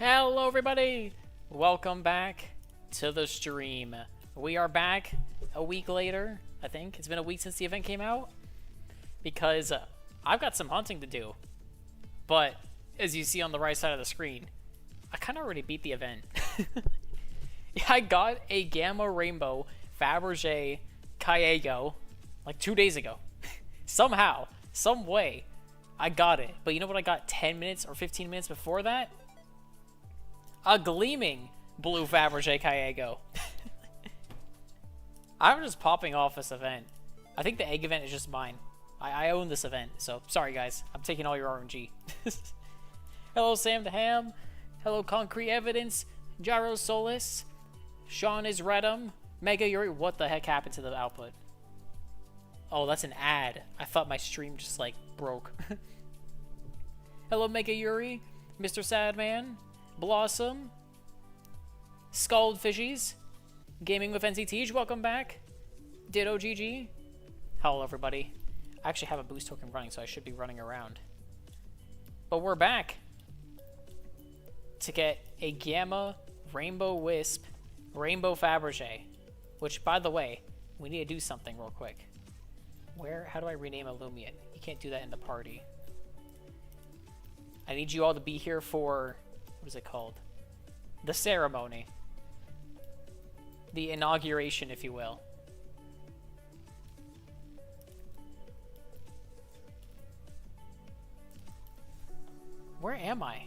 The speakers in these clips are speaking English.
Hello everybody! Welcome back to the stream. We are back a week later, I think. It's been a week since the event came out. Because I've got some hunting to do. But, as you see on the right side of the screen, I kind of already beat the event. Yeah, I got a Gamma Rainbow Faberge Kyeggo like 2 days ago. Somehow, some way, I got it. But you know what I got 10 minutes or 15 minutes before that? A gleaming blue Faberge Kyeggo. I'm just popping off this event. I think the egg event is just mine. I own this event, so sorry guys. I'm taking all your RNG. Hello Sam the Ham. Hello Concrete Evidence. Gyro Solus. Sean is Redum. Mega Yuri. What the heck happened to the output? Oh, that's an ad. I thought my stream just like broke. Hello Mega Yuri. MrSadManLL. Blossom, Scald Fishies, Gaming with NCTG, welcome back. Ditto GG. Hello everybody. I actually have a boost token running, so I should be running around. But we're back to get a Gamma Rainbow Wisp Rainbow Faberge. Which, by the way, we need to do something real quick. How do I rename a Loomian? You can't do that in the party. I need you all to be here for... what is it called? The ceremony. The inauguration, if you will. Where am I?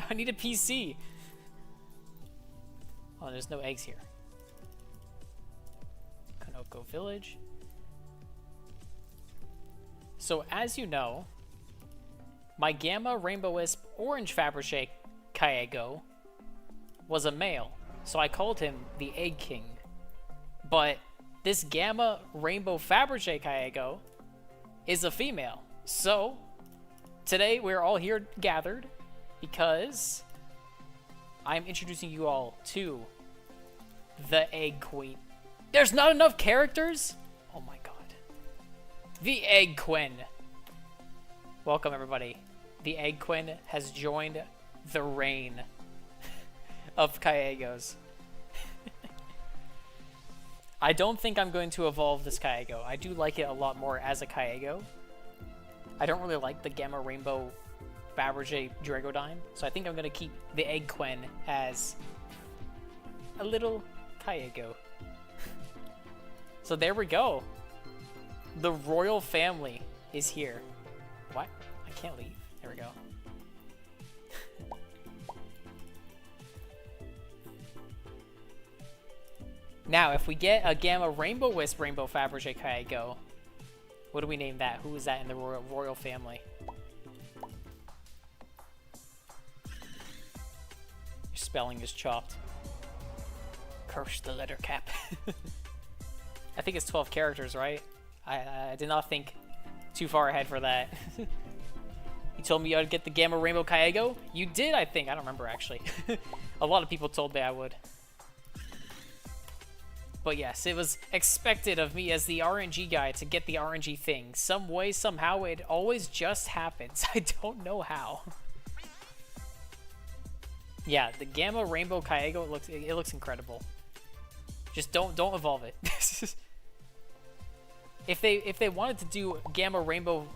I need a PC. Oh, there's no eggs here. Kanoko Village. So, as you know, my Gamma Rainbow Wisp Orange Faberge Kyeggo was a male, so I called him the Egg King. But this Gamma Rainbow Faberge Kyeggo is a female. So today we're all here gathered because I'm introducing you all to the Egg Queen. There's not enough characters? Oh my god. The Egg Queen. Welcome everybody. The Egg Queen has joined the reign of Kyeggos. I don't think I'm going to evolve this Kyeggo. I do like it a lot more as a Kyeggo. I don't really like the Gamma Rainbow Faberge Dragodyne, so I think I'm going to keep the Egg Queen as a little Kyeggo. So there we go. The royal family is here. What? I can't leave. There we go. Now, if we get a Gamma Rainbow Wisp Rainbow Faberge Kyeggo, what do we name that? Who is that in the royal family? Your spelling is chopped. Curse the letter cap. I think it's 12 characters, right? I did not think too far ahead for that. You told me I'd get the Gamma Rainbow Kyeggo? You did, I think. I don't remember, actually. A lot of people told me I would. But yes, it was expected of me as the RNG guy to get the RNG thing. Some way, somehow, it always just happens. I don't know how. Yeah, the Gamma Rainbow Kyeggo, it looks incredible. Just don't evolve it. If they wanted to do Gamma Rainbow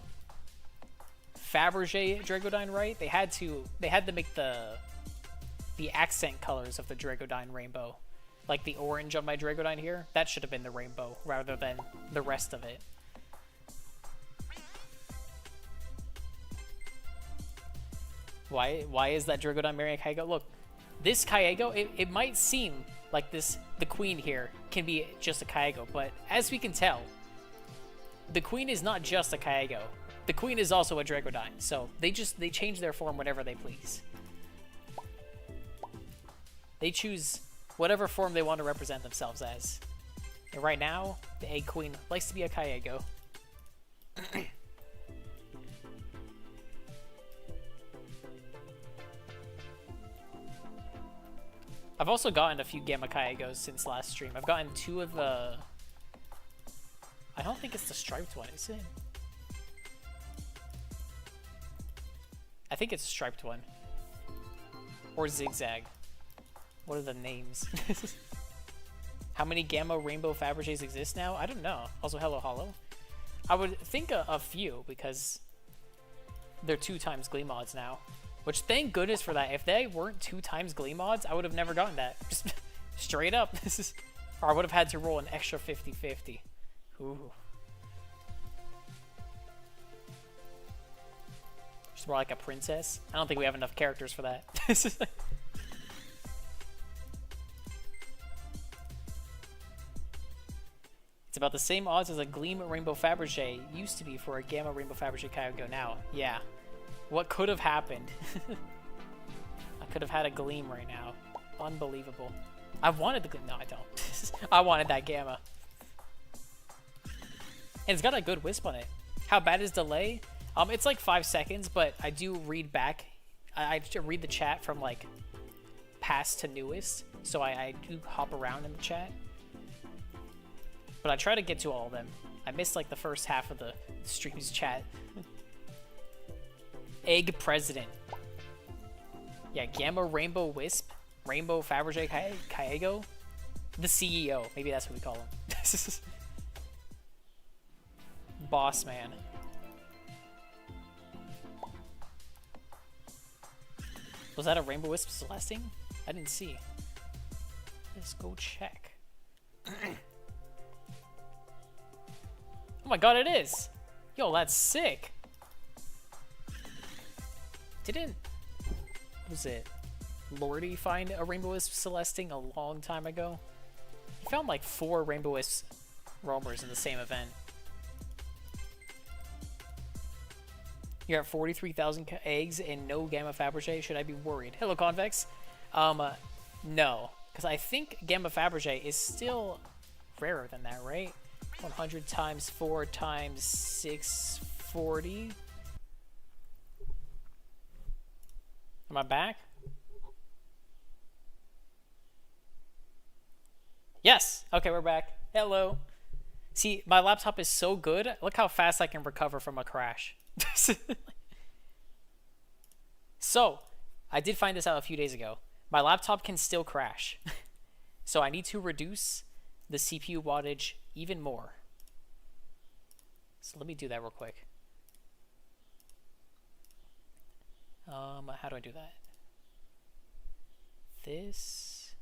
Faberge Dragodyne right, they had to make the accent colors of the Dragodyne rainbow. Like the orange on my Dragodyne here, that should have been the rainbow rather than the rest of it. Why is that Dragodon marrying a Kyeggo? Look, this Kyeggo, it might seem like the queen here can be just a Kyeggo, but as we can tell, the queen is not just a Kyeggo. The queen is also a Dragodon, so they change their form whenever they please. They choose whatever form they want to represent themselves as. And right now, the egg queen likes to be a Kyeggo. I've also gotten a few Gamma Kyeggos since last stream. I've gotten 2 of the... I don't think it's the striped one, is it? I think it's a striped one. Or zigzag. What are the names? How many Gamma Rainbow Faberges exist now? I don't know. Also, hello, Hollow. I would think a few, because they're 2 times Glee mods now. Which, thank goodness for that. If they weren't 2 times Glee mods, I would have never gotten that. Just straight up. Or I would have had to roll an extra 50-50. Ooh. Just more like a princess. I don't think we have enough characters for that. It's about the same odds as a Gleam Rainbow Faberge used to be for a Gamma Rainbow Faberge Kyeggo now. Yeah. What could have happened? I could have had a Gleam right now. Unbelievable. I wanted the Gleam. No, I don't. I wanted that Gamma. And it's got a good wisp on it. How bad is delay? It's like 5 seconds, but I do read back. I read the chat from like past to newest, so I do hop around in the chat. But I try to get to all of them. I missed like the first half of the stream's chat. Egg President. Yeah, Gamma Rainbow Wisp. Rainbow Faberge Kyeggo. The CEO. Maybe that's what we call him. Boss man. Was that a Rainbow Wisp Celesting? I didn't see. Let's go check. Oh my god, it is! Yo, that's sick! Didn't... was it Lordy find a Rainbow Wisp Celesting a long time ago? He found like 4 Rainbow Wisp roamers in the same event. You're at 43,000 eggs and no Gamma Faberge. Should I be worried? Hello, Convex. No. Because I think Gamma Faberge is still rarer than that, right? 100 times 4 times 640. Am I back? Yes! Okay, we're back. Hello. See, my laptop is so good. Look how fast I can recover from a crash. So, I did find this out a few days ago. My laptop can still crash. So I need to reduce the CPU wattage even more. So let me do that real quick. How do I do that? This.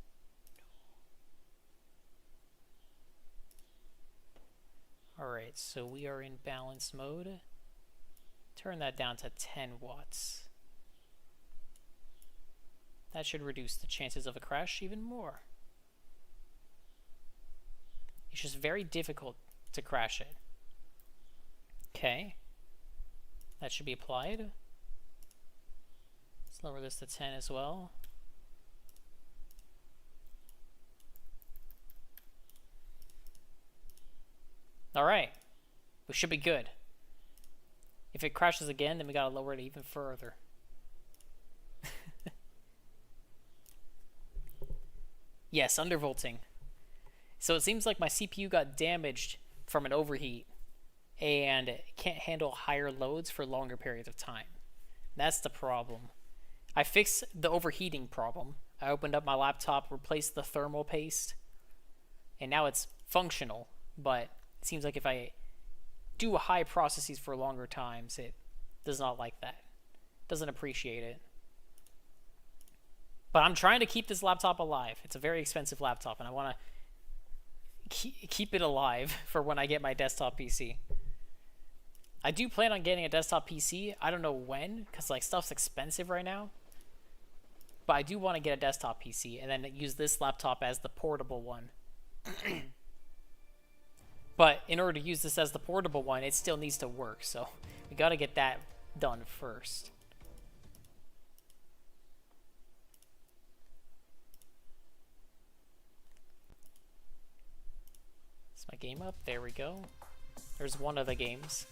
Alright, so we are in balance mode. Turn that down to 10 watts. That should reduce the chances of a crash even more. It's just very difficult to crash it. Okay. That should be applied. Let's lower this to 10 as well. Alright. We should be good. If it crashes again, then we gotta lower it even further. Yes, undervolting. So it seems like my CPU got damaged from an overheat and can't handle higher loads for longer periods of time. That's the problem. I fixed the overheating problem. I opened up my laptop, replaced the thermal paste, and now it's functional. But it seems like if I do high processes for longer times, it does not like that. Doesn't appreciate it. But I'm trying to keep this laptop alive. It's a very expensive laptop, and I want to keep it alive for when I get my desktop PC. I do plan on getting a desktop PC. I don't know when, because like stuff's expensive right now. But I do want to get a desktop PC and then use this laptop as the portable one. But in order to use this as the portable one, it still needs to work. So we got to get that done first. Is my game up? There we go. There's one of the games.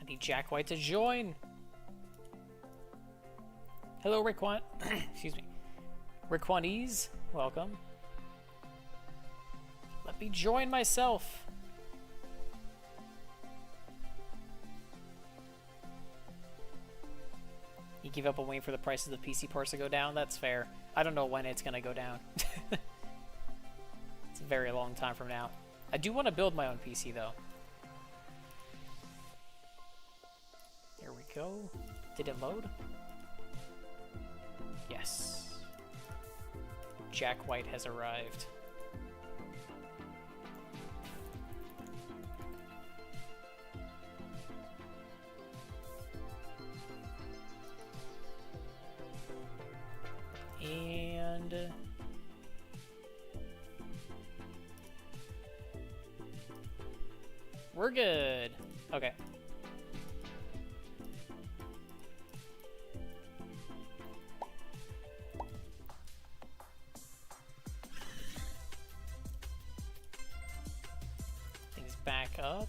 I need Jack White to join. Hello, Rickwan. Excuse me. Rickwanese, welcome. Let me join myself. You give up on waiting for the prices of the PC parts to go down? That's fair. I don't know when it's gonna go down. It's a very long time from now. I do want to build my own PC though. There we go. Did it load? Yes. Jack White has arrived. And we're good. Okay. Things back up.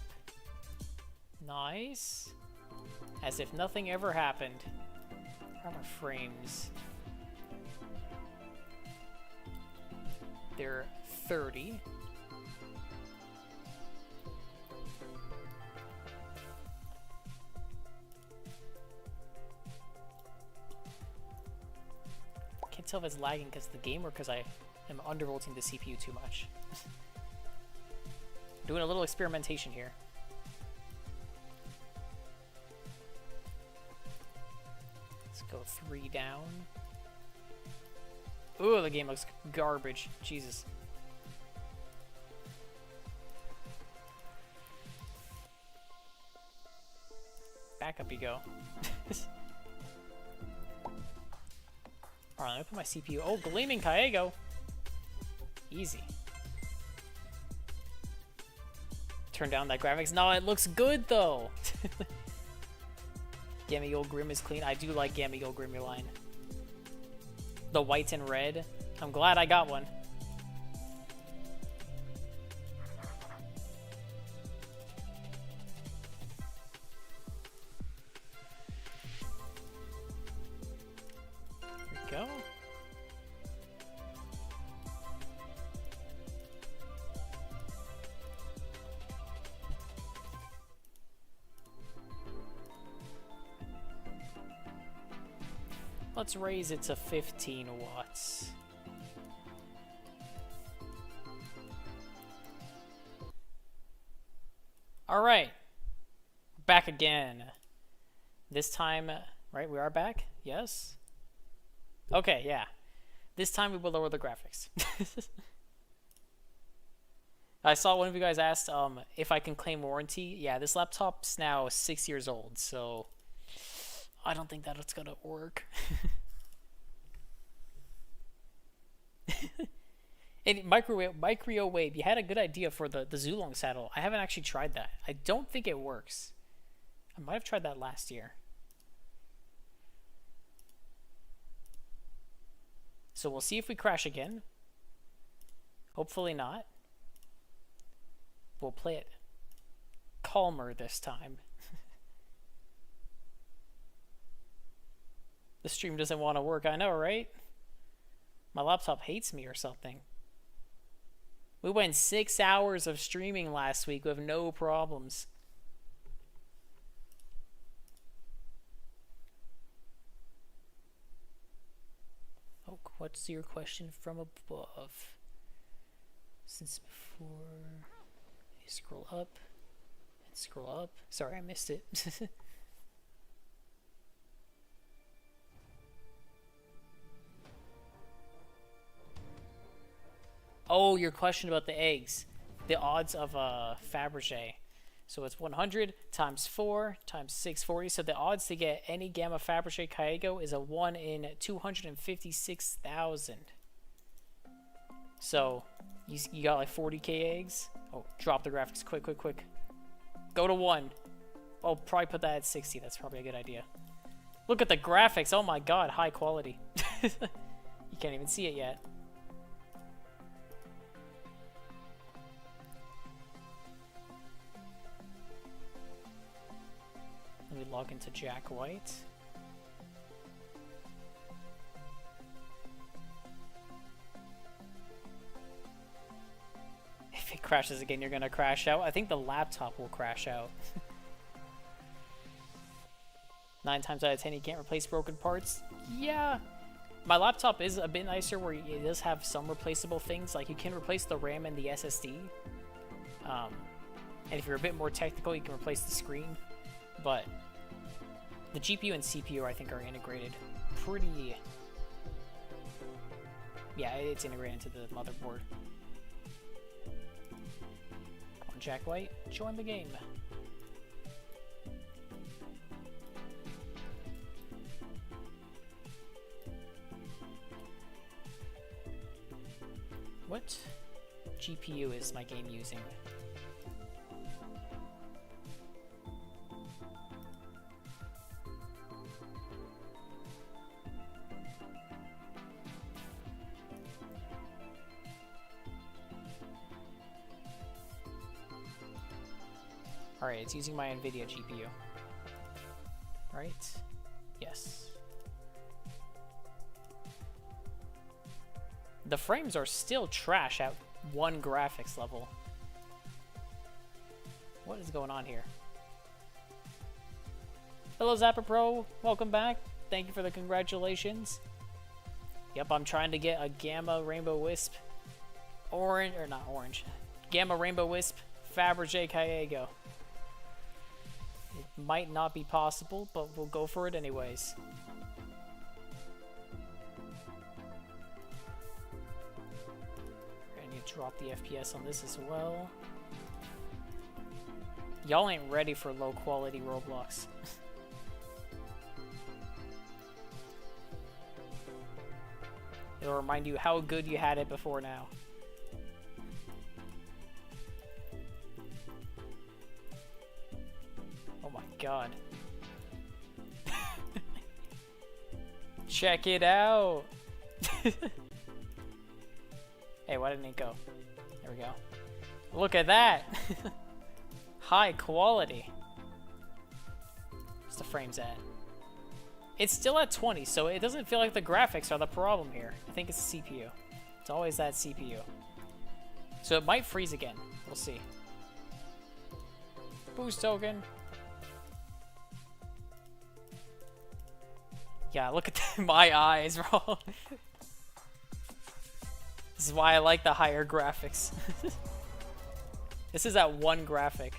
Nice. As if nothing ever happened. How are my frames? They're 30. Can't tell if it's lagging because of the game or because I am undervolting the CPU too much. Doing a little experimentation here. Let's go 3 down. Ooh, the game looks garbage. Jesus. Back up you go. Alright, let me put my CPU. Oh, gleaming Kyeggo. Easy. Turn down that graphics. No, it looks good though. Gammy Old Grim is clean. I do like Gammy Old Grim line. The white and red. I'm glad I got one. There we go. Let's raise it to 15 watts. All right, back again. This time, right, we are back? Yes? Okay, yeah. This time we will lower the graphics. I saw one of you guys asked if I can claim warranty. Yeah, this laptop's now 6 years old, so I don't think that it's gonna work. And microwave, you had a good idea for the Zulong saddle. I haven't actually tried that. I don't think it works. I might have tried that last year. So we'll see if we crash again. Hopefully not. We'll play it calmer this time. The stream doesn't want to work. I know, right? My laptop hates me or something. We went 6 hours of streaming last week with no problems. Oh, what's your question from above? Since before you scroll up and scroll up. Sorry, I missed it. Oh, your question about the eggs. The odds of Faberge. So it's 100 times 4 times 640. So the odds to get any Gamma Faberge Kyeggo is a 1 in 256,000. So you got like 40k eggs. Oh, drop the graphics. Quick, quick, quick. Go to 1. Oh, probably put that at 60. That's probably a good idea. Look at the graphics. Oh my god, high quality. You can't even see it yet. Let me log into Jack White. If it crashes again, you're gonna crash out. I think the laptop will crash out. 9 times out of 10, you can't replace broken parts. Yeah. My laptop is a bit nicer where it does have some replaceable things. Like, you can replace the RAM and the SSD. And if you're a bit more technical, you can replace the screen. But the GPU and CPU, I think, are integrated pretty... Yeah, it's integrated into the motherboard. Come on, Jack White, join the game. What GPU is my game using? Alright, it's using my NVIDIA GPU. Right? Yes. The frames are still trash at 1 graphics level. What is going on here? Hello Zapper Pro, welcome back. Thank you for the congratulations. Yep, I'm trying to get a Gamma Rainbow Wisp. Orange, or not orange. Gamma Rainbow Wisp Faberge Kyeggo. It might not be possible, but we'll go for it anyways. Drop the FPS on this as well. Y'all ain't ready for low quality Roblox. It'll remind you how good you had it before now. Oh my god. Check it out. Hey, why didn't it go? There we go. Look at that! High quality. What's the frames at? It's still at 20, so it doesn't feel like the graphics are the problem here. I think it's the CPU. It's always that CPU. So it might freeze again. We'll see. Boost token. Yeah, look at my eyes, bro. This is why I like the higher graphics. This is at 1 graphic.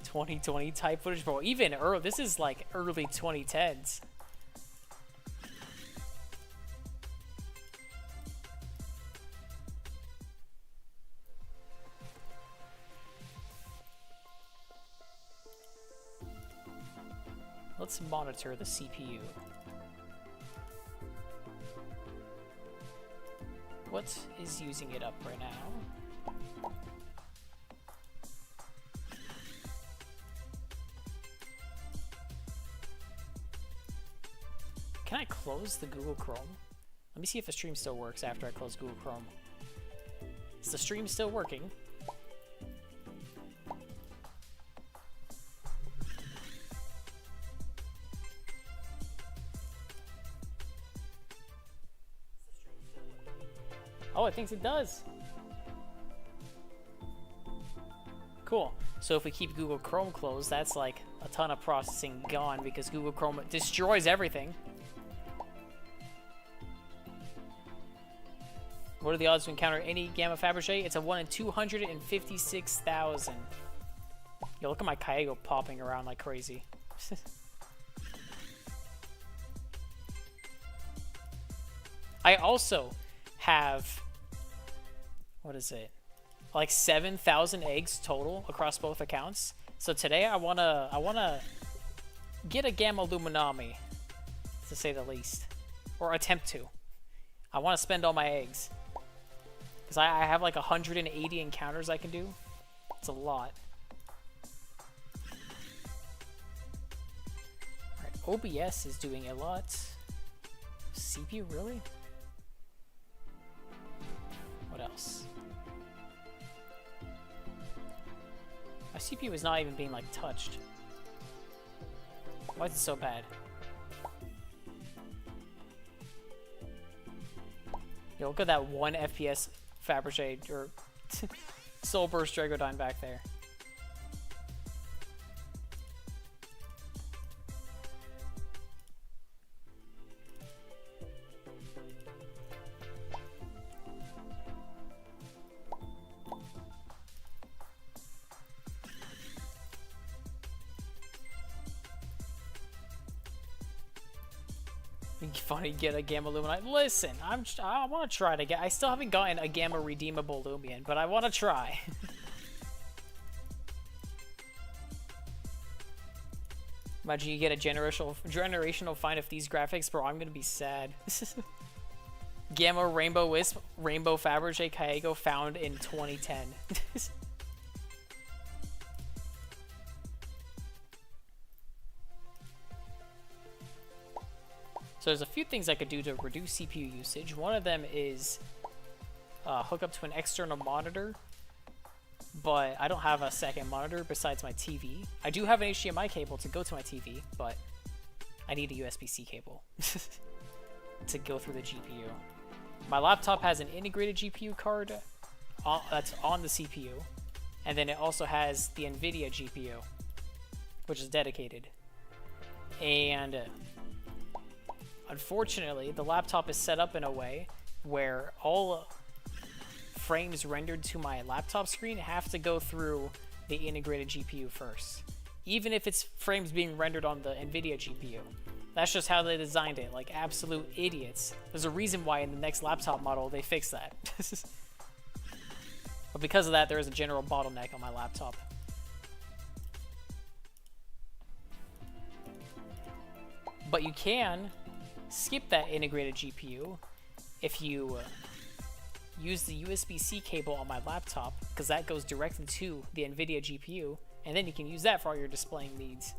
2020 type footage, bro. Even early, this is like early 2010s. Let's monitor the CPU. What is using it up right now? Can I close the Google Chrome? Let me see if the stream still works after I close Google Chrome. Is the stream still working? Oh, it thinks it does. Cool. So if we keep Google Chrome closed, that's like a ton of processing gone because Google Chrome destroys everything. What are the odds to encounter any Gamma Faberge? It's a 1 in 256,000. Yo, look at my Kyeggo popping around like crazy. I also have, what is it? Like 7,000 eggs total across both accounts. So today I wanna get a Gamma Luminami, to say the least, or attempt to. I want to spend all my eggs because I have like 180 encounters I can do. It's a lot. All right, OBS is doing a lot. CPU, really? What else? My CPU is not even being like touched. Why is it so bad? Yo, look at that 1 FPS Faberge or Soul Burst Dragodine back there. Funny, get a Gamma Luminite. Listen, I want to try to get. I still haven't gotten a Gamma redeemable Loomian, but I want to try. Imagine you get a generational find of these graphics, bro. I'm gonna be sad. Gamma Rainbow Wisp, Rainbow Faberge Kyeggo found in 2010. So there's a few things I could do to reduce CPU usage. One of them is hook up to an external monitor, but I don't have a second monitor besides my TV. I do have an HDMI cable to go to my TV, but I need a USB-C cable to go through the GPU. My laptop has an integrated GPU card that's on the CPU, and then it also has the NVIDIA GPU, which is dedicated. And unfortunately, the laptop is set up in a way where all frames rendered to my laptop screen have to go through the integrated GPU first, even if it's frames being rendered on the NVIDIA GPU. That's just how they designed it, like absolute idiots. There's a reason why in the next laptop model they fix that. But because of that, there is a general bottleneck on my laptop. But you can skip that integrated GPU if you use the USB-C cable on my laptop, because that goes directly to the NVIDIA GPU, and then you can use that for all your displaying needs.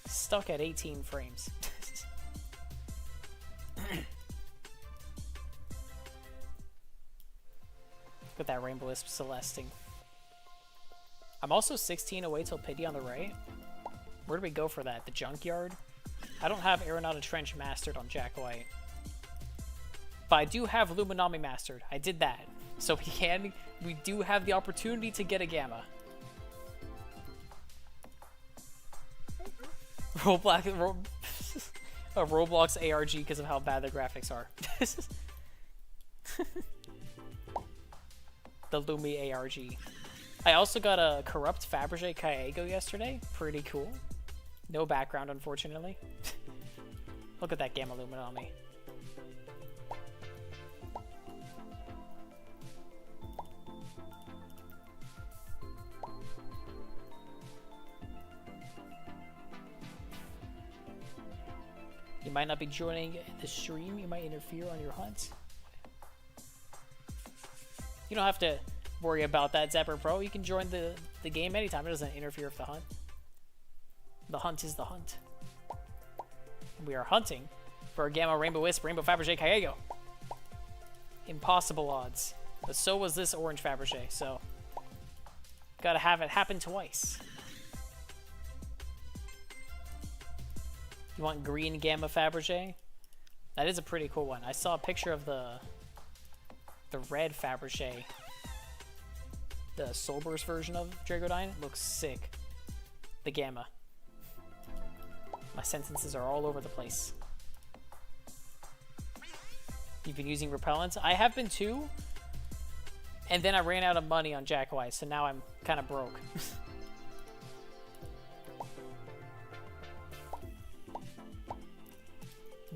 Stuck at 18 frames. Look at that Rainbow Wisp Celesting. I'm also 16 away till Pity on the right. Where do we go for that? The Junkyard? I don't have Aeronauta Trench mastered on Jack White. But I do have Luminami mastered. I did that. So we do have the opportunity to get a Gamma. Roblox ARG because of how bad the graphics are. The Lumi ARG. I also got a Corrupt Faberge Kyeggo yesterday. Pretty cool. No background, unfortunately. Look at that Gamma Luminami. You might not be joining the stream. You might interfere on your hunt. You don't have to worry about that, Zapper Pro. You can join the game anytime. It doesn't interfere with the hunt. The hunt is the hunt. We are hunting for a Gamma Rainbow Wisp, Rainbow Faberge Kyeggo. Impossible odds. But so was this orange Faberge, so gotta have it happen twice. You want green Gamma Faberge? That is a pretty cool one. I saw a picture of the red Faberge, the Soul Burst version of Dragodine. Looks sick. The Gamma. My sentences are all over the place. You've been using repellents? I have been too, And then I ran out of money on Jack White, so now I'm kind of broke.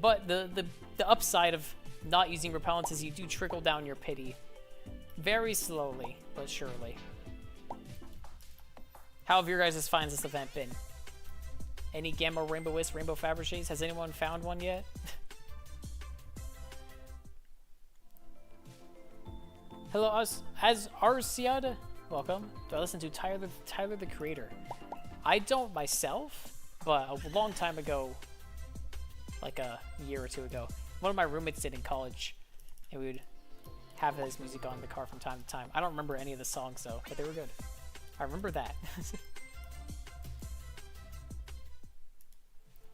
But the upside of not using repellents is you do trickle down your pity. Very slowly, but surely. How have your guys' finds this event been? Any Gamma, Rainbow Wisp, Rainbow Faberges? Has anyone found one yet? Hello, as Arsiad. Welcome. Do I listen to Tyler the Creator? I don't myself, but a long time ago, like a year or two ago, one of my roommates did in college, and we would have his music on in the car from time to time. I don't remember any of the songs though, but they were good. I remember that.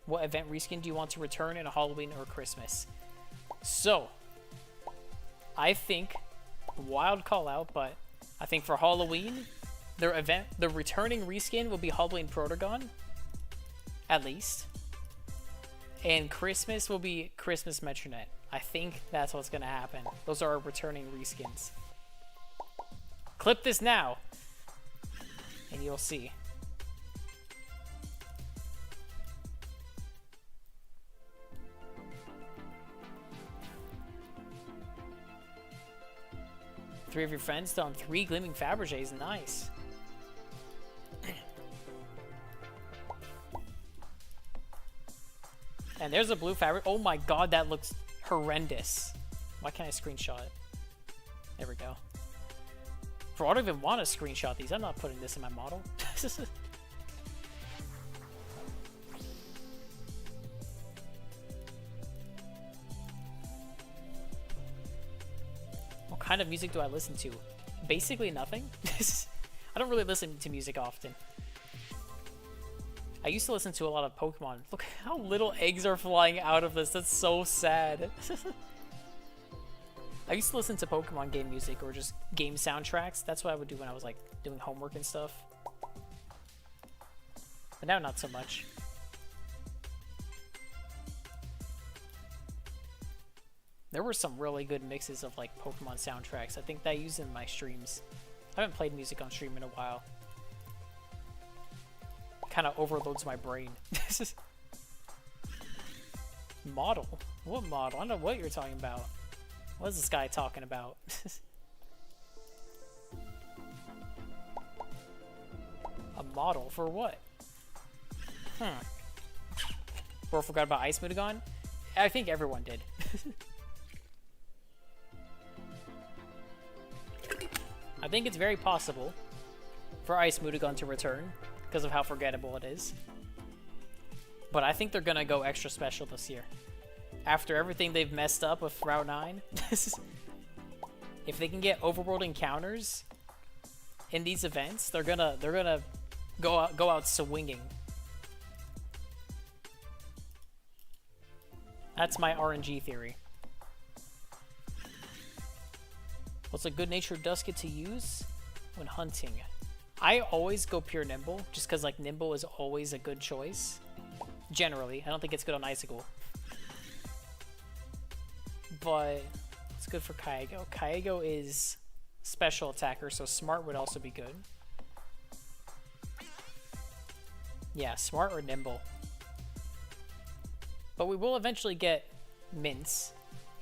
What event reskin do you want to return in a Halloween or Christmas? So, I think, wild call out, but I think for Halloween, the returning reskin will be Halloween Protagon, at least. And Christmas will be Christmas Metronet. I think that's what's gonna happen. Those are our returning reskins. Clip this now, and you'll see. Three of your friends found 3 Gleaming Faberges. Nice. And there's a blue fabric. Oh my god, that looks horrendous. Why can't I screenshot it? There we go. For I don't even want to screenshot these. I'm not putting this in my model. What kind of music do I listen to? Basically nothing. I don't really listen to music often. I used to listen to a lot of Pokemon. Look how little eggs are flying out of this. That's so sad. I used to listen to Pokemon game music or just game soundtracks. That's what I would do when I was like doing homework and stuff. But now not so much. There were some really good mixes of like Pokemon soundtracks. I think that I use in my streams. I haven't played music on stream in a while. Kind of overloads my brain. Model? What model? I don't know what you're talking about. What is this guy talking about? A model for what? Bro, forgot about Ice Mutagon? I think everyone did. I think it's very possible for Ice Mutagon to return because of how forgettable it is. But I think they're gonna go extra special this year. After everything they've messed up with Route 9, if they can get overworld encounters in these events, they're gonna go out swinging. That's my RNG theory. What's a good natured Dusket to use when hunting? I always go pure Nimble, just because like Nimble is always a good choice. Generally, I don't think it's good on Icicle. But it's good for Kyeggo. Kyeggo is special attacker, so Smart would also be good. Yeah, Smart or Nimble. But we will eventually get Mints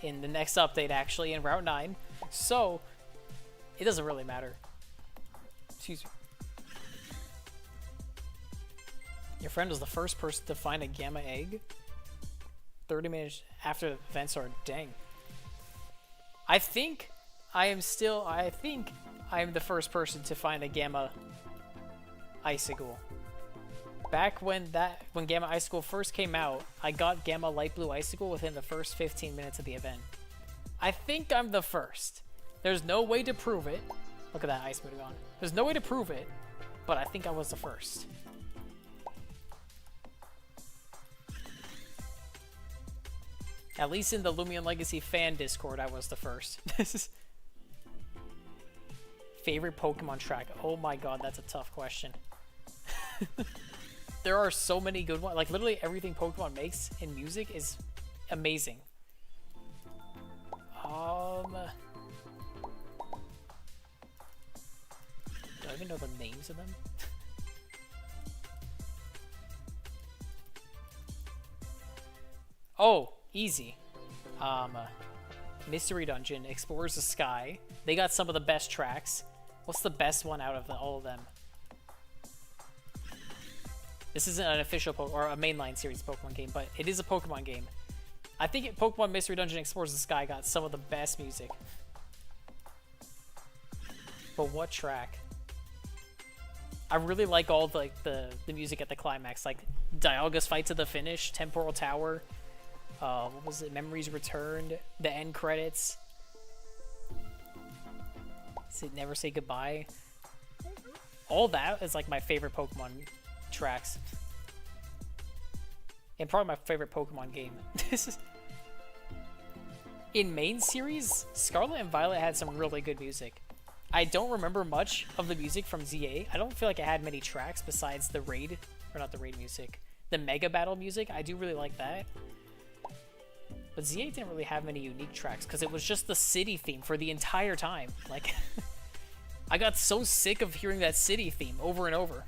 in the next update, actually, in Route 9. So, it doesn't really matter. Excuse me. Your friend was the first person to find a Gamma Egg 30 minutes after the event started. Dang. I think I am the first person to find a Gamma Icicle. Back when Gamma Icicle first came out, I got Gamma Light Blue Icicle within the first 15 minutes of the event. I think I'm the first. There's no way to prove it. Look at that Ice Mutagon. There's no way to prove it, but I think I was the first. At least in the Loomian Legacy fan Discord, I was the first. Favorite Pokemon track? Oh my god, that's a tough question. There are so many good ones. Like, literally everything Pokemon makes in music is amazing. even know the names of them? Oh, easy. Mystery Dungeon, Explores the Sky. They got some of the best tracks. What's the best one out of all of them? This isn't an official or a mainline series Pokemon game, but it is a Pokemon game. I think Pokemon Mystery Dungeon Explores the Sky got some of the best music. But what track? I really like all the music at the climax, like Dialga's fight to the finish, Temporal Tower. What was it? Memories Returned, the end credits. Never Say Goodbye. All that is like my favorite Pokemon tracks. And probably my favorite Pokemon game. In main series, Scarlet and Violet had some really good music. I don't remember much of the music from ZA. I don't feel like it had many tracks besides the raid, or not the raid music, the Mega Battle music. I do really like that. But ZA didn't really have many unique tracks because it was just the city theme for the entire time. Like, I got so sick of hearing that city theme over and over.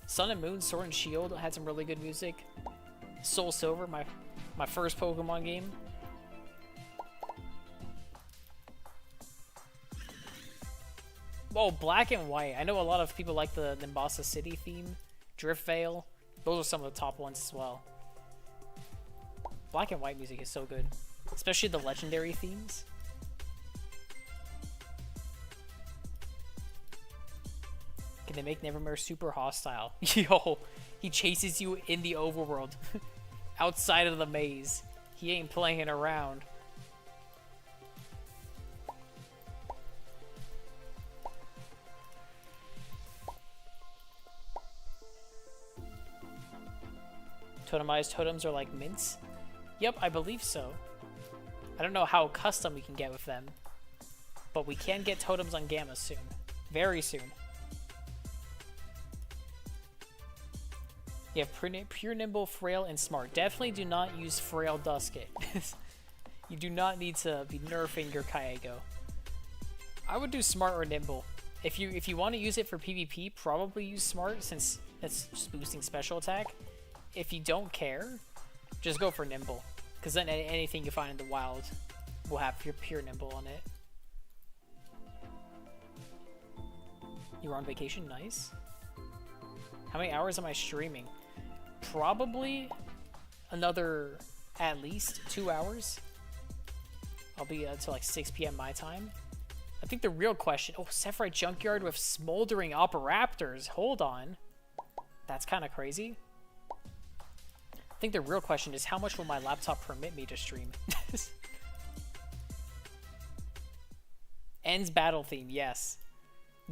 Sun and Moon, Sword and Shield had some really good music. Soul Silver, my first Pokemon game. Oh, Black and White. I know a lot of people like the Nimbasa City theme. Drift Veil. Those are some of the top ones as well. Black and White music is so good. Especially the legendary themes. Can they make Nevermere super hostile? Yo, he chases you in the overworld. Outside of the maze. He ain't playing around. Totemized totems are like mints? Yep, I believe so. I don't know how custom we can get with them. But we can get totems on Gamma soon. Very soon. Yeah, Pure Nimble, Frail, and Smart. Definitely do not use Frail Dusket. You do not need to be nerfing your Kyeggo. I would do Smart or Nimble. If you want to use it for PvP, probably use Smart since it's just boosting special attack. If you don't care, just go for Nimble. Because then anything you find in the wild will have your Pure Nimble on it. You were on vacation? Nice. How many hours am I streaming? Probably another at least 2 hours. I'll be until like 6 p.m. my time. I think the real question... Oh, Sephirite Junkyard with Smoldering Operaptors. Hold on. That's kind of crazy. I think the real question is how much will my laptop permit me to stream? Ends battle theme, yes.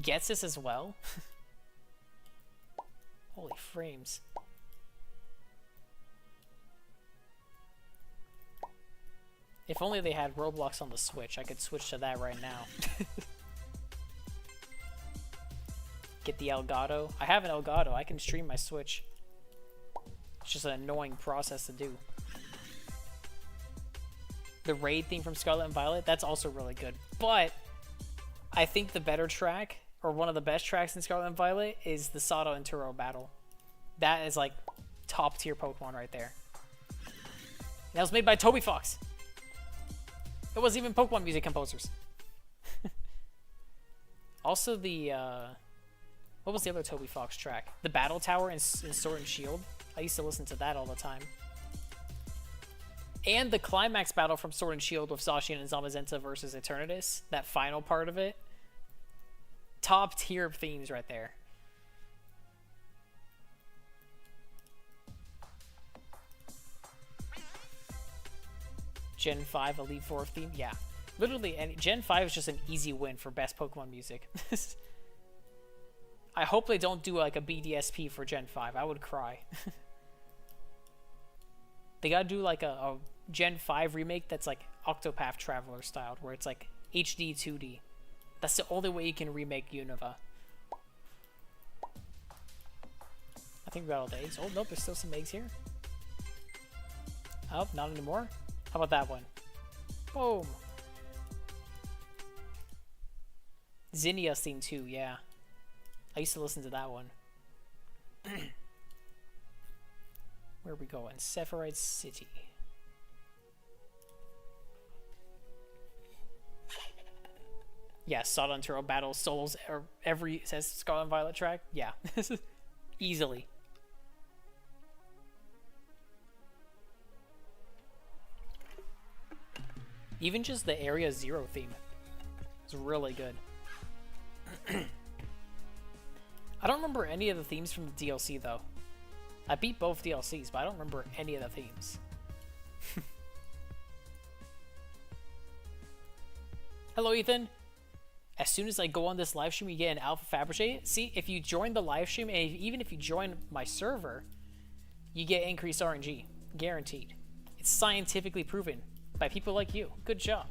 Gets this as well. Holy frames. If only they had Roblox on the Switch, I could switch to that right now. Get the Elgato. I have an Elgato. I can stream my Switch. It's just an annoying process to do. The raid theme from Scarlet and Violet, that's also really good. But I think the better track, or one of the best tracks in Scarlet and Violet, is the Sato and Turo battle. That is like top tier Pokemon right there. And that was made by Toby Fox. It wasn't even Pokemon music composers. Also the, what was the other Toby Fox track? The Battle Tower in Sword and Shield. I used to listen to that all the time. And the climax battle from Sword and Shield with Zacian and Zamazenta versus Eternatus. That final part of it. Top tier themes right there. Gen 5 Elite Four theme, yeah. Literally, and Gen 5 is just an easy win for best Pokemon music. I hope they don't do like a BDSP for Gen 5. I would cry. They gotta do like a Gen 5 remake that's like Octopath Traveler styled, where it's like HD 2D. That's the only way you can remake Unova. I think we got all the eggs. Oh, nope, there's still some eggs here. Oh, not anymore. How about that one? Boom. Zinnia's theme too, yeah. I used to listen to that one. Where are we going? Sephirite City. Yeah, Sodom Turtle Battle Souls or every says Scarlet and Violet track. Yeah. Easily. Even just the Area Zero theme is really good. I don't remember any of the themes from the DLC though. I beat both DLCs, but I don't remember any of the themes. Hello, Ethan. As soon as I go on this live stream, you get an alpha faberge. See, if you join the live stream, and even if you join my server, you get increased RNG. Guaranteed. It's scientifically proven by people like you. Good job.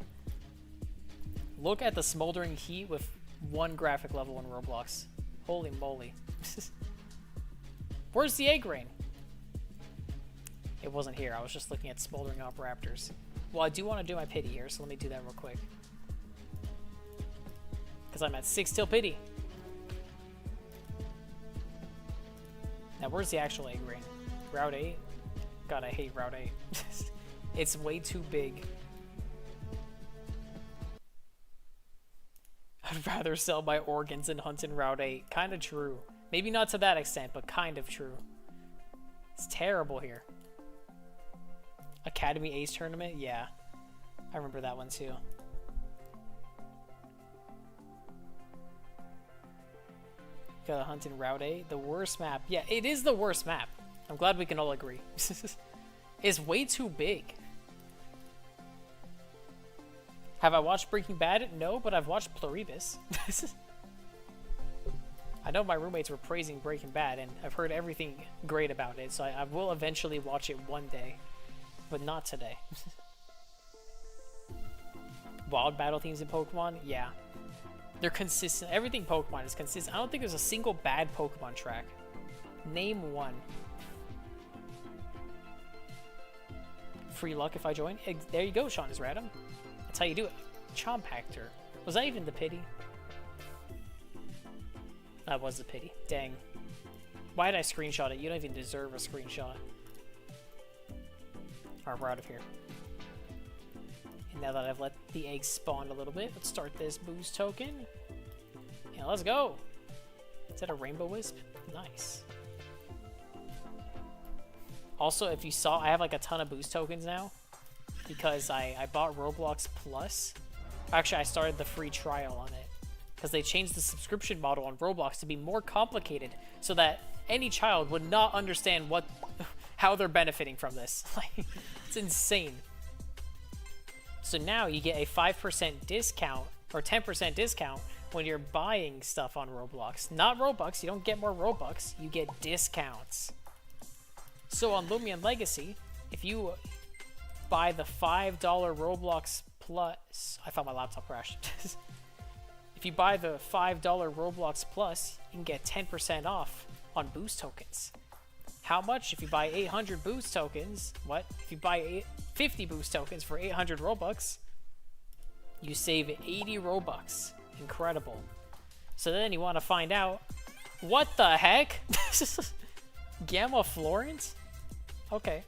Look at the smoldering heat with one graphic level in Roblox. Holy moly. Where's the egg rain? It wasn't here. I was just looking at smoldering up raptors. Well, I do want to do my pity here, so let me do that real quick. Because I'm at 6 till pity. Now, where's the actual egg rain? Route 8? God, I hate Route 8. It's way too big. I'd rather sell my organs than hunt in Route 8. Kind of true. Maybe not to that extent, but kind of true. It's terrible here. Academy Ace Tournament? Yeah. I remember that one too. Gotta hunt in Route 8. The worst map. Yeah, it is the worst map. I'm glad we can all agree. It's way too big. Have I watched Breaking Bad? No, but I've watched Pluribus. I know my roommates were praising Breaking Bad, and I've heard everything great about it, so I will eventually watch it one day, but not today. Wild battle themes in Pokemon? Yeah. They're consistent. Everything Pokemon is consistent. I don't think there's a single bad Pokemon track. Name one. Free luck if I join. There you go, Sean is random. That's how you do it. Chompactor. Was that even the pity? That was the pity. Dang. Why did I screenshot it? You don't even deserve a screenshot. Alright, we're out of here. And now that I've let the eggs spawn a little bit, let's start this boost token. And let's go! Is that a rainbow wisp? Nice. Also, if you saw, I have like a ton of boost tokens now. Because I bought Roblox Plus. Actually, I started the free trial on it. Because they changed the subscription model on Roblox to be more complicated. So that any child would not understand how they're benefiting from this. Like, it's insane. So now you get a 5% discount or 10% discount when you're buying stuff on Roblox. Not Robux, you don't get more Robux, you get discounts. So on Loomian Legacy, if you buy the $5 Roblox Plus, I thought my laptop crashed. If you buy the $5 Roblox Plus, you can get 10% off on boost tokens. How much? If you buy 800 boost tokens, what? If you buy 50 boost tokens for 800 Robux, you save 80 Robux. Incredible. So then you want to find out, what the heck? Gamma Florent? Okay.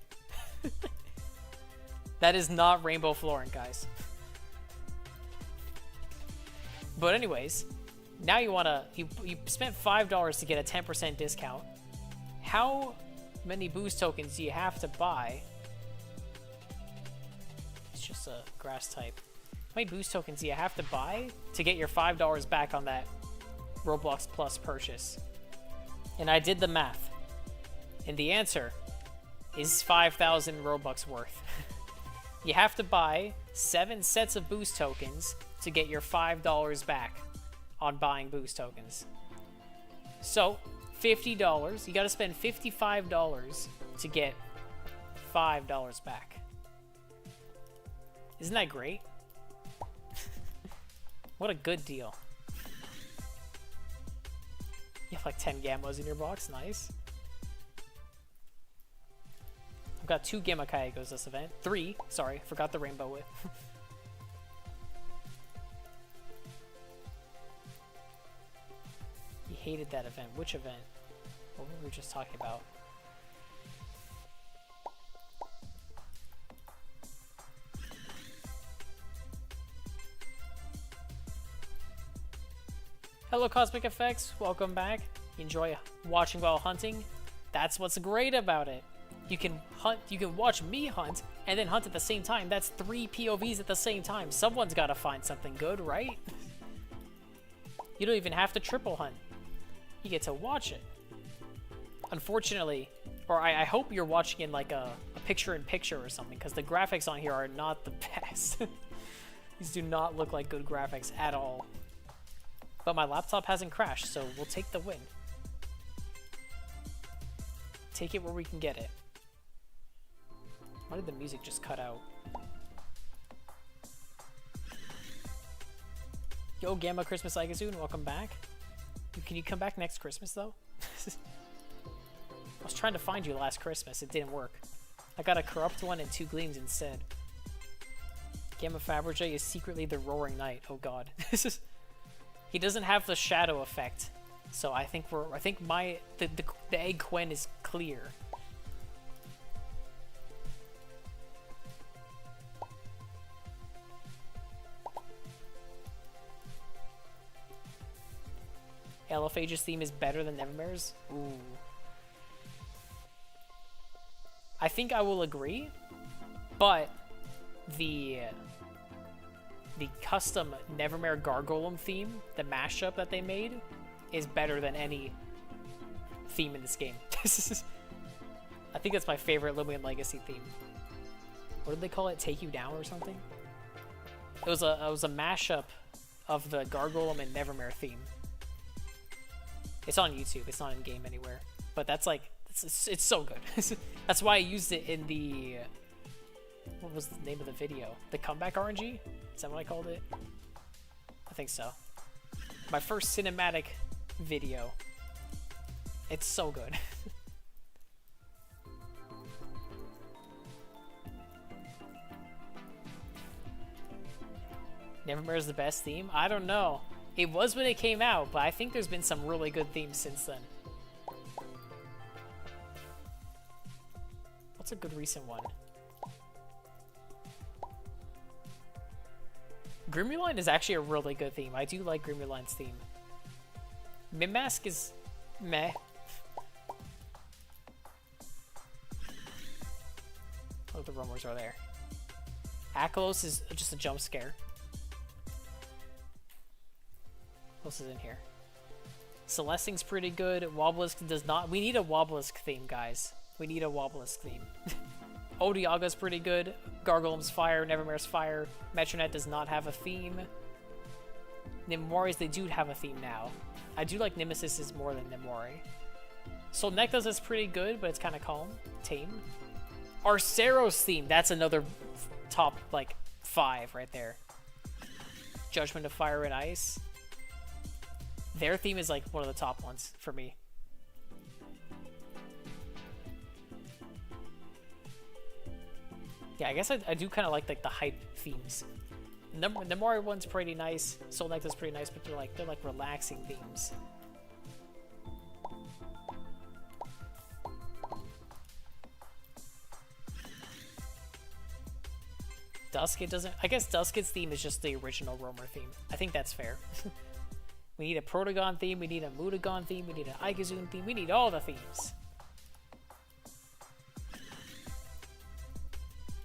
That is not Rainbow Florent, guys. But anyways, now you want to, you spent $5 to get a 10% discount. How many boost tokens do you have to buy? It's just a grass type. How many boost tokens do you have to buy to get your $5 back on that Roblox Plus purchase? And I did the math. And the answer is 5,000 Robux worth. You have to buy 7 sets of boost tokens to get your $5 back on buying boost tokens. So, $50, you gotta spend $55 to get $5 back. Isn't that great? What a good deal. You have like 10 Gammas in your box, nice. got 2 Gamma Kyeggos this event. 3, sorry, forgot the rainbow whip. He hated that event. Which event? What were we just talking about? Hello Cosmic Effects, welcome back. Enjoy watching while hunting. That's what's great about it. You can hunt, you can watch me hunt, and then hunt at the same time. That's 3 POVs at the same time. Someone's gotta find something good, right? You don't even have to triple hunt. You get to watch it. Unfortunately, or I hope you're watching in like a picture-in-picture or something, because the graphics on here are not the best. These do not look like good graphics at all. But my laptop hasn't crashed, so we'll take the win. Take it where we can get it. Why did the music just cut out? Yo, Gamma Christmas Ikezoon, welcome back. Can you come back next Christmas, though? I was trying to find you last Christmas. It didn't work. I got a corrupt one and 2 gleams instead. Gamma Faberge is secretly the Roaring Knight. Oh god. He doesn't have the shadow effect, so I think the egg Quen is clear. Alophage's theme is better than Nevermare's? Ooh. I think I will agree, but the custom Nevermare Gargolem theme, the mashup that they made, is better than any theme in this game. I think that's my favorite Loomian Legacy theme. What did they call it? Take You Down or something? It was a mashup of the Gargolem and Nevermare theme. It's on YouTube. It's not in game anywhere. But that's like it's so good. That's why I used it in the what was the name of the video? The comeback RNG? Is that what I called it? I think so. My first cinematic video. It's so good. Nevermare is the best theme? I don't know. It was when it came out, but I think there's been some really good themes since then. What's a good recent one? Grimmuline is actually a really good theme. I do like Grimmuline's theme. Mimmask is meh. Oh, the rumors are there. Akalos is just a jump scare. What else is in here? Celesting's pretty good. Wobblisk does not. We need a Wobblisk theme, guys. We need a Wobblisk theme. Odiaga's pretty good. Gargolem's fire. Nevermare's fire. Metronet does not have a theme. Nimori's, they do have a theme now. I do like Nemesis's more than Nimori. Solnecta's is pretty good, but it's kind of calm. Tame. Arcero's theme. That's another top, like, 5 right there. Judgment of Fire and Ice. Their theme is like one of the top ones for me. Yeah, I guess I do kind of like the hype themes. Nimori one's pretty nice. Solnecta's pretty nice, but they're like relaxing themes. Duskit doesn't. I guess Duskit's theme is just the original Roamer theme. I think that's fair. We need a Protagon theme, we need a Mutagon theme, we need an Ikezoon theme, we need all the themes.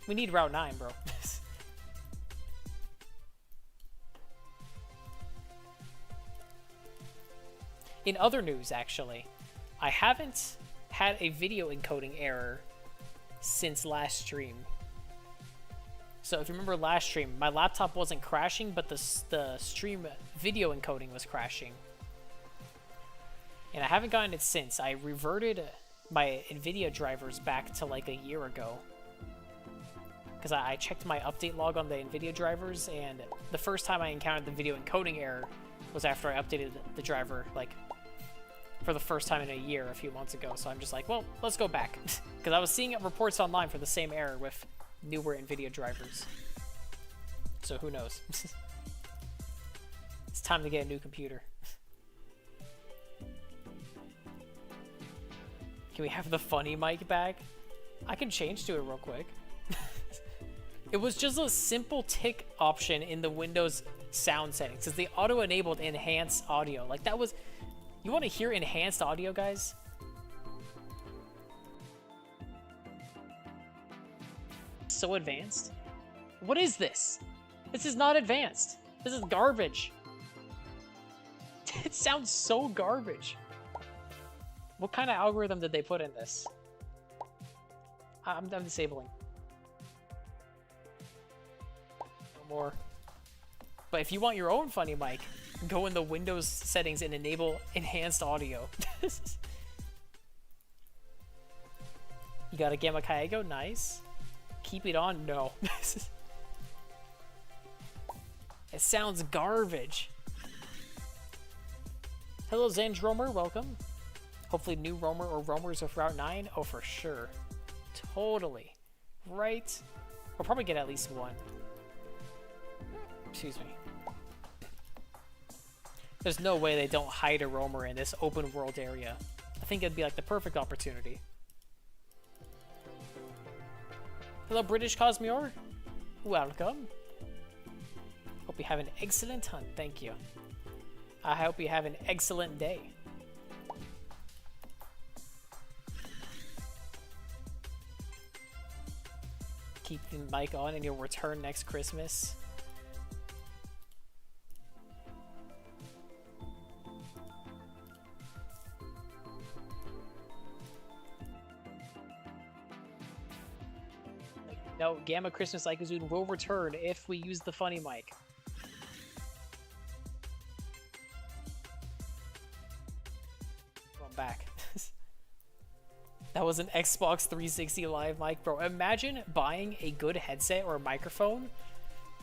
We need Route 9, bro. In other news, actually, I haven't had a video encoding error since last stream. So if you remember last stream, my laptop wasn't crashing, but the stream video encoding was crashing. And I haven't gotten it since. I reverted my NVIDIA drivers back to like a year ago. Because I checked my update log on the NVIDIA drivers, and the first time I encountered the video encoding error was after I updated the driver like for the first time in a year a few months ago. So I'm just like, well, let's go back. Because I was seeing reports online for the same error with newer NVIDIA drivers. So who knows? It's time to get a new computer. Can we have the funny mic back? I can change to it real quick. It was just a simple tick option in the Windows sound settings, because they auto-enabled enhanced audio. Like, that was... You want to hear enhanced audio, guys? So advanced? What is this? This is not advanced. This is garbage. It sounds so garbage. What kind of algorithm did they put in this? I'm disabling. No more. But if you want your own funny mic, go in the Windows settings and enable enhanced audio. You got a Gamma Kyeggo? Nice. Keep it on? No. It sounds garbage. Hello, Zandromer. Welcome. Hopefully new roamer or roamers of Route 9. Oh, for sure. Totally. Right? We'll probably get at least one. Excuse me. There's no way they don't hide a roamer in this open world area. I think it'd be like the perfect opportunity. Hello, British Cosmior. Welcome. Hope you have an excellent hunt. Thank you. I hope you have an excellent day. Keep the mic on and you'll return next Christmas. No, Gamma Christmas Lycozoon will return if we use the funny mic. I'm back. That was an Xbox 360 Live mic, bro. Imagine buying a good headset or a microphone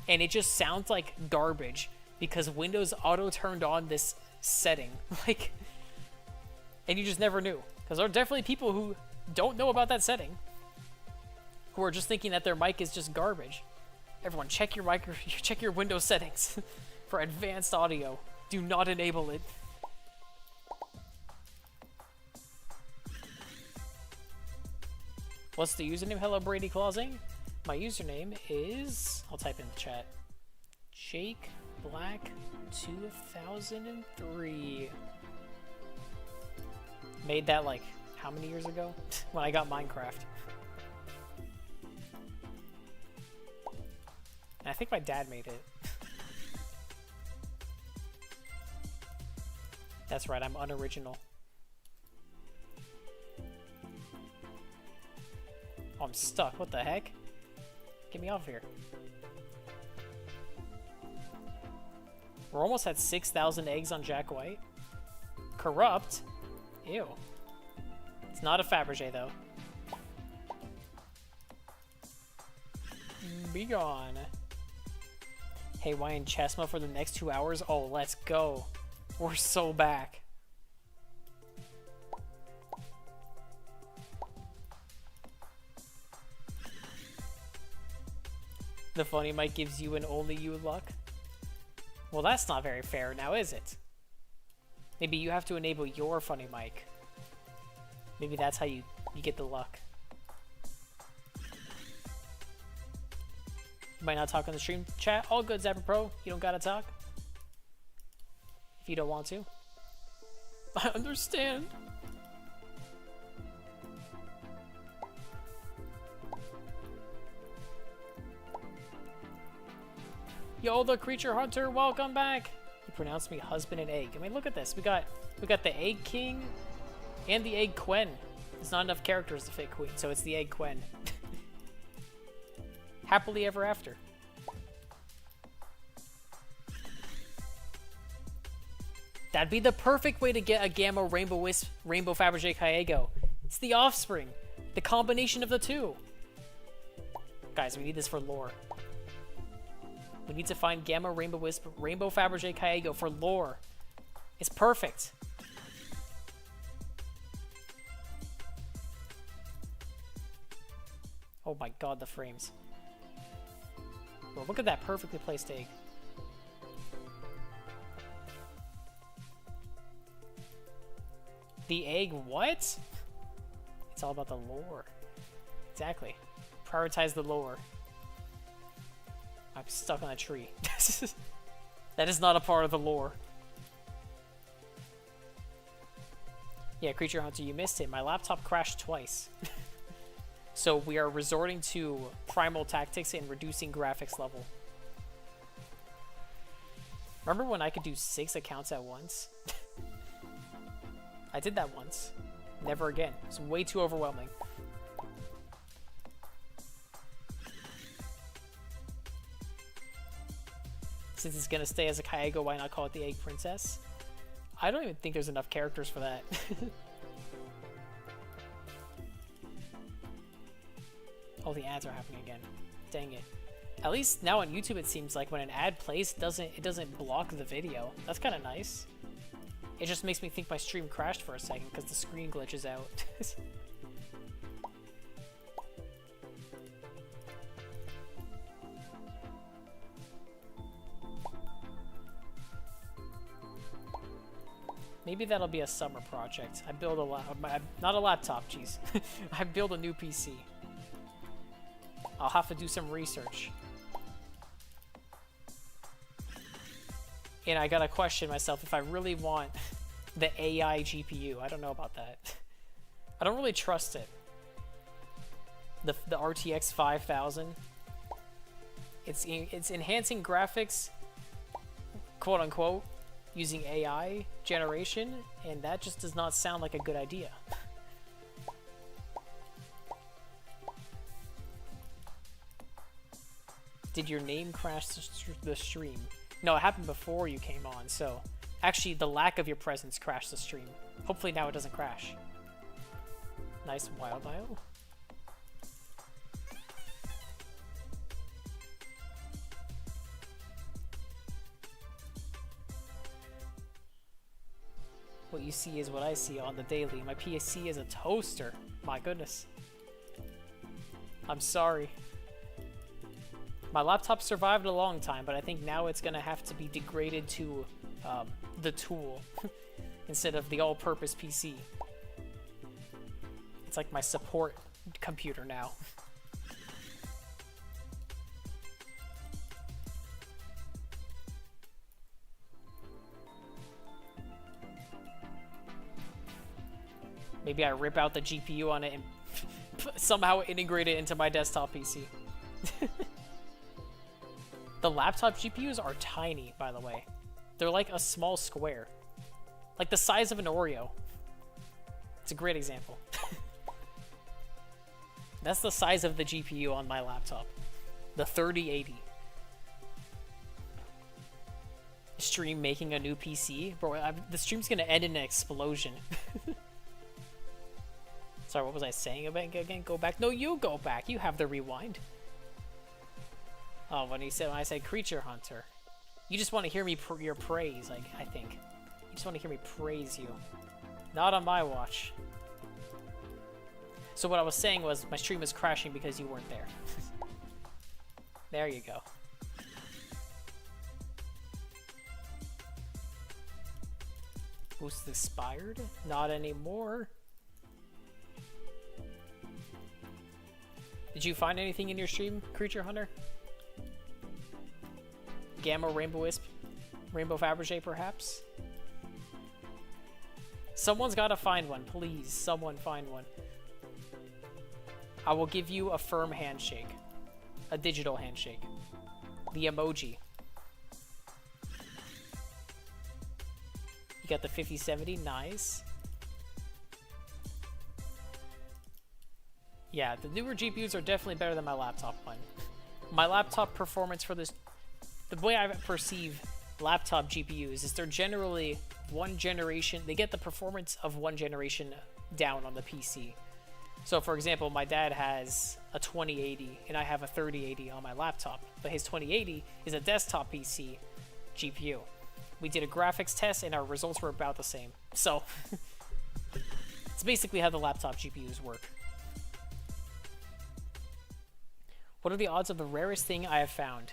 and it just sounds like garbage because Windows auto turned on this setting. Like, and you just never knew. Because there are definitely people who don't know about that setting, who are just thinking that their mic is just garbage. Everyone, check your check your Windows settings for advanced audio. Do not enable it. What's the username? Hello, Brady Clausing. My username is... I'll type in the chat. Jake Black 2003. Made that like how many years ago? When I got Minecraft. And I think my dad made it. That's right, I'm unoriginal. Oh, I'm stuck. What the heck? Get me off here. We're almost at 6,000 eggs on Jack White. Corrupt? Ew. It's not a Faberge, though. Be gone. Hey, why in Chesma for the next 2 hours? Oh, let's go. We're so back. The funny mic gives you and only you luck. Well, that's not very fair now, is it? Maybe you have to enable your funny mic. Maybe that's how you get the luck. You might not talk on the stream chat. All good, Zapper Pro. You don't gotta talk. If you don't want to. I understand. Yo, the creature hunter, welcome back. You pronounced me husband and egg. I mean, look at this. We got the egg king and the egg queen. There's not enough characters to fit queen, so it's the egg queen. Happily ever after. That'd be the perfect way to get a Gamma Rainbow Wisp Rainbow Faberge Kyeggo. It's the offspring. The combination of the two. Guys, we need this for lore. We need to find Gamma Rainbow Wisp Rainbow Faberge Kyeggo for lore. It's perfect. Oh my god, the frames. Well, look at that perfectly placed egg. The egg what? It's all about the lore. Exactly. Prioritize the lore. I'm stuck on a tree. That is not a part of the lore. Yeah, Creature Hunter, you missed it. My laptop crashed twice. So we are resorting to primal tactics and reducing graphics level. Remember when I could do 6 accounts at once? I did that once. Never again. It's way too overwhelming. Since it's gonna stay as a Kyeggo, why not call it the Egg Princess? I don't even think there's enough characters for that. Oh, the ads are happening again. Dang it. At least now on YouTube it seems like when an ad plays, it doesn't block the video. That's kind of nice. It just makes me think my stream crashed for a second because the screen glitches out. Maybe that'll be a summer project. I build not a laptop, jeez. I build a new PC. I'll have to do some research. And I gotta question myself if I really want the AI GPU. I don't know about that. I don't really trust it. The RTX 5000. It's enhancing graphics, quote unquote, using AI generation, and that just does not sound like a good idea. Did your name crash the stream? No, it happened before you came on, so actually the lack of your presence crashed the stream. Hopefully now it doesn't crash. Nice wild bio. What you see is what I see on the daily. My PC is a toaster. My goodness. I'm sorry. My laptop survived a long time, but I think now it's gonna have to be degraded to the tool instead of the all-purpose PC. It's like my support computer now. Maybe I rip out the GPU on it and somehow integrate it into my desktop PC. The laptop GPUs are tiny, by the way. They're like a small square. Like the size of an Oreo. It's a great example. That's the size of the GPU on my laptop. The 3080. Stream making a new PC? Bro, the stream's gonna end in an explosion. Sorry, what was I saying again? Go back? No, you go back. You have the rewind. Oh, when I said Creature Hunter, you just want to hear me your praise. I think you just want to hear me praise you. Not on my watch. So what I was saying was my stream was crashing because you weren't there. There you go. Boost expired? Not anymore. Did you find anything in your stream, Creature Hunter? Gamma, Rainbow Wisp, Rainbow Faberge, perhaps? Someone's gotta find one, please. Someone find one. I will give you a firm handshake. A digital handshake. The emoji. You got the 5070, nice. Yeah, the newer GPUs are definitely better than my laptop one. My laptop performance for this... The way I perceive laptop GPUs is they're generally one generation... They get the performance of one generation down on the PC. So, for example, my dad has a 2080 and I have a 3080 on my laptop. But his 2080 is a desktop PC GPU. We did a graphics test and our results were about the same. So, it's basically how the laptop GPUs work. What are the odds of the rarest thing I have found?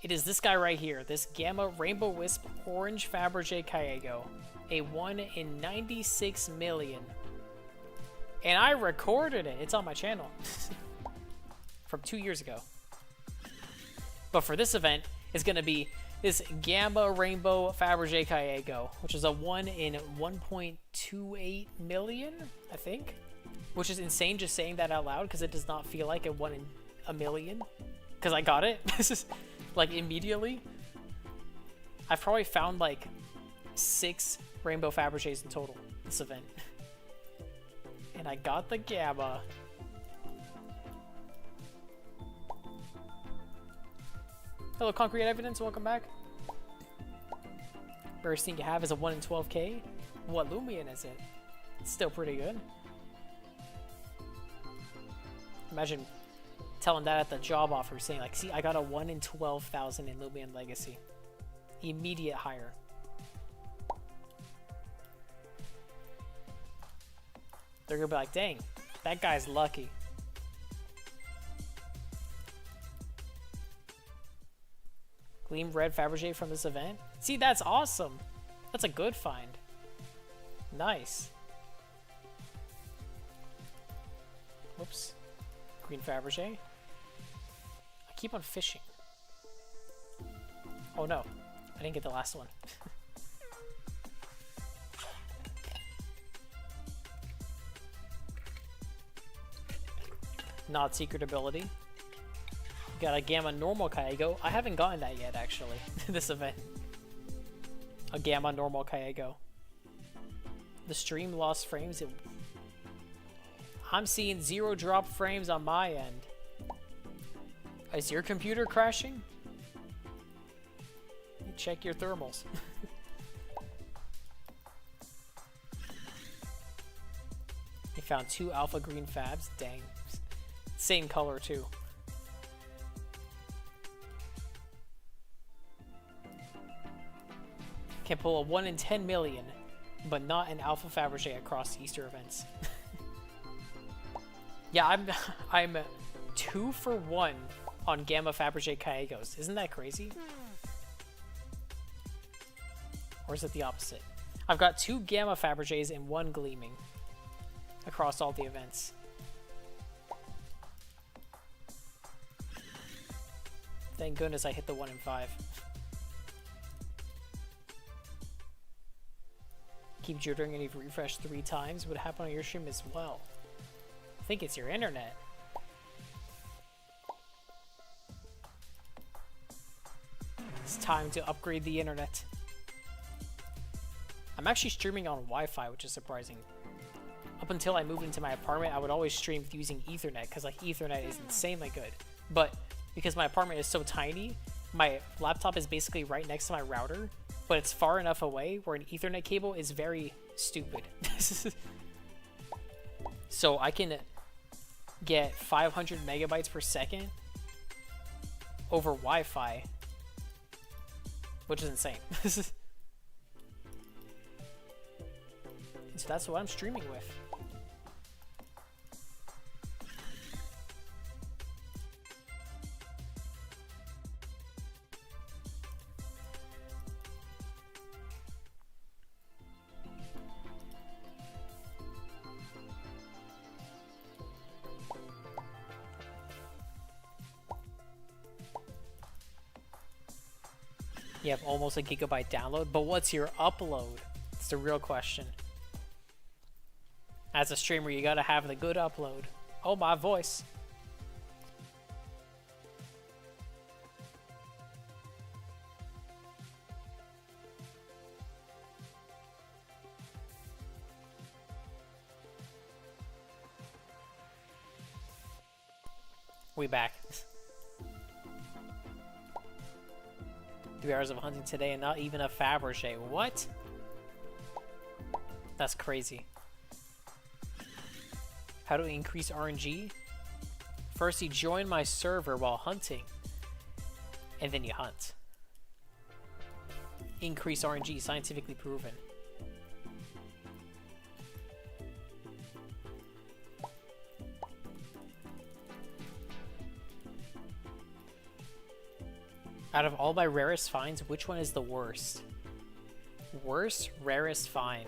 It is this guy right here, this Gamma Rainbow Wisp Orange Faberge Kyeggo. A 1 in 96 million. And I recorded it. It's on my channel. From 2 years ago. But for this event, it's going to be this Gamma Rainbow Faberge Kyeggo, which is a 1 in 1.28 million, I think. Which is insane just saying that out loud, because it does not feel like a 1 in a million. Because I got it. This is like immediately. I've probably found like 6 Rainbow Faberges in total this event. And I got the Gamma. Hello, Concrete Evidence. Welcome back. Rarest thing you have is a 1 in 12k. What Loomian is it? It's still pretty good. Imagine telling that at the job offer, saying like, see, I got a 1 in 12,000 in Loomian Legacy. Immediate hire. They're gonna be like, dang, that guy's lucky. Gleam Red Faberge from this event. See, that's awesome. That's a good find. Nice. Whoops. Green Faberge. I keep on fishing. Oh no, I didn't get the last one. Not secret ability. Got a Gamma Normal Kyeggo. I haven't gotten that yet, actually, this event. A Gamma Normal Kyeggo. The stream lost frames. I'm seeing 0 drop frames on my end. Is your computer crashing? Check your thermals. You found 2 alpha green fabs. Dang. Same color too. Can pull a 1 in 10 million, but not an alpha Faberge across Easter events. Yeah, I'm 2 for 1 on Gamma Faberge Kyeggos. Isn't that crazy? Or is it the opposite? I've got 2 Gamma Faberges and 1 Gleaming across all the events. Thank goodness I hit the 1 in 5. Keep jittering and you've refreshed 3 times. Would happen on your stream as well. I think it's your internet. It's time to upgrade the internet. I'm actually streaming on Wi-Fi, which is surprising. Up until I moved into my apartment, I would always stream using Ethernet, because like Ethernet is insanely good. But because my apartment is so tiny, my laptop is basically right next to my router, but it's far enough away where an Ethernet cable is very stupid. So I can get 500 megabytes per second over Wi-Fi, which is insane. So that's what I'm streaming with. You have almost a gigabyte download, but what's your upload? It's the real question. As a streamer, you gotta have the good upload. Oh, my voice. We back. 3 hours of hunting today and not even a Faberge. What? That's crazy. How to increase RNG? First, you join my server while hunting, and then you hunt. Increase RNG, scientifically proven. Out of all my rarest finds, which one is the worst? Worst rarest find.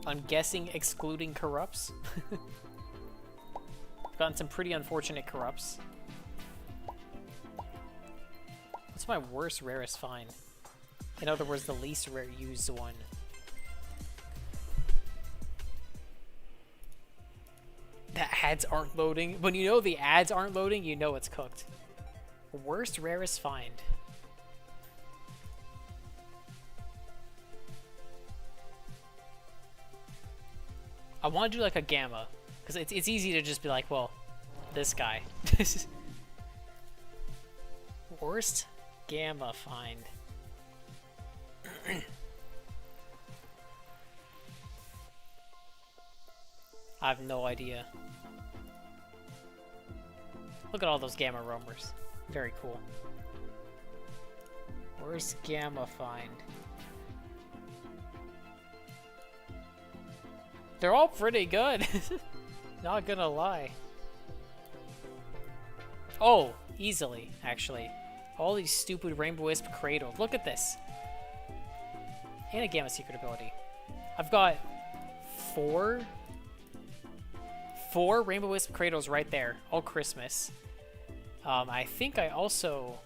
I'm guessing excluding corrupts. I've gotten some pretty unfortunate corrupts. What's my worst rarest find? In other words, the least rare used one. The ads aren't loading. When you know the ads aren't loading, you know it's cooked. Worst rarest find. I want to do like a gamma, because it's easy to just be like, well, this guy. Worst gamma find. I have no idea. Look at all those gamma roamers. Very cool. Worst gamma find. They're all pretty good. Not gonna lie. Oh, easily, actually. All these stupid Rainbow Wisp cradles. Look at this. And a Gamma Secret ability. I've got four Rainbow Wisp cradles right there. All Christmas. I think I also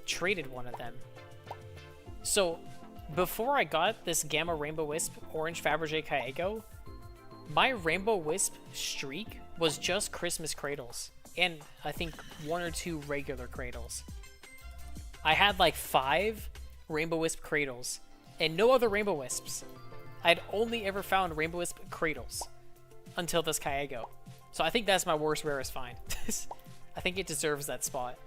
traded one of them. So, before I got this Gamma Rainbow Wisp Orange Faberge Kyeggo, my Rainbow Wisp streak was just Christmas cradles. And I think 1 or 2 regular cradles. I had like 5 Rainbow Wisp cradles and no other Rainbow Wisps. I'd only ever found Rainbow Wisp cradles until this Kyeggo. So I think that's my worst rarest find. I think it deserves that spot.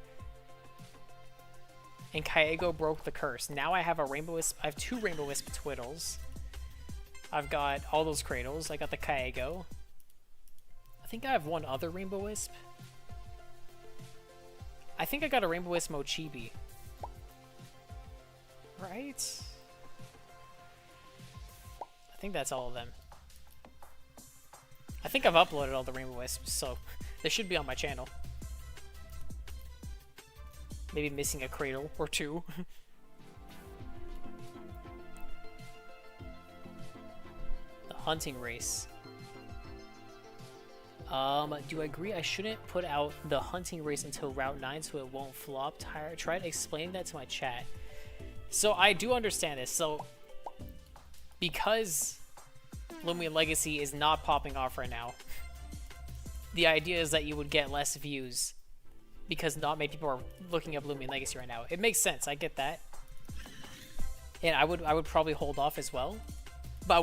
And Kyeggo broke the curse. Now I have a Rainbow Wisp. I have 2 Rainbow Wisp twiddles. I've got all those cradles. I got the Kyeggo. I think I have 1 other Rainbow Wisp. I think I got a Rainbow Wisp Mochibi. Right? I think that's all of them. I think I've uploaded all the Rainbow Wisps, so they should be on my channel. Maybe missing a cradle or 2. The hunting race. Do I agree I shouldn't put out the hunting race until Route 9 so it won't flop? Try to explain that to my chat. So I do understand this. So because Loomian Legacy is not popping off right now, the idea is that you would get less views because not many people are looking up Loomian Legacy right now. It makes sense. I get that. And I would probably hold off as well. But I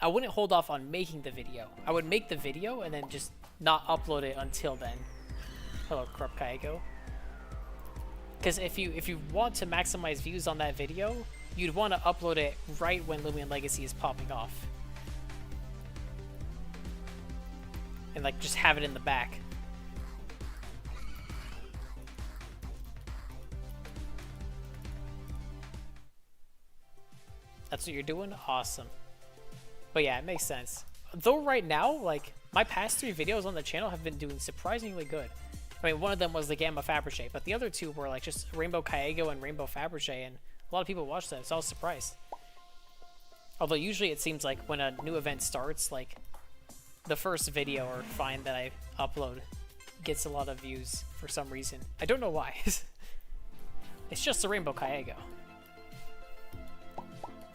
wouldn't hold off on making the video. I would make the video and then just not upload it until then. Hello, Corrupt Kyeggo. Because if you want to maximize views on that video, you'd want to upload it right when Loomian Legacy is popping off. And like just have it in the back. That's what you're doing? Awesome. But yeah, it makes sense. Though right now, like, my past 3 videos on the channel have been doing surprisingly good. I mean, one of them was the Gamma Faberge, but the other 2 were like just Rainbow Kyeggo and Rainbow Faberge, and a lot of people watched that, so I was surprised. Although usually it seems like when a new event starts, like, the first video or find that I upload gets a lot of views for some reason. I don't know why. It's just the Rainbow Kyeggo.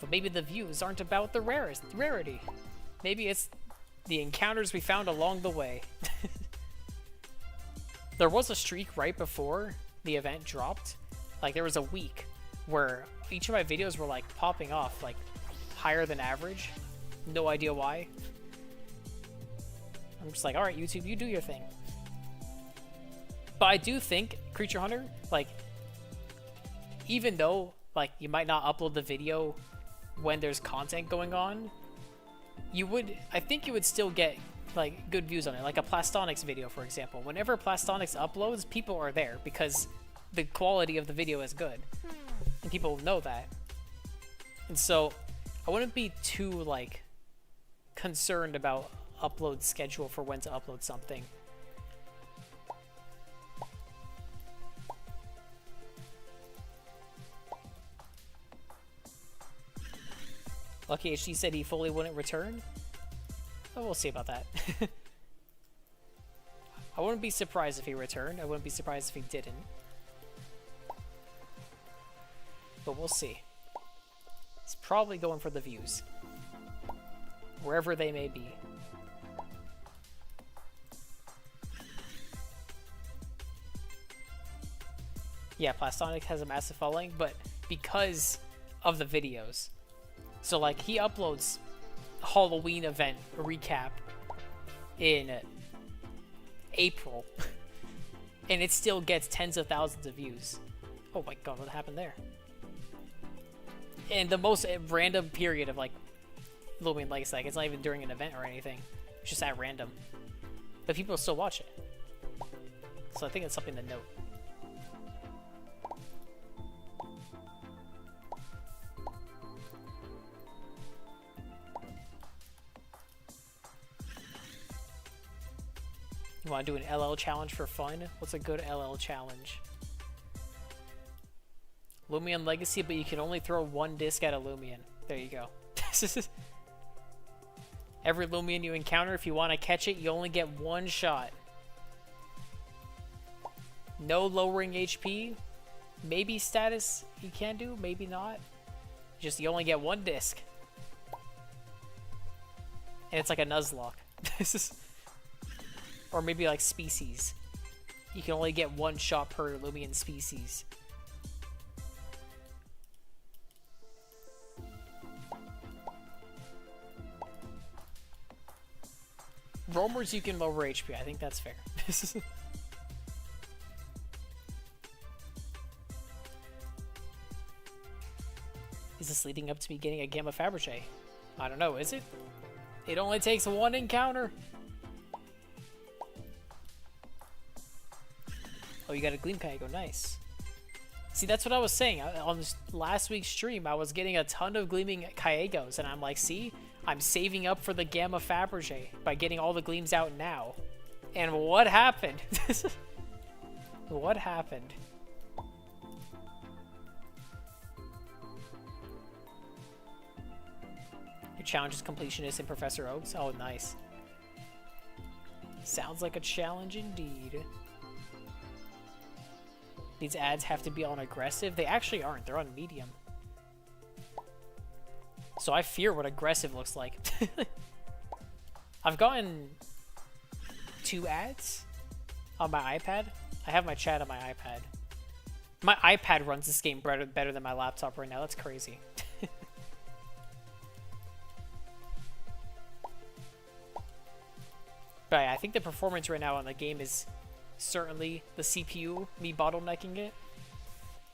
But maybe the views aren't about the rarity. Maybe it's the encounters we found along the way. There was a streak right before the event dropped. Like, there was a week where each of my videos were, like, popping off, like, higher than average. No idea why. I'm just like, alright, YouTube, you do your thing. But I do think, Creature Hunter, like, even though, like, you might not upload the video when there's content going on, I think you would still get like good views on it. Like a Plastonics video, for example. Whenever Plastonics uploads, people are there because the quality of the video is good. And people know that. And so I wouldn't be too like concerned about upload schedule for when to upload something. Lucky HD said he fully wouldn't return. Oh, we'll see about that. I wouldn't be surprised if he returned. I wouldn't be surprised if he didn't. But we'll see. He's probably going for the views. Wherever they may be. Yeah, Plastonic has a massive following, but because of the videos. So, like, he uploads a Halloween event recap in April, and it still gets tens of thousands of views. Oh my god, what happened there? And the most random period of, like, Loomian Legacy, like, it's not even during an event or anything. It's just at random. But people still watch it. So I think it's something to note. You want to do an LL challenge for fun? What's a good LL challenge? Loomian Legacy, but you can only throw one disc at a Loomian. There you go. Every Loomian you encounter, if you want to catch it, you only get one shot. No lowering HP. Maybe status you can do, maybe not. Just you only get one disc. And it's like a Nuzlocke. Or maybe like species. You can only get one shot per Loomian species. Roamers you can lower HP, I think that's fair. Is this leading up to me getting a Gamma Faberge? I don't know, is it? It only takes one encounter. Oh, you got a Gleam Kyeggo, nice. See, that's what I was saying. On this last week's stream, I was getting a ton of Gleaming Kyeggos, and I'm like, see? I'm saving up for the Gamma Faberge by getting all the Gleams out now. And what happened? What happened? Your challenge is completionist in Professor Oaks? Oh, nice. Sounds like a challenge indeed. These ads have to be on aggressive? They actually aren't. They're on medium. So I fear what aggressive looks like. I've gotten 2 ads on my iPad. I have my chat on my iPad. My iPad runs this game better than my laptop right now. That's crazy. But I think the performance right now on the game is certainly the CPU, me bottlenecking it.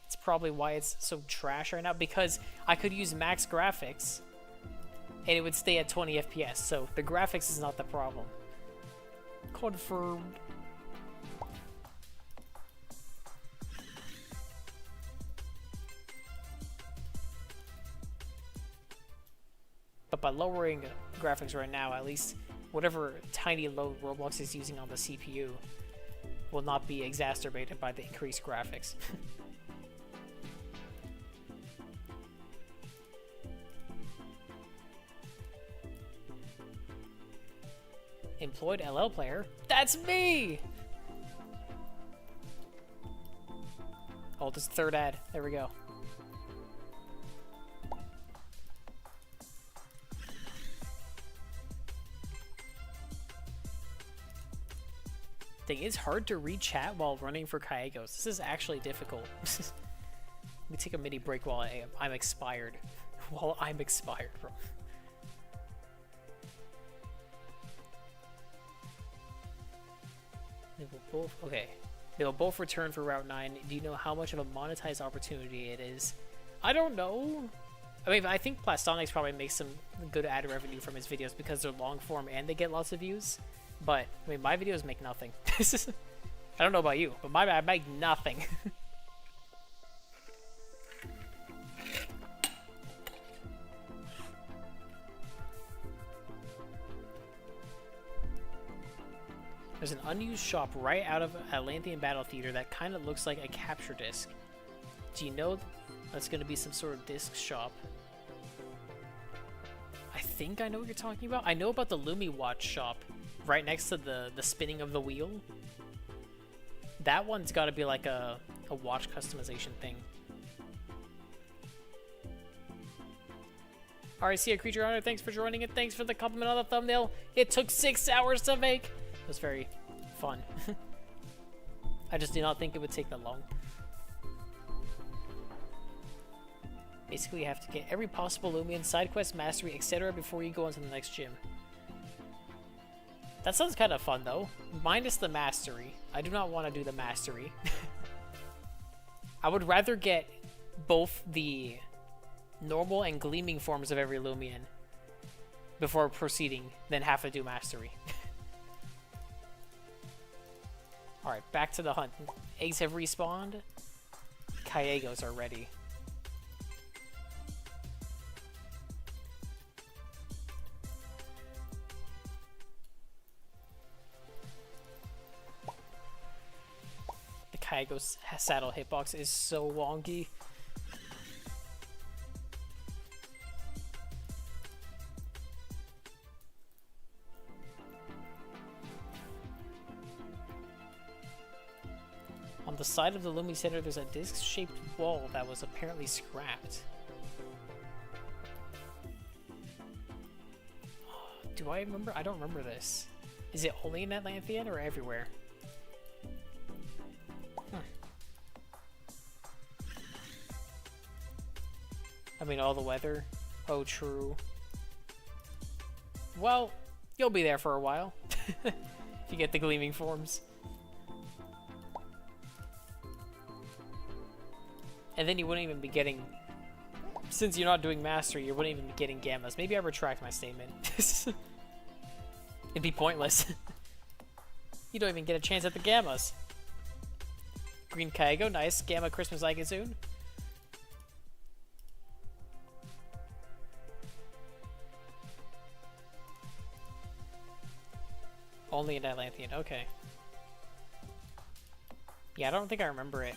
It's probably why it's so trash right now, because I could use max graphics and it would stay at 20 FPS, so the graphics is not the problem. Confirmed. But by lowering graphics right now, at least whatever tiny load Roblox is using on the CPU will not be exacerbated by the increased graphics. Employed LL player? That's me! Oh, this third ad. There we go. Thing is hard to read chat while running for Kyeggos. This is actually difficult. Let me take a mini break while I'm expired. While I'm expired, bro. They will both, okay. They will both return for Route 9. Do you know how much of a monetized opportunity it is? I don't know. I mean, I think Plastonics probably makes some good ad revenue from his videos because they're long form and they get lots of views. But, I mean, my videos make nothing. I don't know about you, but I make nothing. There's an unused shop right out of Atlantean Battle Theater that kind of looks like a capture disc. Do you know that's going to be some sort of disc shop? think I know what you're talking about. I know about the Lumi watch shop right next to the spinning of the wheel. That one's got to be like a watch customization thing. Alright, see a creature hunter. Thanks for joining it. Thanks for the compliment on the thumbnail. It took 6 hours to make. It was very fun. I just did not think it would take that long. Basically, you have to get every possible Loomian, side quest, mastery, etc. before you go on to the next gym. That sounds kind of fun, though. Minus the mastery. I do not want to do the mastery. I would rather get both the normal and gleaming forms of every Loomian before proceeding than have to do mastery. Alright, back to the hunt. Eggs have respawned. Kyeggos are ready. The Kyeggos saddle hitbox is so wonky. On the side of the Lumi Center, there's a disc-shaped wall that was apparently scrapped. Do I remember? I don't remember this. Is it only in Atlantean or everywhere? I mean, all the weather. Oh, true. Well, you'll be there for a while. If you get the gleaming forms. And then you wouldn't even be getting... Since you're not doing mastery, you wouldn't even be getting gammas. Maybe I retract my statement. It'd be pointless. You don't even get a chance at the gammas. Green Kyeggo, nice. Gamma Christmas like it soon. Only in Atlantean, okay. Yeah, I don't think I remember it.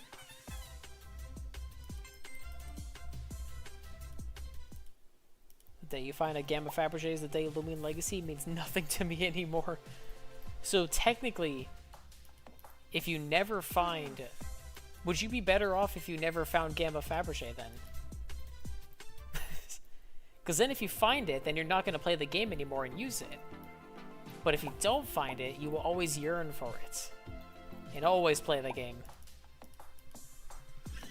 The day you find a Gamma Faberge is the day Loomian Legacy means nothing to me anymore. So technically, if you never find... Would you be better off if you never found Gamma Faberge then? Because then if you find it, then you're not going to play the game anymore and use it. But if you don't find it, you will always yearn for it. And always play the game.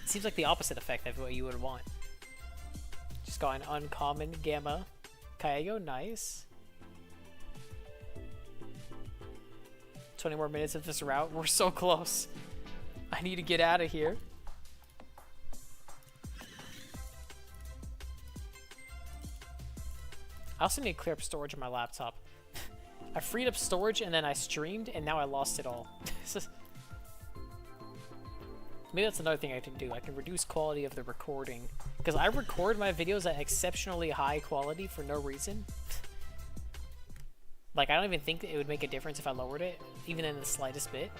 It seems like the opposite effect of what you would want. Just got an uncommon Gamma Kyeggo, nice. 20 more minutes of this route. We're so close. I need to get out of here. I also need to clear up storage on my laptop. I freed up storage and then I streamed and now I lost it all. Maybe that's another thing I can do. I can reduce quality of the recording. Because I record my videos at exceptionally high quality for no reason. Like, I don't even think it would make a difference if I lowered it, even in the slightest bit.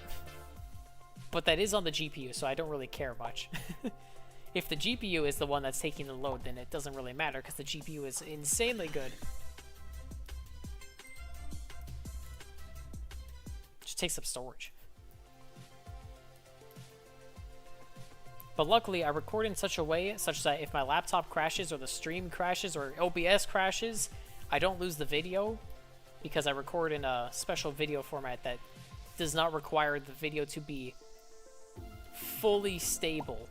But that is on the GPU, so I don't really care much. If the GPU is the one that's taking the load, then it doesn't really matter, because the GPU is insanely good. Just takes up storage. But luckily, I record in such a way such that if my laptop crashes or the stream crashes or OBS crashes, I don't lose the video because I record in a special video format that does not require the video to be fully stable.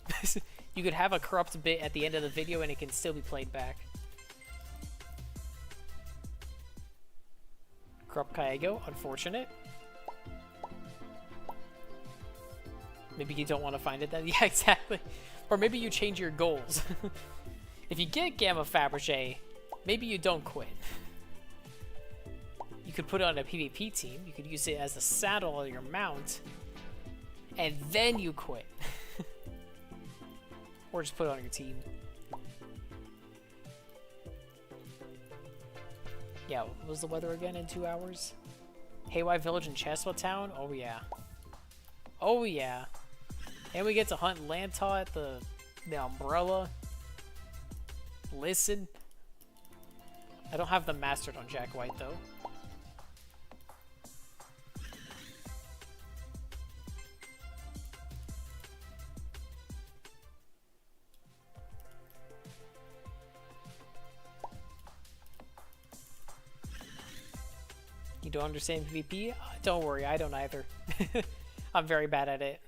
You could have a corrupt bit at the end of the video and it can still be played back. Corrupt Kyeggo, unfortunate. Maybe you don't want to find it then. Yeah, exactly. Or maybe you change your goals. If you get Gamma Faberge, maybe you don't quit. You could put it on a PvP team. You could use it as a saddle on your mount. And then you quit. Or just put it on your team. Yeah, what was the weather again in 2 hours? Haywire Village in Chestnut Town? Oh yeah. Oh yeah. And we get to hunt Lantaw at the Umbrella. Listen. I don't have them mastered on Jack White, though. You don't understand PvP? Don't worry, I don't either. I'm very bad at it.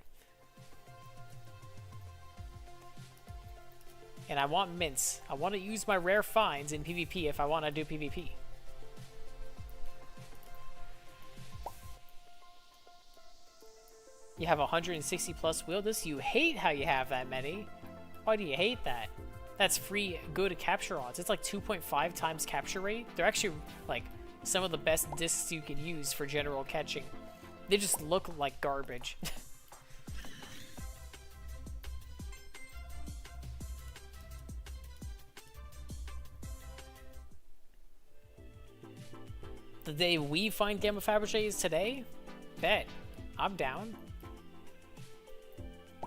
And I want mints. I want to use my rare finds in PvP if I want to do PvP. You have 160 plus wilderness. You hate how you have that many. Why do you hate that? That's free good capture odds. It's like 2.5 times capture rate. They're actually like some of the best discs you can use for general catching. They just look like garbage. The day we find Gamma Faberge is today? Bet. I'm down.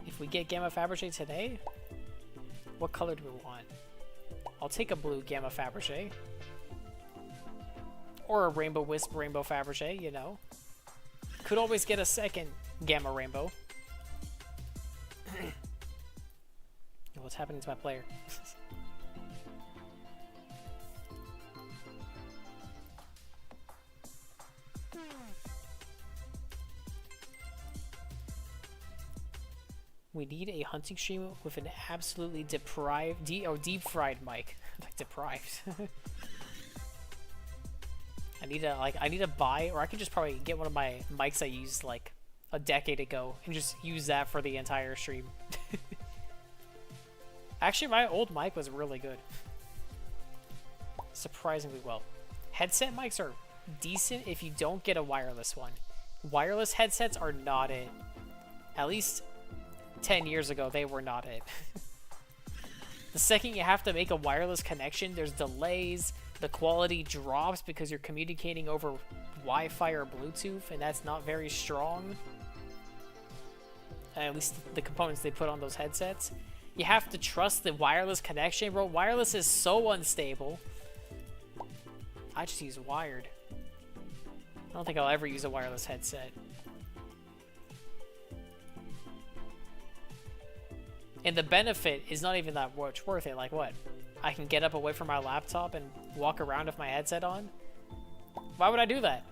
If we get Gamma Faberge today, what color do we want? I'll take a blue Gamma Faberge. Or a rainbow wisp rainbow Faberge, you know. Could always get a second Gamma Rainbow. What's happening to my player? We need a hunting stream with an absolutely deep fried mic. Like deprived. I need to buy, or I could just probably get one of my mics I used like a decade ago and just use that for the entire stream. Actually, my old mic was really good. Surprisingly well. Headset mics are decent if you don't get a wireless one. Wireless headsets are not it. At least 10 years ago, they were not it. The second you have to make a wireless connection, there's delays, the quality drops because you're communicating over Wi-Fi or Bluetooth, and that's not very strong. At least the components they put on those headsets. You have to trust the wireless connection, bro. Wireless is so unstable. I just use wired. I don't think I'll ever use a wireless headset. And the benefit is not even that much worth it. Like what? I can get up away from my laptop and walk around with my headset on? Why would I do that?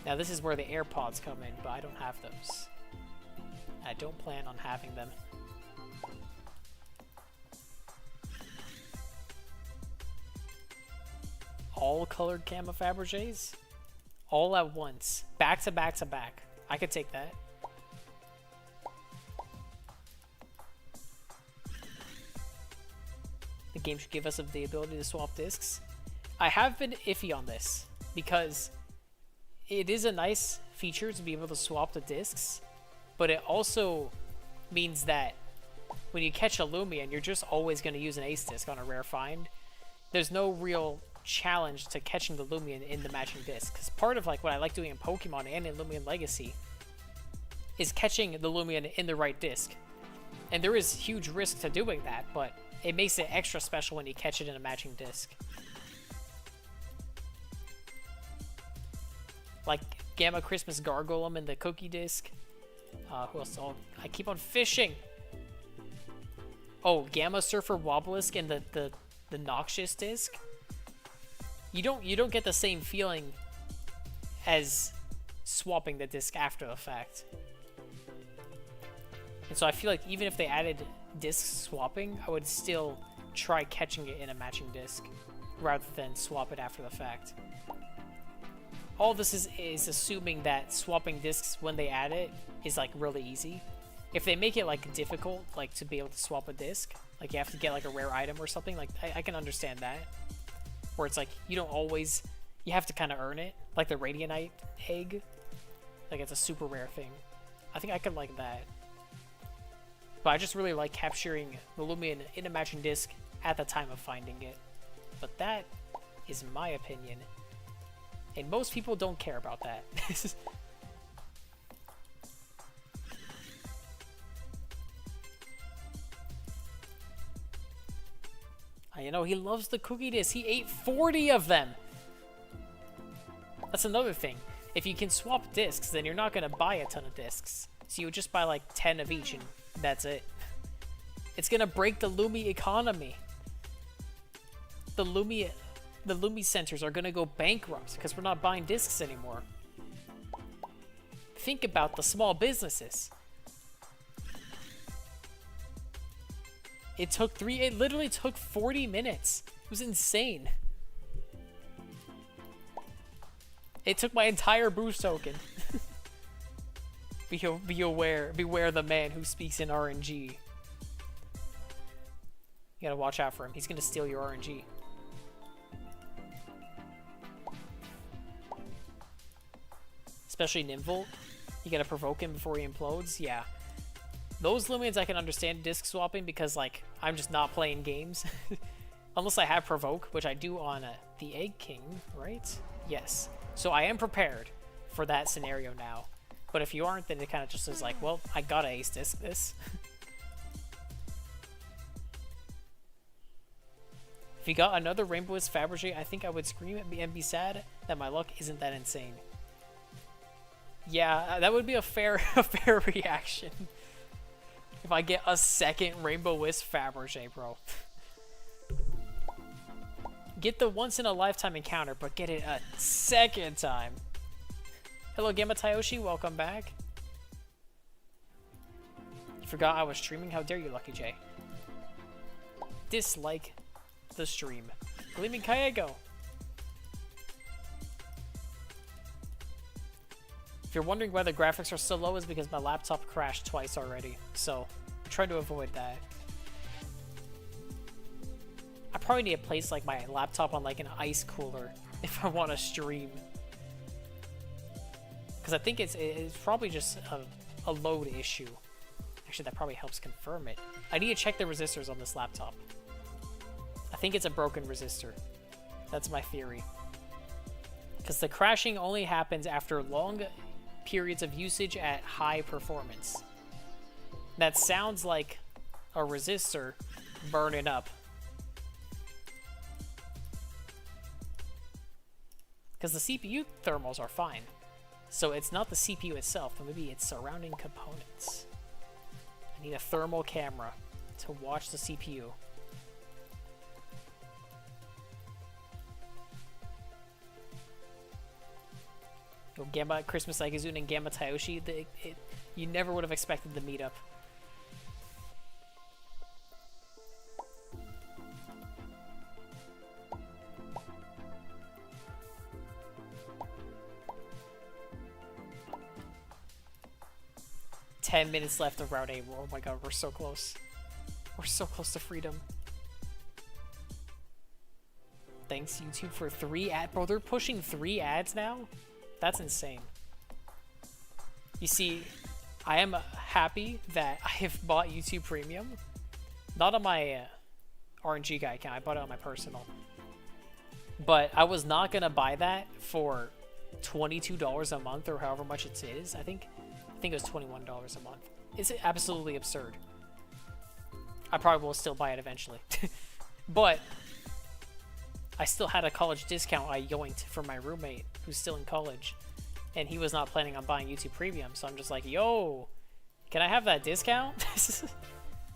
Now this is where the AirPods come in, but I don't have those. I don't plan on having them. All colored Gamma Faberges? All at once. Back to back to back. I could take that. The game should give us the ability to swap discs. I have been iffy on this because it is a nice feature to be able to swap the discs, but it also means that when you catch a Loomian, you're just always going to use an ace disc on a rare find. There's no real challenge to catching the Loomian in the matching disc, because part of like what I like doing in Pokemon and in Loomian Legacy is catching the Loomian in the right disc, and there is huge risk to doing that, but it makes it extra special when you catch it in a matching disc. Like Gamma Christmas Gargolem in the cookie disc. Who else? Oh, I keep on fishing. Oh, Gamma Surfer Wobblisk in the Noxious disc. You don't get the same feeling as swapping the disc after the fact. And so I feel like even if they added disc swapping, I would still try catching it in a matching disc rather than swap it after the fact. All this is assuming that swapping discs when they add it is like really easy. If they make it like difficult, like to be able to swap a disc, like you have to get like a rare item or something, like I can understand that. Where it's like you don't always, you have to kind of earn it, like the Radianite egg, like it's a super rare thing. I think I could like that. But I just really like capturing the Loomian in a matching disc at the time of finding it. But that is my opinion. And most people don't care about that. You know, he loves the cookie discs. He ate 40 of them. That's another thing. If you can swap discs, then you're not going to buy a ton of discs. So you would just buy like 10 of each and that's it. It's going to break the Lumi economy. The Lumi centers are going to go bankrupt because we're not buying discs anymore. Think about the small businesses. It literally took 40 minutes. It was insane. It took my entire boost token. Beware the man who speaks in RNG. You gotta watch out for him. He's gonna steal your RNG. Especially Nimble. You gotta provoke him before he implodes. Yeah. Those Loomians I can understand disc swapping because, like, I'm just not playing games. Unless I have provoke, which I do on the Egg King, right? Yes. So I am prepared for that scenario now. But if you aren't, then it kind of just is like, well, I gotta ace disc this. If you got another Rainbow Wisp Faberge, I think I would scream and be sad that my luck isn't that insane. Yeah, that would be a fair reaction. If I get a second Rainbow Wisp Faberge, bro. Get the once-in-a-lifetime encounter, but get it a second time. Hello, Gamma Tayoshi. Welcome back. You forgot I was streaming? How dare you, Lucky J. Dislike the stream. Gleaming Kyeggo. If you're wondering why the graphics are so low, is because my laptop crashed twice already. So, I'm trying to avoid that. I probably need to place like my laptop on like an ice cooler if I want to stream. Because I think it's probably just a load issue. Actually, that probably helps confirm it. I need to check the resistors on this laptop. I think it's a broken resistor. That's my theory. Because the crashing only happens after long periods of usage at high performance. That sounds like a resistor burning up. Because the CPU thermals are fine. So it's not the CPU itself, but maybe it's surrounding components. I need a thermal camera to watch the CPU. Yo, Gamma Christmas Aikazun and Gamma Tayoshi, you never would have expected the meetup. "10 minutes left of Route 8. Oh my god, we're so close. We're so close to freedom. Thanks, YouTube, for 3 ads. Bro, they're pushing 3 ads now? That's insane. You see, I am happy that I have bought YouTube Premium. Not on my RNG guy account. I bought it on my personal. But I was not going to buy that for $22 a month or however much it is, I think it was $21 a month. It's absolutely absurd. I probably will still buy it eventually. But I still had a college discount I yoinked from my roommate who's still in college. And he was not planning on buying YouTube Premium. So I'm just like, yo, can I have that discount?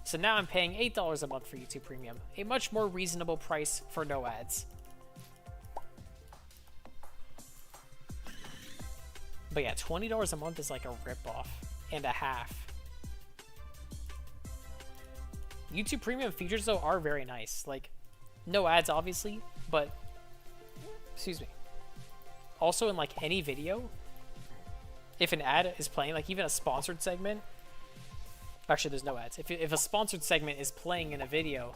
So now I'm paying $8 a month for YouTube Premium. A much more reasonable price for no ads. But yeah, $20 a month is like a ripoff and a half. YouTube Premium features, though, are very nice. Like, no ads, obviously, but... Excuse me. Also, in, like, any video, if an ad is playing, like, even a sponsored segment... Actually, there's no ads. If a sponsored segment is playing in a video,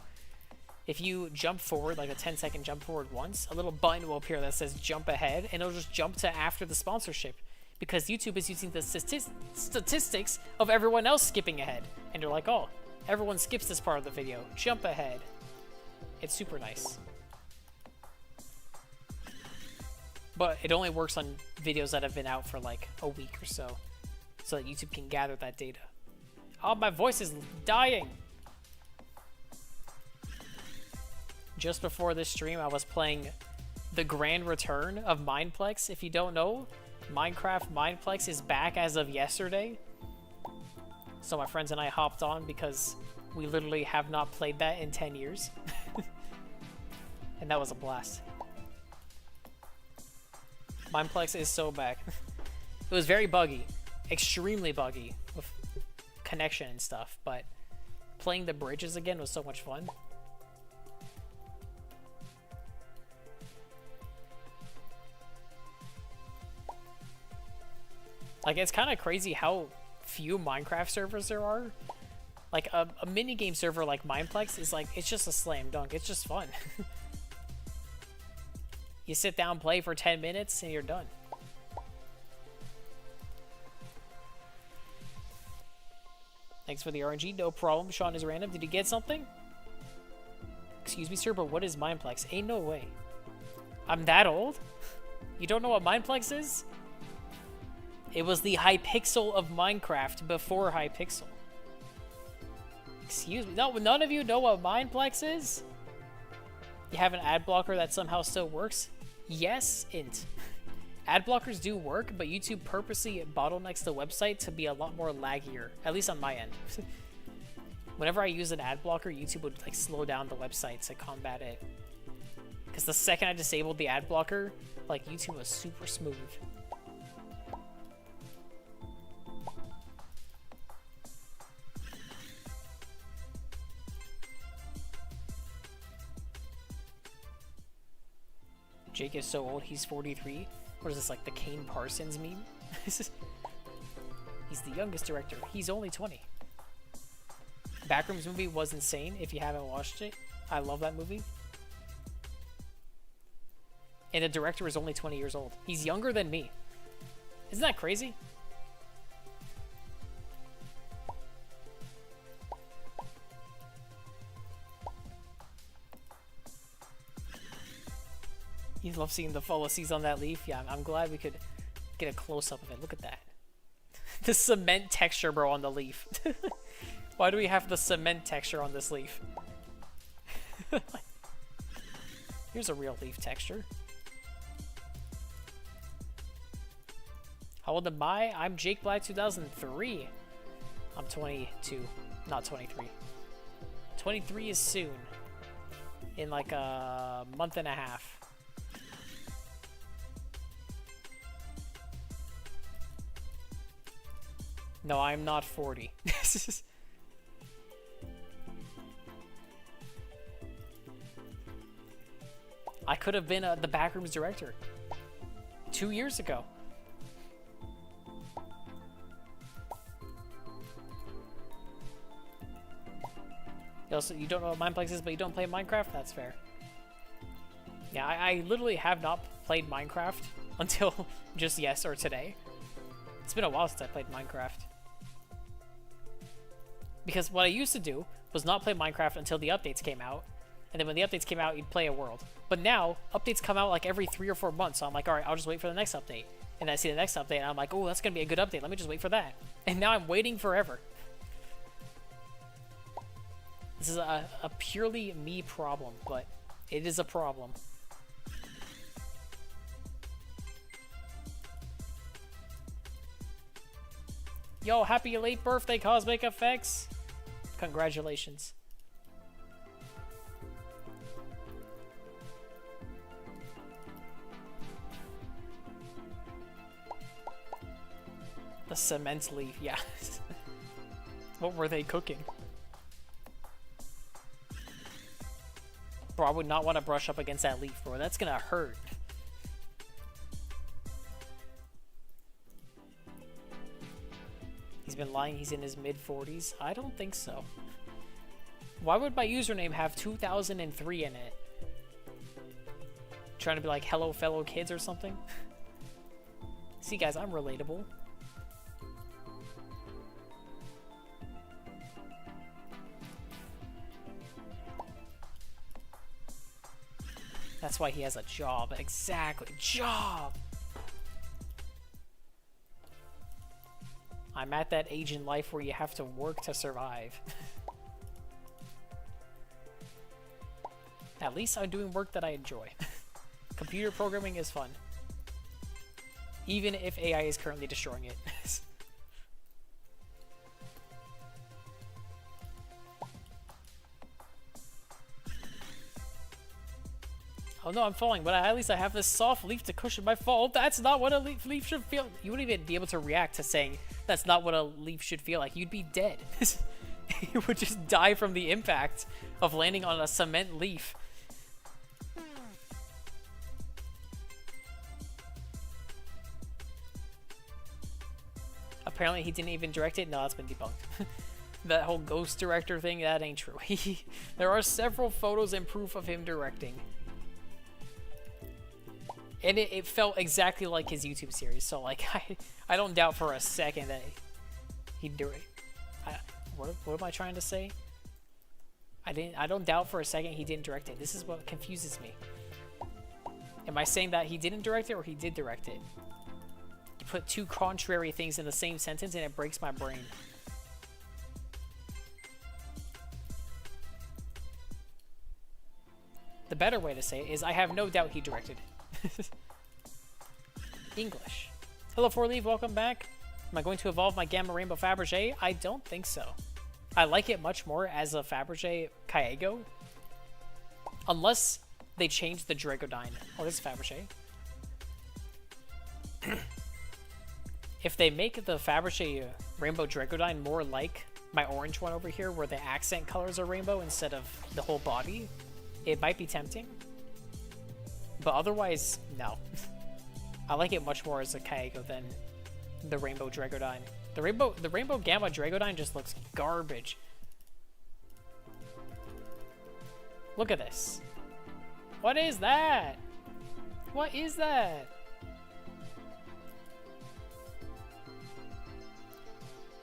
if you jump forward, like a 10-second jump forward once, a little button will appear that says jump ahead, and it'll just jump to after the sponsorship. Because YouTube is using the statistics of everyone else skipping ahead. And you're like, oh, everyone skips this part of the video. Jump ahead. It's super nice. But it only works on videos that have been out for like a week or so. So that YouTube can gather that data. Oh, my voice is dying. just before this stream, I was playing the Grand Return of Mineplex. If you don't know, Minecraft Mineplex is back as of yesterday. So my friends and I hopped on because we literally have not played that in 10 years. And that was a blast. Mineplex is so back. It was very buggy. Extremely buggy with connection and stuff, but playing the bridges again was so much fun. Like, it's kind of crazy how few Minecraft servers there are. Like, a minigame server like Mineplex is like, it's just a slam dunk. It's just fun. You sit down, play for 10 minutes, and you're done. Thanks for the RNG. No problem. Sean is random. Did he get something? Excuse me, sir, but what is Mineplex? Ain't no way. I'm that old? You don't know what Mineplex is? It was the Hypixel of Minecraft before Hypixel. Excuse me. No, none of you know what Mineplex is? You have an ad blocker that somehow still works? Yes, int. Ad blockers do work, but YouTube purposely bottlenecks the website to be a lot more laggier, at least on my end. Whenever I use an ad blocker, YouTube would like slow down the website to combat it. Because the second I disabled the ad blocker, like YouTube was super smooth. Jake is so old, he's 43. What is this, like the Kane Parsons meme? He's the youngest director. He's only 20. Backrooms movie was insane if you haven't watched it. I love that movie. And the director is only 20 years old. He's younger than me. Isn't that crazy? You love seeing the fallacies on that leaf. Yeah, I'm glad we could get a close-up of it. Look at that. The cement texture, bro, on the leaf. Why do we have the cement texture on this leaf? Here's a real leaf texture. How old am I? I'm Jake Black 2003. I'm 22, not 23. 23 is soon. In like a month and a half. No, I'm not 40. I could have been the Backrooms director 2 years ago. Also, you don't know what Mineplex is, but you don't play Minecraft? That's fair. Yeah, I literally have not played Minecraft until just yes or today. It's been a while since I played Minecraft. Because what I used to do was not play Minecraft until the updates came out. And then when the updates came out, you'd play a world. But now, updates come out like every 3 or 4 months. So I'm like, alright, I'll just wait for the next update. And I see the next update, and I'm like, oh, that's going to be a good update. Let me just wait for that. And now I'm waiting forever. This is a purely me problem, but it is a problem. Yo, happy late birthday, Cosmic Effects! Congratulations. The cement leaf, yeah. What were they cooking? Bro, I would not want to brush up against that leaf, bro. That's gonna hurt. He's been lying, he's in his mid-40s? I don't think so. Why would my username have 2003 in it? Trying to be like, hello fellow kids or something? See guys, I'm relatable. That's why he has a job. Exactly. Job! I'm at that age in life where you have to work to survive. At least I'm doing work that I enjoy. Computer programming is fun. Even if AI is currently destroying it. Oh no, I'm falling, but at least I have this soft leaf to cushion my fall. That's not what a leaf should feel. You wouldn't even be able to react to saying that's not what a leaf should feel like. You'd be dead. You would just die from the impact of landing on a cement leaf. Apparently he didn't even direct it. No, that's been debunked. That whole ghost director thing, that ain't true. There are several photos and proof of him directing. And it felt exactly like his YouTube series, so like I don't doubt for a second that he'd do it. What am I trying to say? I don't doubt for a second he didn't direct it. This is what confuses me. Am I saying that he didn't direct it or he did direct it? You put two contrary things in the same sentence and it breaks my brain. The better way to say it is I have no doubt he directed. English. Hello, 4Leaf, welcome back. Am I going to evolve my Gamma Rainbow Faberge? I don't think so. I like it much more as a Faberge Kyeggo. Unless they change the Dragodyne. Oh, this is Faberge. If they make the Faberge Rainbow Dragodyne more like my orange one over here, where the accent colors are rainbow instead of the whole body, it might be tempting. But otherwise, no. I like it much more as a Kyeggo than the Rainbow Dragodyne. The Rainbow Gamma Dragodyne just looks garbage. Look at this. What is that? What is that?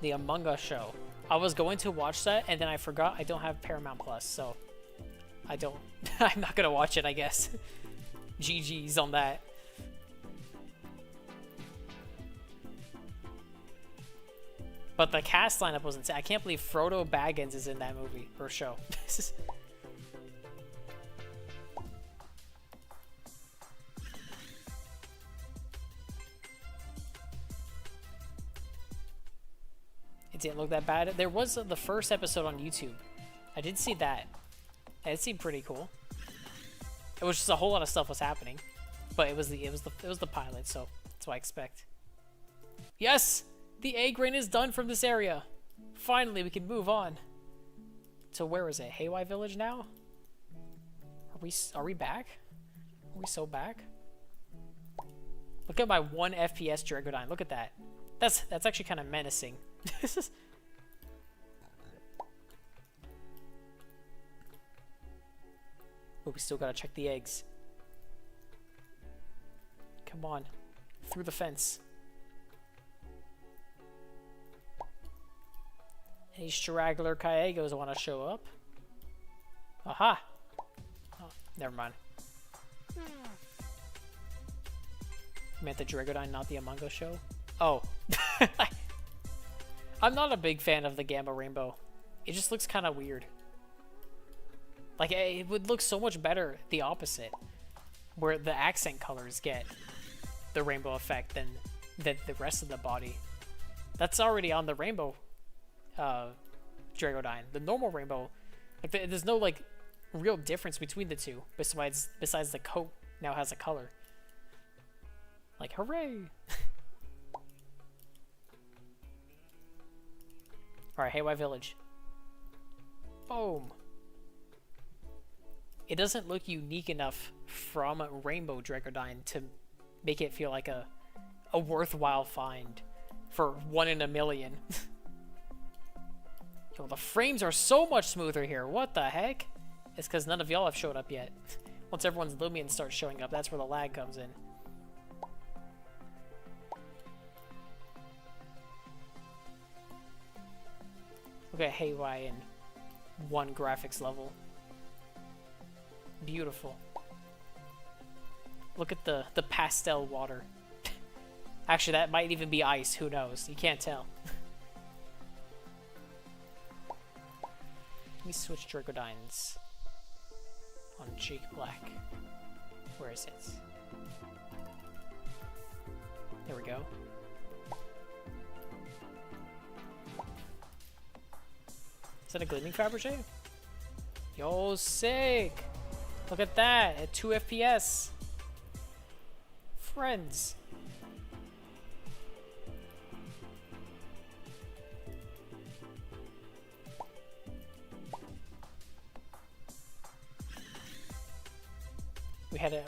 The Among Us show. I was going to watch that and then I forgot I don't have Paramount Plus, so I'm not gonna watch it, I guess. GG's on that. But the cast lineup was insane. I can't believe Frodo Baggins is in that movie or show. It didn't look that bad. There was the first episode on YouTube. I did see that. It seemed pretty cool. It was just a whole lot of stuff was happening, but it was the pilot, so that's what I expect. Yes, the A grain is done from this area. Finally, we can move on. So where is it? Haywire Village now? Are we back? Are we so back? Look at my 1 FPS Dragodyne. Look at that. That's actually kind of menacing. But we still gotta check the eggs. Come on. Through the fence. Any straggler Kyeggos want to show up? Aha! Oh, never mind. You meant the Dragodyne, not the Among Us show? Oh. I'm not a big fan of the Gamma Rainbow. It just looks kind of weird. Like, it would look so much better the opposite, where the accent colors get the rainbow effect than the rest of the body. That's already on the rainbow Dragodyne. The normal rainbow, like there's no like real difference between the two besides the coat now has a color. Like, hooray! All right, Haywire Village. Boom. It doesn't look unique enough from Rainbow Dragodyne to make it feel like a worthwhile find for 1 in a million. Yo, the frames are so much smoother here. What the heck? It's because none of y'all have showed up yet. Once everyone's Loomian starts showing up, that's where the lag comes in. Look at Haywire in 1 graphics level. Beautiful. Look at the pastel water. Actually, that might even be ice. Who knows? You can't tell. Let me switch Dragodynes. on Jake Black. Where is it? There we go. Is that a gleaming Faberge? Yo, sick! Look at that, at 2 FPS. Friends.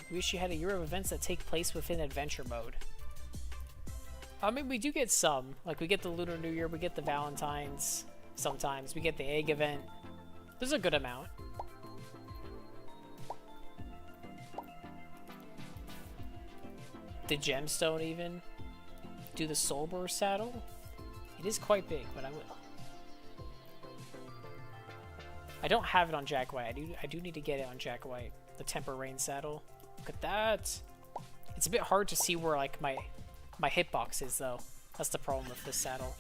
We actually had a year of events that take place within adventure mode. I mean, we do get some. Like, we get the Lunar New Year, we get the Valentine's. Sometimes we get the egg event. There's a good amount. The gemstone even. Do the Soulburr saddle. It is quite big, but I will. I don't have it on Jack White. I do need to get it on Jack White. The Temper Rain saddle. Look at that. It's a bit hard to see where like my hitbox is though. That's the problem with this saddle.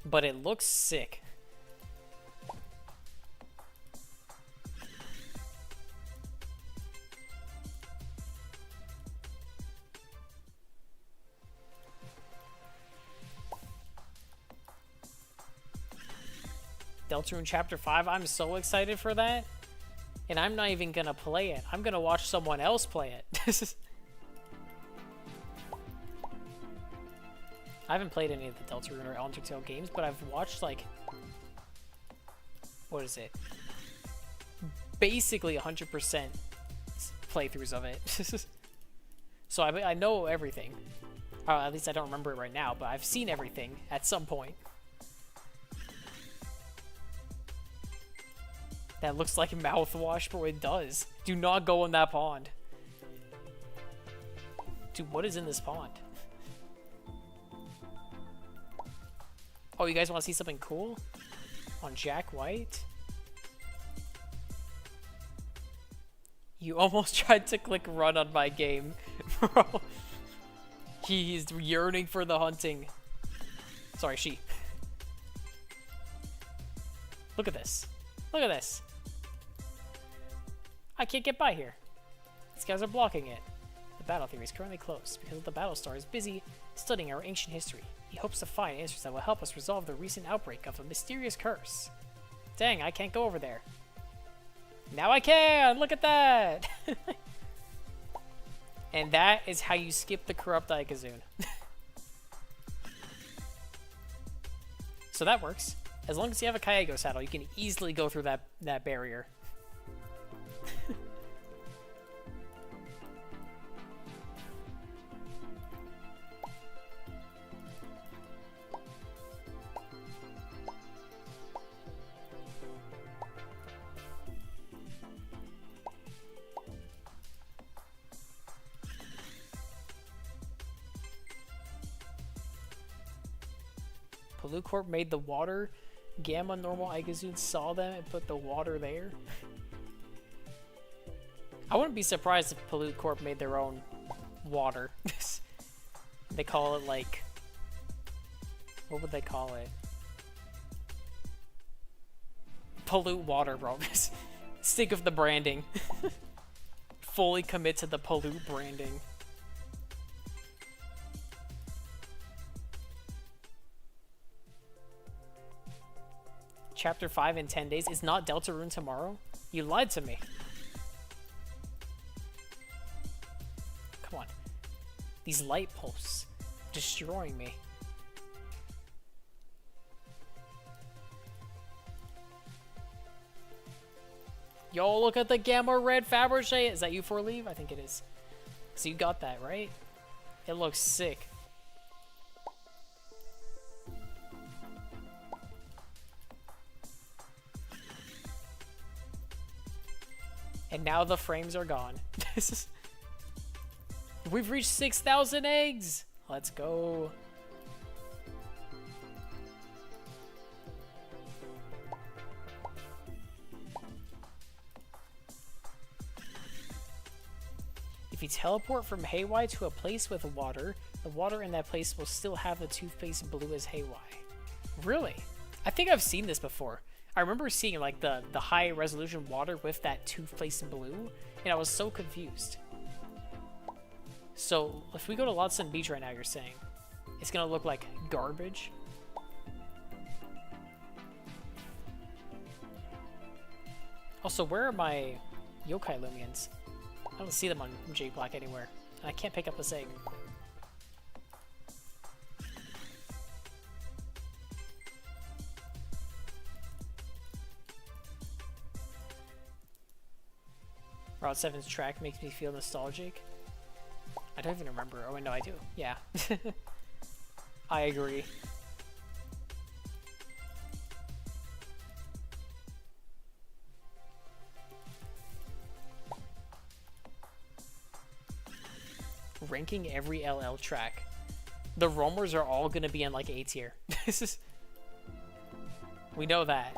But it looks sick. Deltarune Chapter 5, I'm so excited for that. And I'm not even gonna play it. I'm gonna watch someone else play it. I haven't played any of the Deltarune or Undertale games, but I've watched, like... What is it? Basically 100% playthroughs of it. So I know everything. At least I don't remember it right now, but I've seen everything at some point. That looks like mouthwash, but it does. Do not go in that pond. Dude, what is in this pond? Oh, you guys want to see something cool? On Jack White? You almost tried to click run on my game, bro. He's yearning for the hunting. Sorry, she. Look at this. Look at this. I can't get by here. These guys are blocking it. The battle theory is currently closed because the battle star is busy studying our ancient history. He hopes to find answers that will help us resolve the recent outbreak of a mysterious curse. Dang, I can't go over there. Now I can! Look at that! And that is how you skip the corrupt Ikazoon. So that works. As long as you have a Kyeggo saddle, you can easily go through that barrier. Pollute Corp made the water. Gamma normal Ikazoon saw them and put the water there. I wouldn't be surprised if Pollute Corp made their own water. They call it like... What would they call it? Pollute water, bro. Think of the branding. Fully commit to the Pollute branding. Chapter 5 in 10 days. Is not Deltarune tomorrow? You lied to me. Come on. These light posts. Destroying me. Yo, look at the Gamma Red Faberge. Is that you for leave? I think it is. So you got that, right? It looks sick. And now the frames are gone. We've reached 6,000 eggs! Let's go. If you teleport from Haywire to a place with water, the water in that place will still have the toothpaste blue as Haywire. Really? I think I've seen this before. I remember seeing like the high resolution water with that toothpaste blue, and I was so confused. So if we go to Lodson Beach right now, you're saying it's gonna look like garbage? Also, where are my yokai Loomians? I don't see them on J Black anywhere. And I can't pick up this egg. Route 7's track makes me feel nostalgic. I don't even remember. Oh, no, I do. Yeah. I agree. Ranking every LL track. The roamers are all gonna be in like A tier. We know that.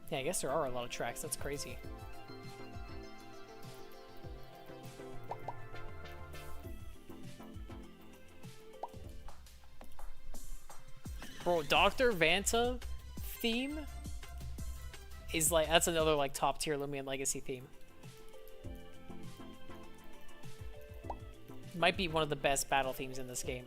Yeah, I guess there are a lot of tracks. That's crazy. Bro, Dr. Vanta theme is like, that's another like top tier Loomian Legacy theme. Might be one of the best battle themes in this game.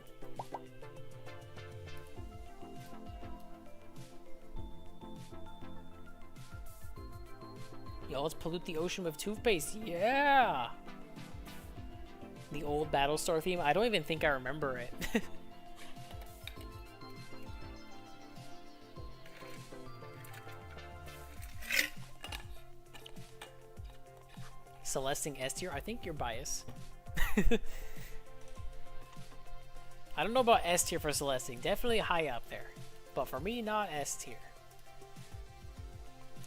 Yo, let's pollute the ocean with toothpaste. Yeah! The old Battlestar theme. I don't even think I remember it. Celesting S tier? I think you're biased. I don't know about S tier for Celesting. Definitely high up there. But for me, not S tier.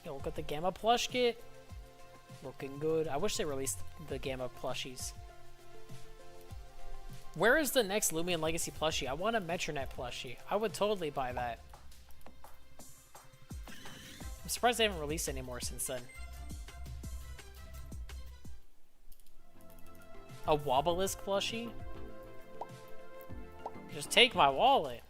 Yo, look at the Gamma plush kit. Looking good. I wish they released the Gamma plushies. Where is the next Loomian Legacy plushie? I want a Metronet plushie. I would totally buy that. I'm surprised they haven't released any more since then. A Wobblisk plushie? Just take my wallet.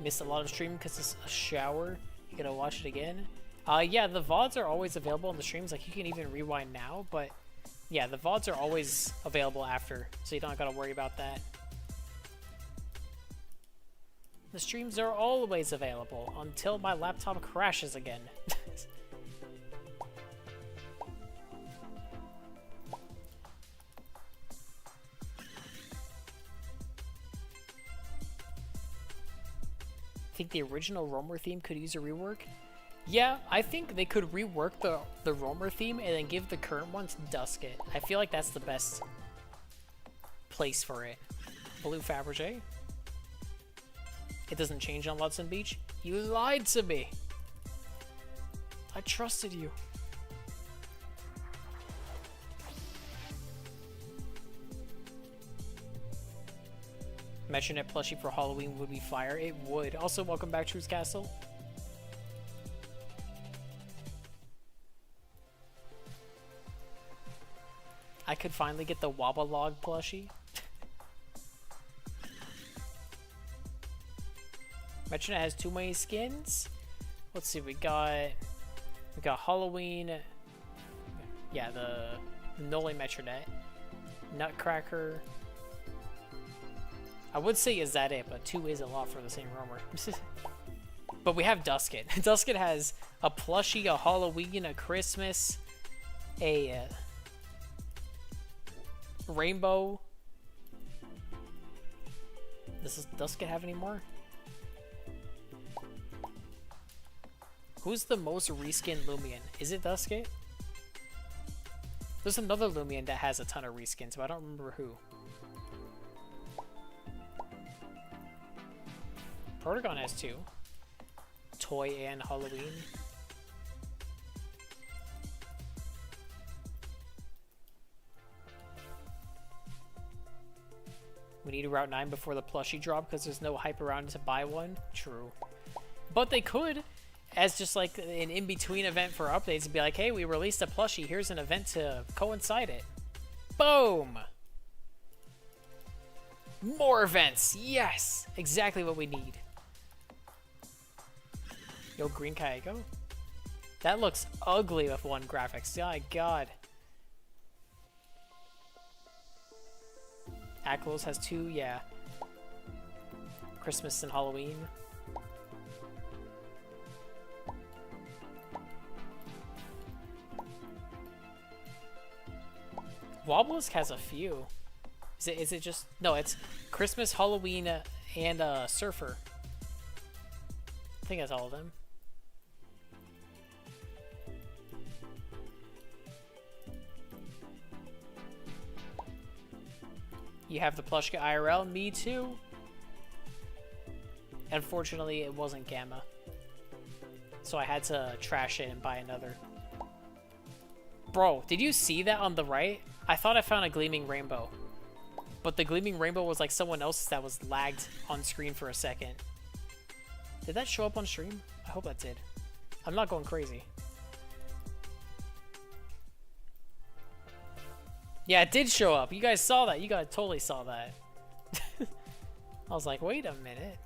Missed a lot of stream because it's a shower. You gotta watch it again. Yeah, the VODs are always available on the streams. Like, you can even rewind now, but yeah, the VODs are always available after, so you don't gotta worry about that. The streams are always available until my laptop crashes again. Think the original Roamer theme could use a rework? Yeah, I think they could rework the Roamer theme and then give the current one to Dusket. I feel like that's the best place for it. Blue Faberge. It doesn't change on Lodson Beach. You lied to me. I trusted you. Metronet plushie for Halloween would be fire. It would. Also, welcome back, Truth Castle. I could finally get the Wobbalog plushie. Metronet has too many skins. Let's see, we got Halloween. Yeah, the Nolan Metronet. Nutcracker. I would say is that it, but 2 is a lot for the same roamer. But we have Dusket. Dusket has a plushie, a Halloween, a Christmas, a rainbow. Does Dusket have any more? Who's the most reskinned Loomian? Is it Dusket? There's another Loomian that has a ton of reskins, but I don't remember who. Protagon has 2. Toy and Halloween. We need a Route 9 before the plushie drop because there's no hype around to buy one. True. But they could as just like an in-between event for updates and be like, hey, we released a plushie. Here's an event to coincide it. Boom! More events! Yes! Exactly what we need. Yo, green Kyeggo? That looks ugly with one graphics. My god. Aklos has 2, yeah. Christmas and Halloween. Wobblisk has a few. Is it just... No, it's Christmas, Halloween, and Surfer. I think that's all of them. You have the Plushka IRL? Me too. Unfortunately, it wasn't Gamma. So I had to trash it and buy another. Bro, did you see that on the right? I thought I found a gleaming rainbow. But the gleaming rainbow was like someone else's that was lagged on screen for a second. Did that show up on stream? I hope that did. I'm not going crazy. Yeah, it did show up. You guys saw that. You guys totally saw that. I was like, wait a minute.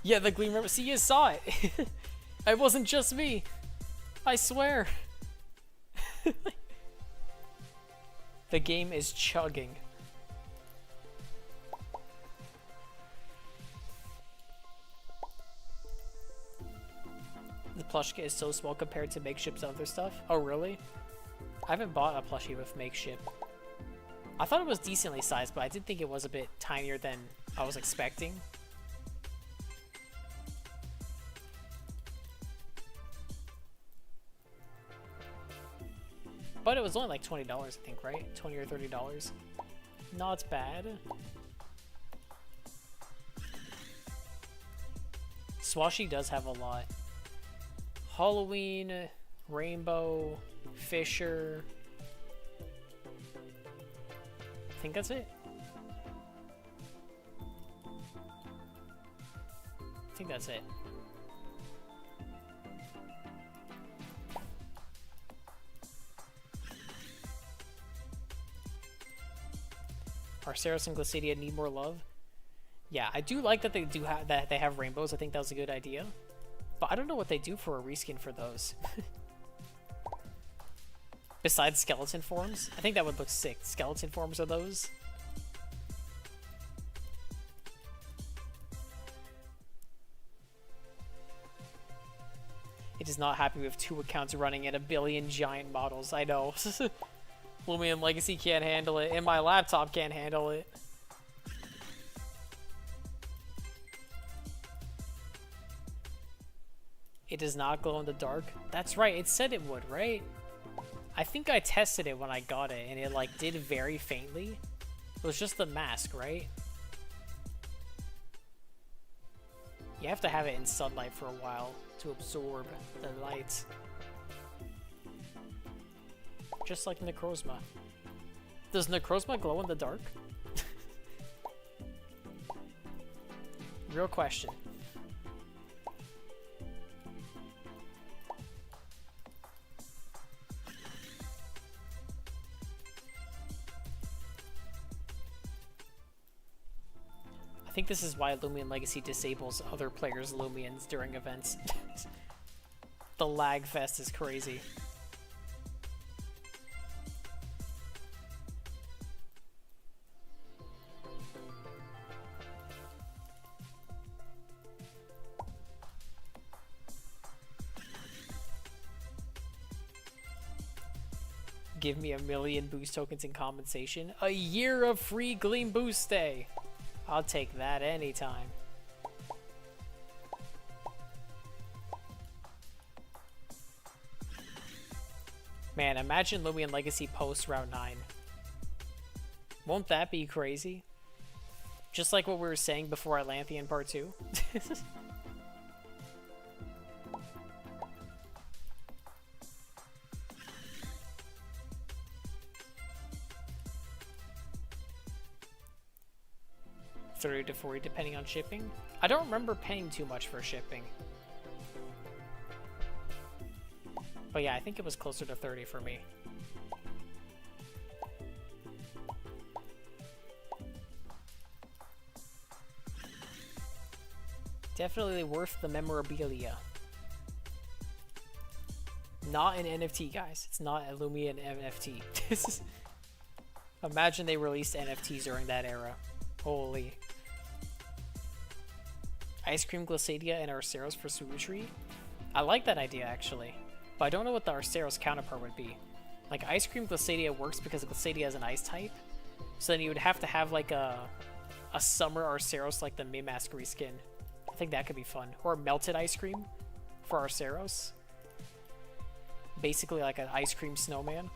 Yeah, the gleam rainbow. See, you saw it. It wasn't just me. I swear. The game is chugging. The plushie is so small compared to Makeship's other stuff. Oh, really? I haven't bought a plushie with Makeship. I thought it was decently sized, but I did think it was a bit tinier than I was expecting. But it was only like $20, I think, right? $20 or $30. Not bad. Swashy does have a lot. Halloween, Rainbow, Fisher. I think that's it. I think that's it. Arceus and Glacidia need more love. Yeah, I do like that they do that they have rainbows. I think that was a good idea. But I don't know what they do for a reskin for those. Besides skeleton forms, I think that would look sick. Skeleton forms are those. It is not happy with 2 accounts running at 1 billion giant models. I know. Loomian Legacy can't handle it, and my laptop can't handle it. It does not glow in the dark. That's right, it said it would, right? I think I tested it when I got it, and it like did very faintly. It was just the mask, right? You have to have it in sunlight for a while to absorb the light. Just like Necrozma. Does Necrozma glow in the dark? Real question. I think this is why Loomian Legacy disables other players' Loomians during events. The lag fest is crazy. Give me 1 million boost tokens in compensation. A year of free Gleam Boost Day. I'll take that anytime. Man, imagine Loomian Legacy post Route 9. Won't that be crazy? Just like what we were saying before Atlantean Part 2. 30 to 40 depending on shipping. I don't remember paying too much for shipping. But yeah, I think it was closer to 30 for me. Definitely worth the memorabilia. Not an NFT, guys. It's not a Loomian NFT. Imagine they released NFTs during that era. Holy. Ice cream Glissadia and Arceros for Suwutri? I like that idea, actually. But I don't know what the Arceros counterpart would be. Like, Ice cream Glissadia works because Glissadia is an ice type. So then you would have to have, like, a summer Arceros, like the Mimask reskin. I think that could be fun. Or melted ice cream for Arceros. Basically like an ice cream snowman.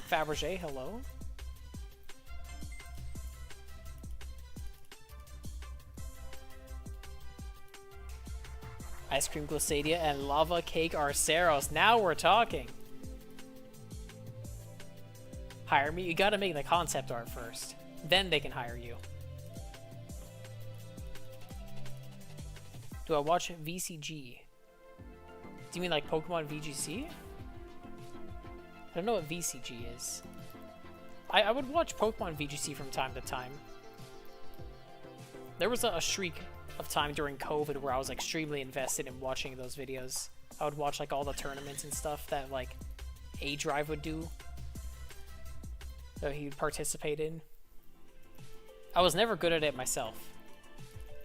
Faberge, hello. Ice cream Glissadia and lava cake Arceros. Now we're talking. Hire me? You gotta make the concept art first. Then they can hire you. Do I watch VCG? Do you mean like Pokemon VGC? I don't know what VCG is. I would watch Pokemon VGC from time to time. There was a streak of time during COVID where I was extremely invested in watching those videos. I would watch like all the tournaments and stuff that like A-Drive would do. That he would participate in. I was never good at it myself.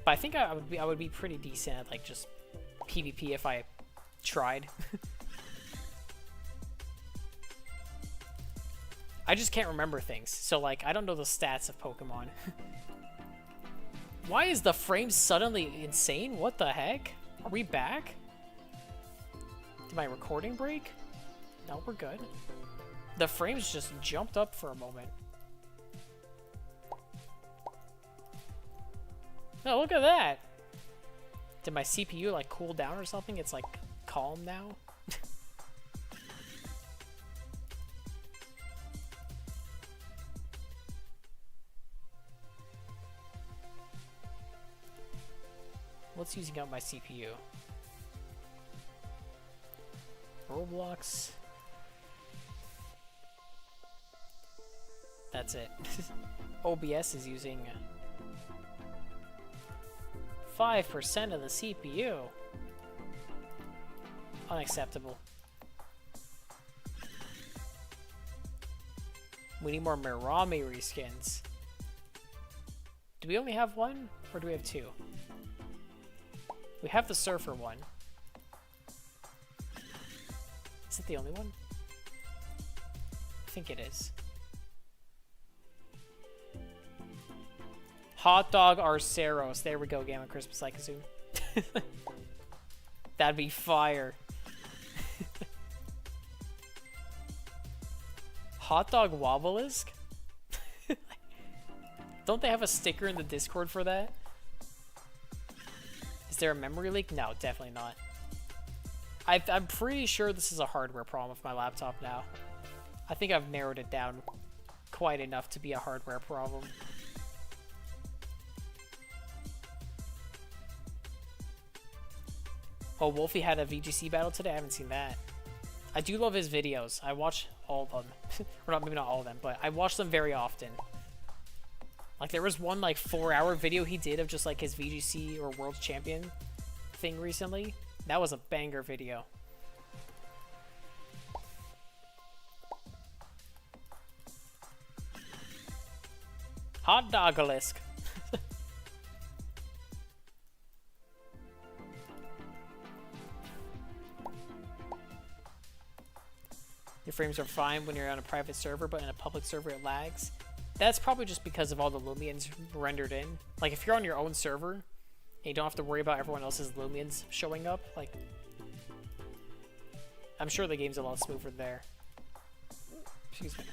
But I think I would be pretty decent at like just PvP if I tried. I just can't remember things. So like I don't know the stats of Pokemon. Why is the frame suddenly insane? What the heck? Are we back? Did my recording break? No, we're good. The frames just jumped up for a moment. No, look at that. Did my CPU like cool down or something? It's like calm now. What's using up my CPU? Roblox. That's it. OBS is using 5% of the CPU. Unacceptable. We need more Mirami reskins. Do we only have one? Or do we have two? We have the Surfer one. Is it the only one? I think it is. Hot Dog Arceros. There we go, Gamma Christmas Lycozoon. That'd be fire. Hot Dog Wobbleisk? Don't they have a sticker in the Discord for that? Is there a memory leak? No, definitely not. I'm pretty sure this is a hardware problem with my laptop now. I think I've narrowed it down quite enough to be a hardware problem. Oh, Wolfie had a VGC battle today? I haven't seen that. I do love his videos. I watch all of them. Or not, maybe not all of them, but I watch them very often. Like, there was one, like, 4-hour video he did of just, like, his VGC or World Champion thing recently. That was a banger video. Hot Dogalisk. Your frames are fine when you're on a private server, but in a public server it lags. That's probably just because of all the Loomians rendered in. Like, if you're on your own server, and you don't have to worry about everyone else's Loomians showing up, like, I'm sure the game's a lot smoother there. Excuse me.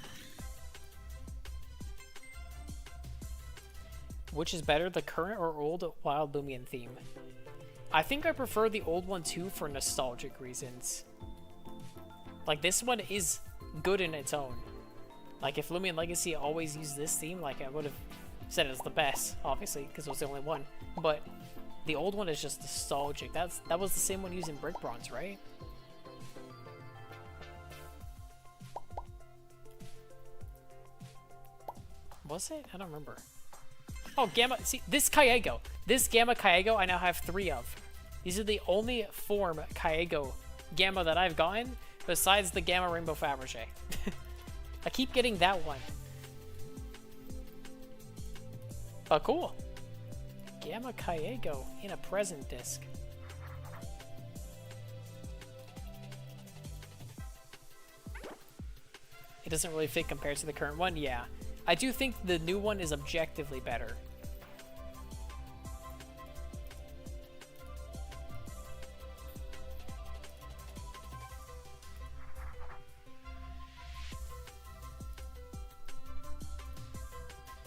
Which is better, the current or old Wild Loomian theme? I think I prefer the old one too for nostalgic reasons. Like, this one is good in its own. Like, if Loomian Legacy always used this theme, like, I would have said it was the best, obviously, because it was the only one. But the old one is just nostalgic. That was the same one used in Brick Bronze, right? Was it? I don't remember. Oh, Gamma. See, this Kyeggo. This Gamma Kyeggo I now have 3 of. These are the only form Kyeggo Gamma that I've gotten, besides the Gamma Rainbow Faberge. I keep getting that one. Oh, cool. Gamma Kyeggo in a present disc. It doesn't really fit compared to the current one, yeah. I do think the new one is objectively better.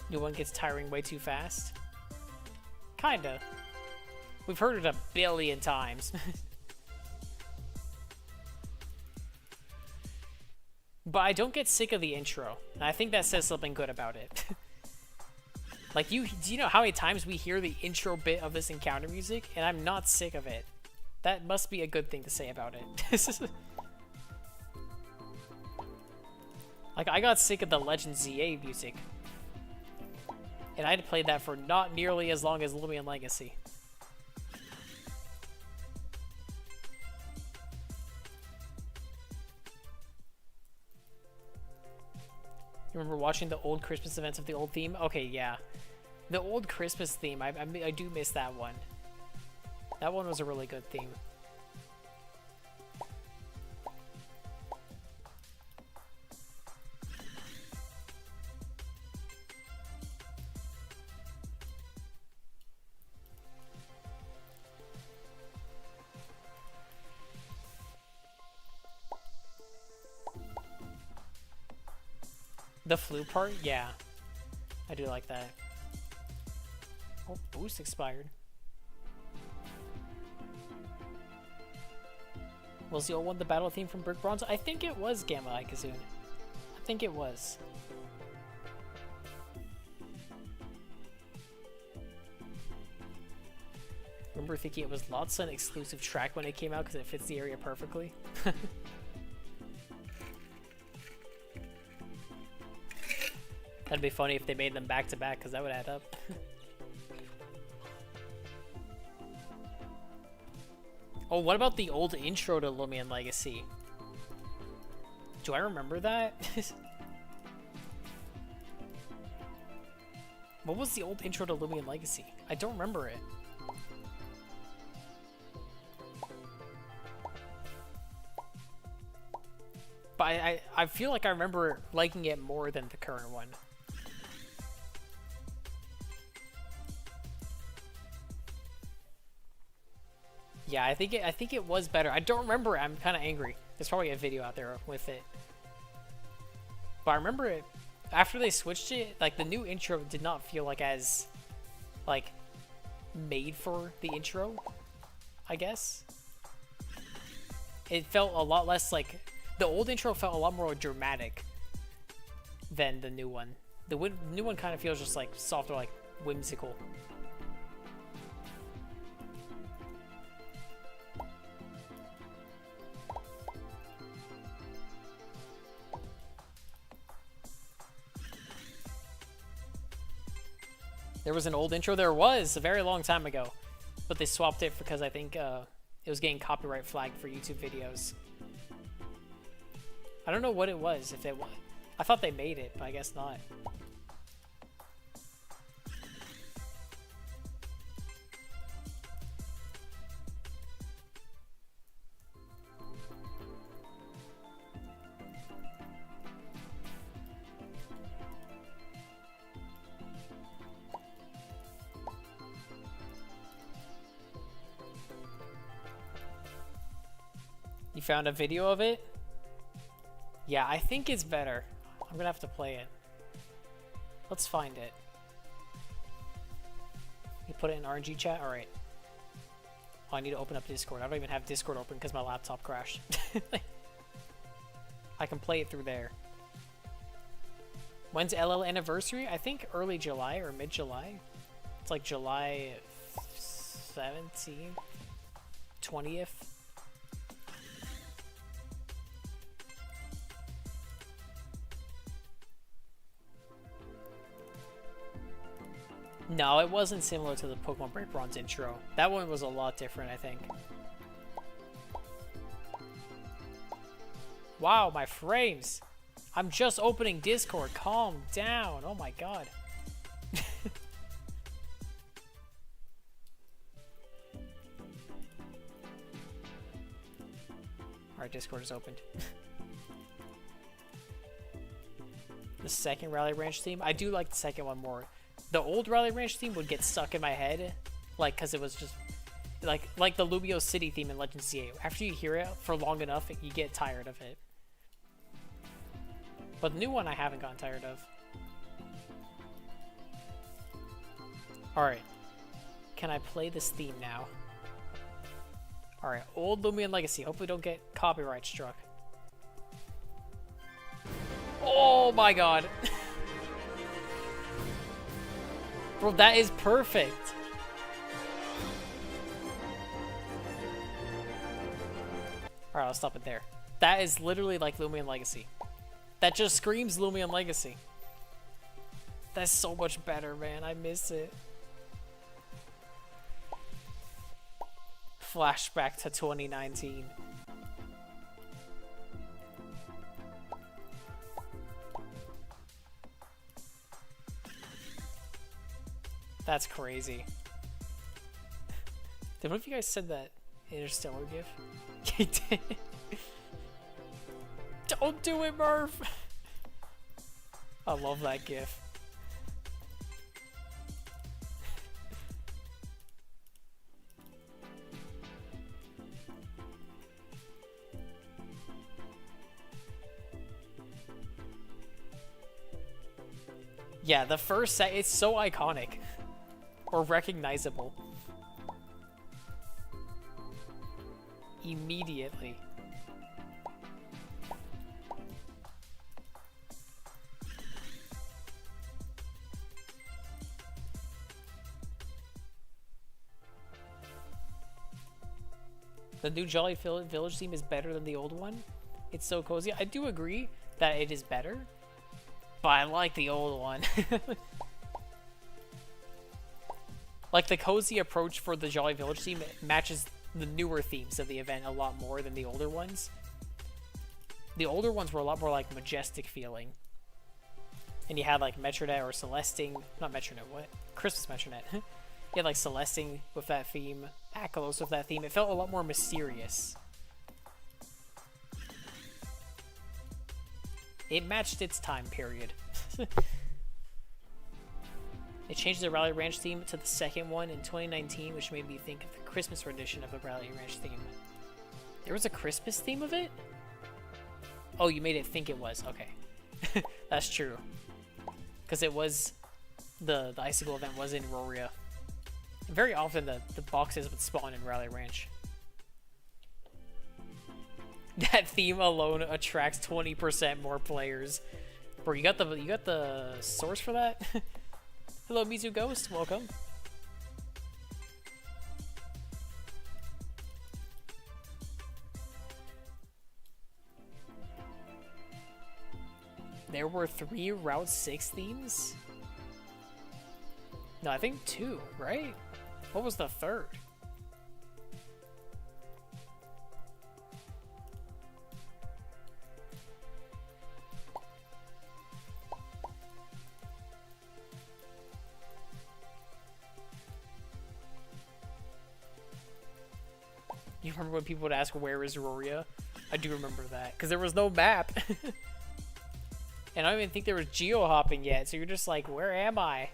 New one gets tiring way too fast. Kinda. We've heard it a billion times. But I don't get sick of the intro, and I think that says something good about it. Like, do you know how many times we hear the intro bit of this encounter music, and I'm not sick of it? That must be a good thing to say about it. Like, I got sick of the Legend ZA music, and I had to play that for not nearly as long as Loomian Legacy. Remember watching the old Christmas events of the old theme? Okay, yeah. The old Christmas theme, I do miss that one. That one was a really good theme. The flu part? Yeah. I do like that. Oh, boost expired. Was the old one the battle theme from Brick Bronze? I think it was Gamma Ikazoon. I think it was. Remember thinking it was Lotsa an exclusive track when it came out because it fits the area perfectly? That'd be funny if they made them back to back, because that would add up. Oh, what about the old intro to Loomian Legacy? Do I remember that? What was the old intro to Loomian Legacy? I don't remember it. But I feel like I remember liking it more than the current one. Yeah, I think it was better. I don't remember it. I'm kind of angry. There's probably a video out there with it. But I remember it after they switched it. Like, the new intro did not feel like as like made for the intro, I guess. It felt a lot less like the old intro felt a lot more dramatic than the new one. The new one kind of feels just like softer, like whimsical. There was an old intro. There was a very long time ago, but they swapped it because I think it was getting copyright flagged for YouTube videos. I don't know what it was. If it was, I thought they made it, but I guess not. You found a video of it? Yeah, I think it's better. I'm gonna have to play it. Let's find it. You put it in RNG chat? Alright. Oh, I need to open up Discord. I don't even have Discord open because my laptop crashed. I can play it through there. When's LL anniversary? I think early July or mid-July. It's like July 17th, 20th. No, it wasn't similar to the Pokemon Break Bronze intro. That one was a lot different, I think. Wow, my frames! I'm just opening Discord. Calm down. Oh my god. Alright, Discord is opened. The second Rally Ranch theme? I do like the second one more. The old Rally Ranch theme would get stuck in my head, like, because it was just, like the Lumio City theme in Legends Z8. After you hear it for long enough, you get tired of it. But the new one I haven't gotten tired of. Alright. Can I play this theme now? Alright, old Loomian Legacy. Hopefully don't get copyright struck. Oh my god. Bro, that is perfect. Alright, I'll stop it there. That is literally like Loomian Legacy. That just screams Loomian Legacy. That's so much better, man. I miss it. Flashback to 2019. That's crazy. Then what if you guys said that Interstellar gif? You did. Don't do it, Murph! I love that gif. Yeah, the first set, it's so iconic. Or recognizable. Immediately. The new Jolly Village theme is better than the old one. It's so cozy. I do agree that it is better, but I like the old one. Like, the cozy approach for the Jolly Village theme matches the newer themes of the event a lot more than the older ones. The older ones were a lot more, like, majestic feeling. And you had, like, Metronet or Celesting. Not Metronet, what? Christmas Metronet. You had, like, Celesting with that theme. Akalos with that theme. It felt a lot more mysterious. It matched its time period. They changed the Rally Ranch theme to the second one in 2019, which made me think of the Christmas rendition of the Rally Ranch theme. There was a Christmas theme of it? Oh, you made it think it was. Okay. That's true. Because it was... The Icicle event was in Roria. And very often the boxes would spawn in Rally Ranch. That theme alone attracts 20% more players. Bro, you got the source for that? Hello, Mizu Ghost. Welcome. There were 3 Route 6 themes? No, I think 2, right? What was the third? You remember when people would ask, where is Roria? I do remember that, because there was no map. And I don't even think there was geo-hopping yet, so you're just like, where am I?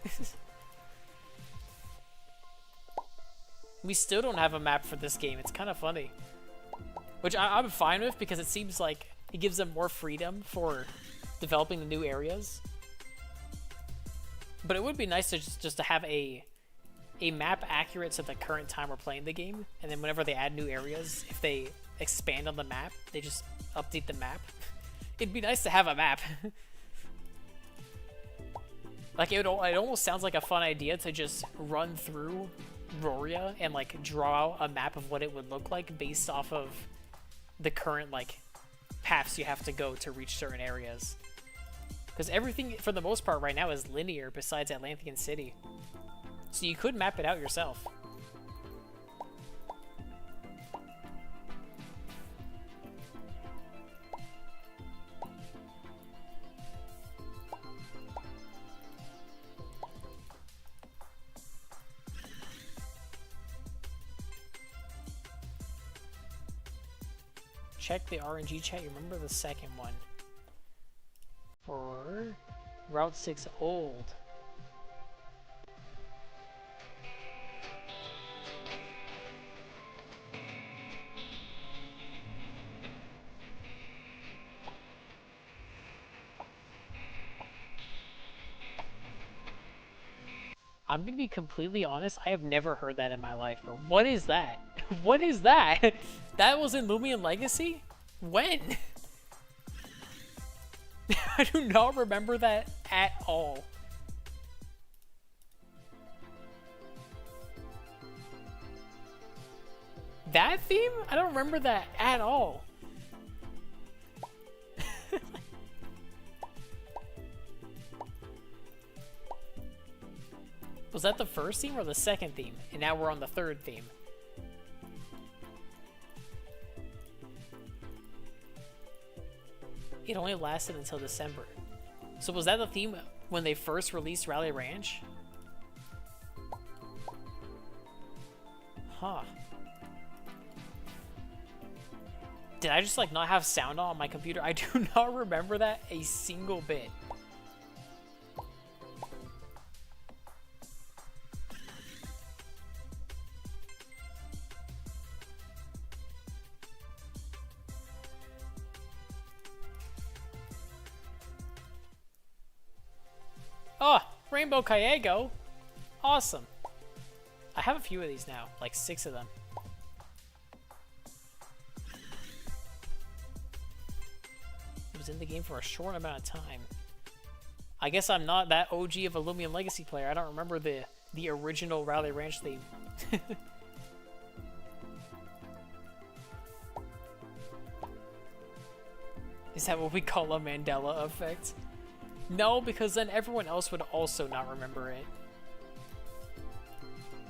We still don't have a map for this game. It's kind of funny. Which I'm fine with, because it seems like it gives them more freedom for developing the new areas. But it would be nice to just to have a map accurate to the current time we're playing the game, and then whenever they add new areas, if they expand on the map, they just update the map. It'd be nice to have a map. Like, it almost sounds like a fun idea to just run through Roria and, like, draw a map of what it would look like based off of the current, like, paths you have to go to reach certain areas. Because everything, for the most part, right now is linear besides Atlantean City. So you could map it out yourself. Check the RNG chat. You remember the second one? For Route 6 old. I'm gonna be completely honest, I have never heard that in my life, bro. What is that? What is that? That was in Loomian Legacy? When? I do not remember that at all. That theme? I don't remember that at all. Was that the first theme or the second theme? And now we're on the third theme. It only lasted until December. So was that the theme when they first released Rally Ranch? Huh. Did I just like not have sound on my computer? I do not remember that a single bit. Oh, Rainbow Kyeggo. Awesome. I have a few of these now, like 6 of them. It was in the game for a short amount of time. I guess I'm not that OG of a Loomian Legacy player. I don't remember the original Rally Ranch theme. Is that what we call a Mandela effect? No, because then everyone else would also not remember it.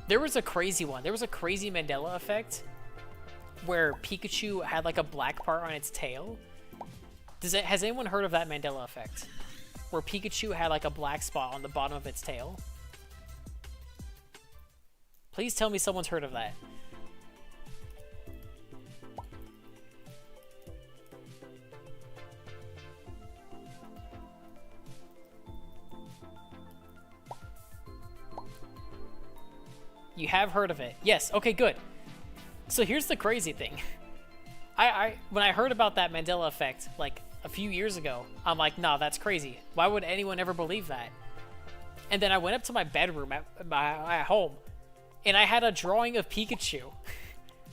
There was a crazy one. There was a crazy Mandela effect where Pikachu had like a black part on its tail. Has anyone heard of that Mandela effect? Where Pikachu had like a black spot on the bottom of its tail? Please tell me someone's heard of that. You have heard of it. Yes, okay, good. So here's the crazy thing. When I heard about that Mandela effect, like, a few years ago, I'm like, nah, that's crazy. Why would anyone ever believe that? And then I went up to my bedroom at home, and I had a drawing of Pikachu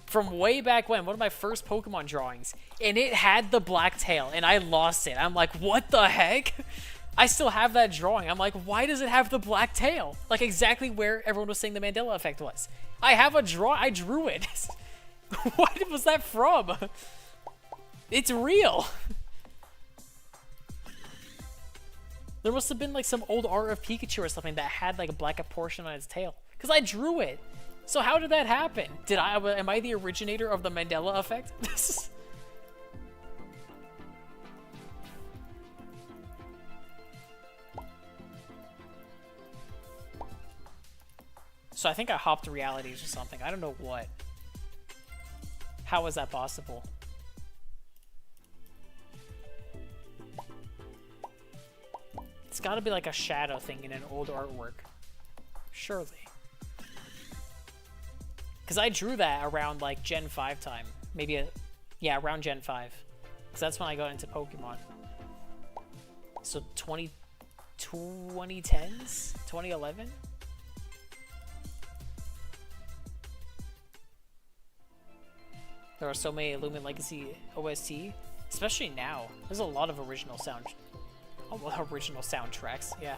from way back when, one of my first Pokemon drawings, and it had the black tail, and I lost it. I'm like, what the heck? I still have that drawing. I'm like, why does it have the black tail? Like exactly where everyone was saying the Mandela effect was. I have a I drew it. What was that from? It's real. There must have been like some old art of Pikachu or something that had like a black portion on its tail. Because I drew it. So how did that happen? Am I the originator of the Mandela effect? So I think I hopped realities or something. I don't know what. How is that possible? It's got to be like a shadow thing in an old artwork. Surely. Because I drew that around like Gen 5 time. Maybe yeah, around Gen 5. Because that's when I got into Pokemon. So 2010s? 2011? There are so many Loomian Legacy OST, especially now. There's a lot of original soundtracks. Yeah.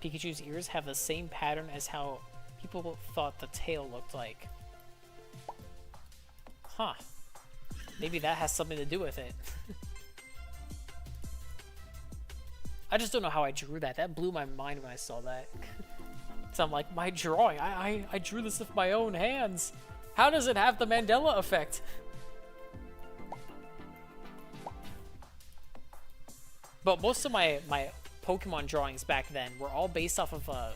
Pikachu's ears have the same pattern as how people thought the tail looked like. Huh. Maybe that has something to do with it. I just don't know how I drew that. That blew my mind when I saw that. So I'm like, my drawing, I drew this with my own hands. How does it have the Mandela effect? But most of my Pokemon drawings back then were all based off of a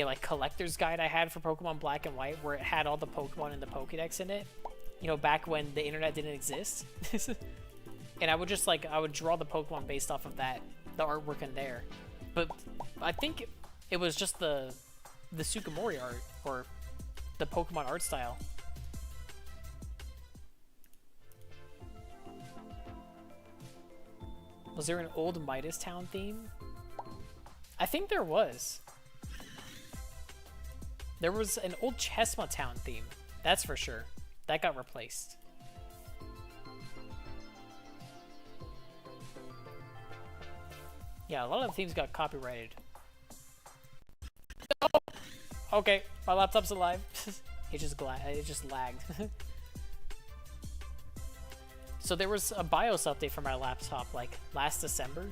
like collector's guide I had for Pokemon Black and White, where it had all the Pokemon in the Pokédex in it. You know, back when the internet didn't exist. And I would just like, I would draw the Pokemon based off of that, the artwork in there. But I think it was just the Sukamori art, or the Pokemon art style. Was there an old Midas Town theme? I think there was. There was an old Chesma Town theme, that's for sure. That got replaced. Yeah, a lot of the themes got copyrighted. No! Okay, my laptop's alive. it just lagged. So there was a BIOS update for my laptop like last December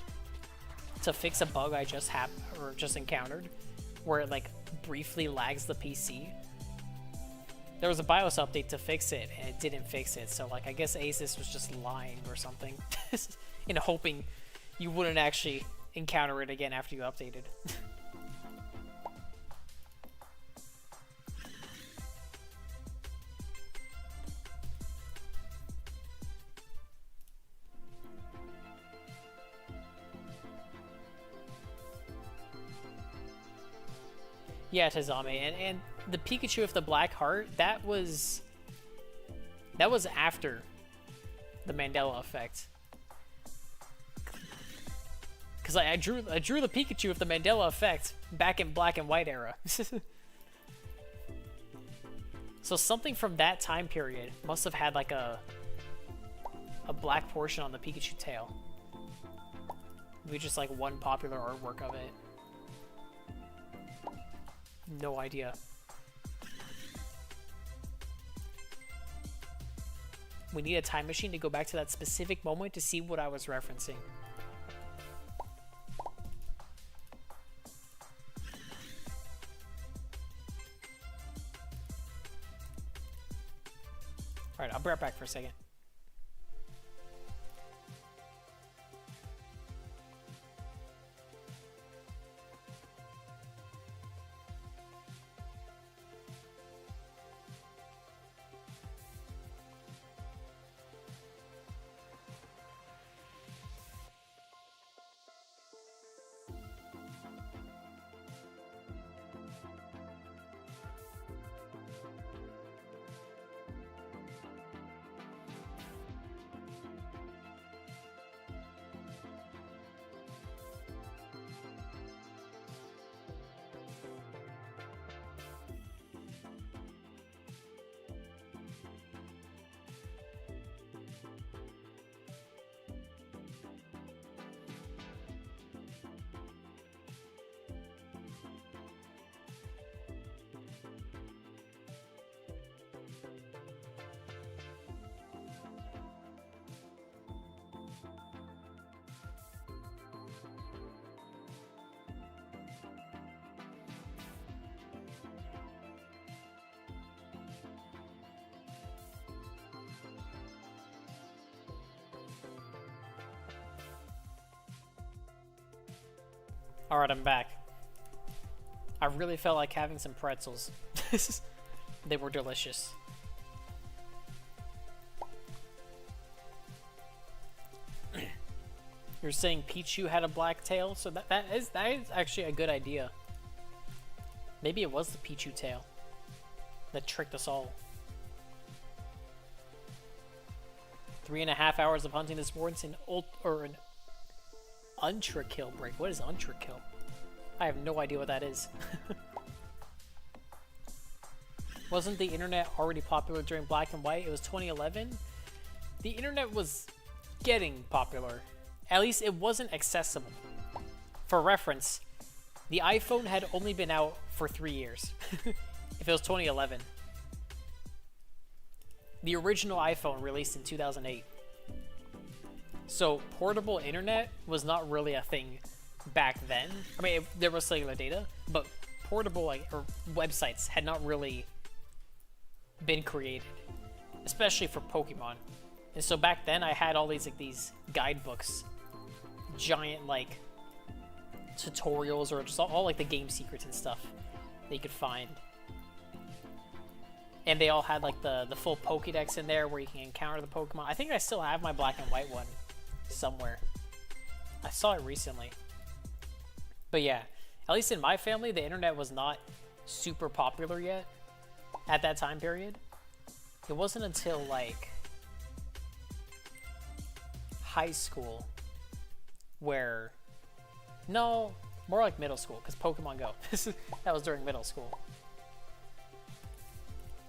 to fix a bug I just encountered, where it like briefly lags the PC. There was a BIOS update to fix it, and it didn't fix it. So like I guess Asus was just lying or something, in hoping you wouldn't actually encounter it again after you updated. Yeah, Tazami, and the Pikachu with the black heart, that was after the Mandela effect. Cause I drew the Pikachu with the Mandela effect back in Black and White era. So something from that time period must have had like a black portion on the Pikachu tail. Maybe just like one popular artwork of it. No idea. We need a time machine to go back to that specific moment to see what I was referencing. Alright, I'll be right back for a second. Alright, I'm back. I really felt like having some pretzels. They were delicious. You're saying Pichu had a black tail? So that is actually a good idea. Maybe it was the Pichu tail that tricked us all. 3.5 hours of hunting this warrants an Ultra Kill break. What is Ultra Kill? I have no idea what that is. Wasn't the internet already popular during Black and White? It was 2011. The internet was getting popular. At least it wasn't accessible. For reference, The iPhone had only been out for 3 years. If it was 2011. The original iPhone released in 2008. So portable internet was not really a thing back then. I mean, there was cellular data, but portable or websites had not really been created, especially for Pokemon. And so back then I had all these these guidebooks, giant tutorials, or just all the game secrets and stuff that you could find. And they all had the full Pokédex in there where you can encounter the Pokemon. I think I still have my black and white one somewhere. I saw it recently. But yeah, at least in my family, the internet was not super popular yet at that time period. It wasn't until high school where, no, more like middle school, because Pokemon Go. That was during middle school.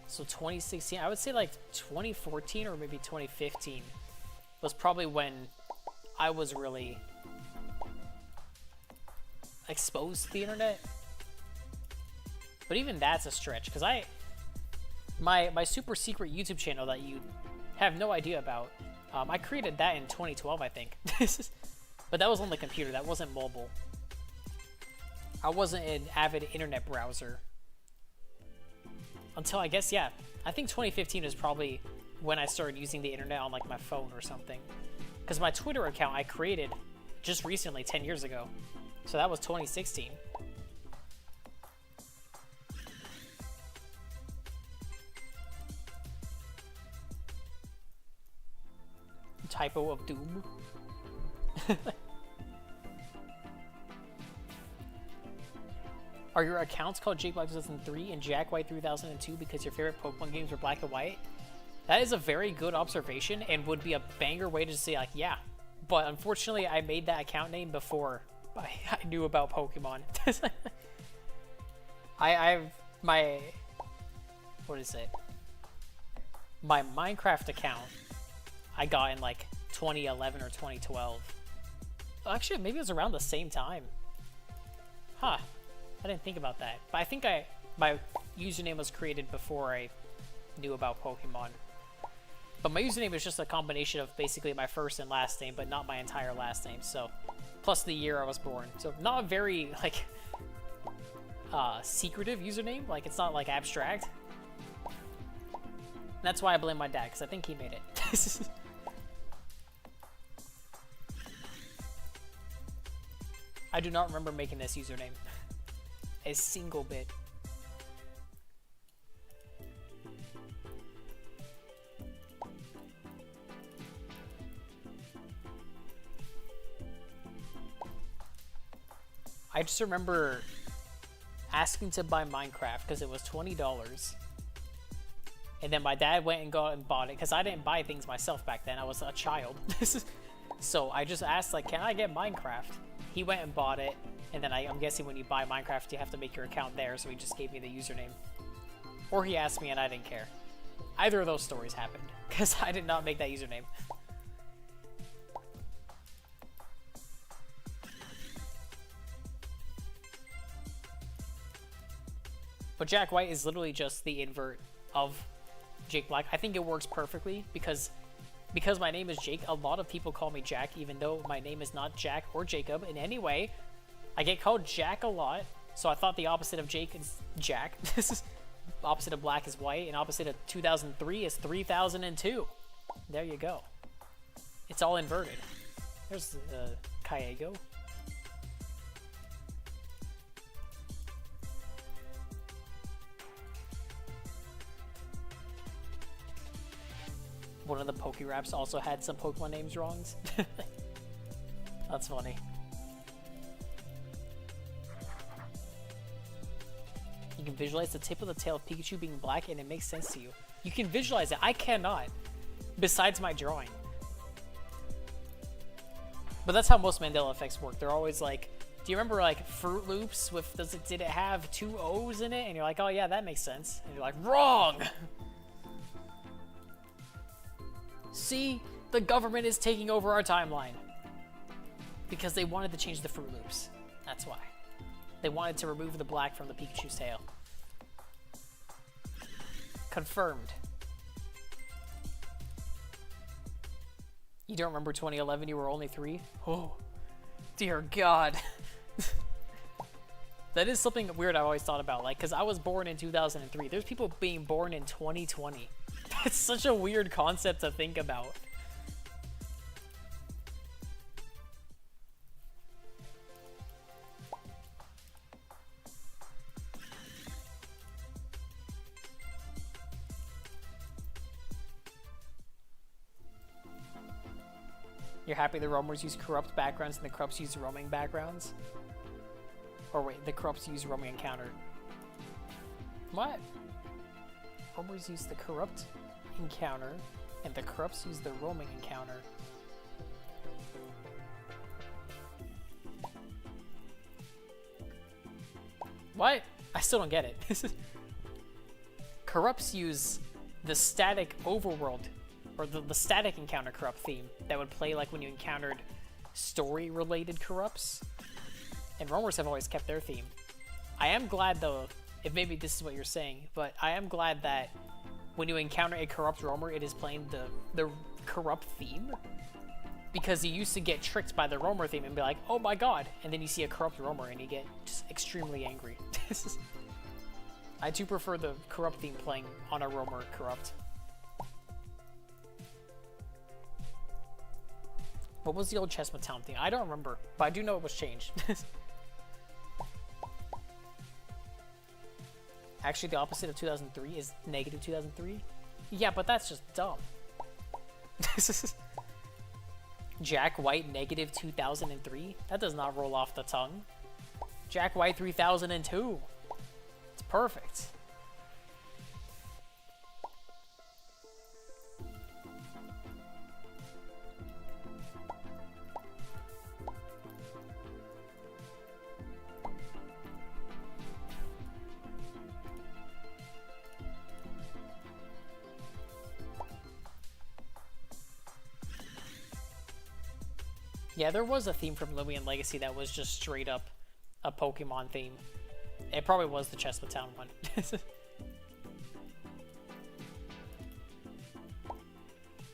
So 2016, I would say 2014 or maybe 2015 was probably when I was really exposed to the internet. But even that's a stretch, because my super secret YouTube channel that you have no idea about, I created that in 2012, I think. But that was on the computer, that wasn't mobile. I wasn't an avid internet browser until, I guess, yeah, I think 2015 is probably when I started using the internet on my phone or something. Because my Twitter account I created just recently, 10 years ago. So that was 2016. Typo of doom. Are your accounts called Jake Black 2003 and Jack White 3002 because your favorite Pokemon games were black and white? That is a very good observation and would be a banger way to say yeah. But unfortunately, I made that account name before I knew about Pokemon. I've my, what is it? My Minecraft account I got in 2011 or 2012. Actually, maybe it was around the same time. Huh. I didn't think about that. But I think my username was created before I knew about Pokemon. But my username is just a combination of basically my first and last name, but not my entire last name. So, plus the year I was born. So not a very secretive username. It's not abstract. That's why I blame my dad, because I think he made it. I do not remember making this username. A single bit. I just remember asking to buy Minecraft because it was $20. And then my dad went and bought it because I didn't buy things myself back then. I was a child. So I just asked, can I get Minecraft? He went and bought it. And then I'm guessing when you buy Minecraft, you have to make your account there. So he just gave me the username. Or he asked me and I didn't care. Either of those stories happened because I did not make that username. But Jack White is literally just the invert of Jake Black. I think it works perfectly because my name is Jake, a lot of people call me Jack, even though my name is not Jack or Jacob in any way. I get called Jack a lot, so I thought the opposite of Jake is Jack. Opposite of black is white, and opposite of 2003 is 3002. There you go. It's all inverted. There's Kyeggo. One of the Pokeraps also had some Pokemon names wrongs. That's funny. You can visualize the tip of the tail of Pikachu being black and it makes sense to you. You can visualize it. I cannot. Besides my drawing. But that's how most Mandela effects work. They're always do you remember Fruit Loops with, did it have 2 O's in it? And you're like, oh yeah, that makes sense. And you're like, wrong! See, the government is taking over our timeline. Because they wanted to change the Fruit Loops. That's why. They wanted to remove the black from the Pikachu's tail. Confirmed. You don't remember 2011? You were only 3? Oh, dear God. That is something weird I always thought about, like, because I was born in 2003. There's people being born in 2020. It's such a weird concept to think about. You're happy the roamers use corrupt backgrounds and the corrupts use roaming backgrounds? Or wait, the corrupts use roaming encounter. What? Roamers use the corrupt encounter, and the corrupts use the roaming encounter. What? I still don't get it. Corrupts use the static overworld, or the static encounter corrupt theme that would play like when you encountered story-related corrupts. And roamers have always kept their theme. I am glad though, if maybe this is what you're saying, but I am glad that when you encounter a corrupt roamer, it is playing the corrupt theme. Because you used to get tricked by the roamer theme and be like, oh my god, and then you see a corrupt roamer and you get just extremely angry. I do prefer the corrupt theme playing on a roamer corrupt. What was the old Chestnut Town thing? I don't remember, but I do know it was changed. Actually, the opposite of 2003 is negative 2003? Yeah, but that's just dumb. Jack White negative 2003? That does not roll off the tongue. Jack White 3002. It's perfect. Yeah, there was a theme from Loomian Legacy that was just straight up a Pokemon theme. It probably was the Chestnut Town one.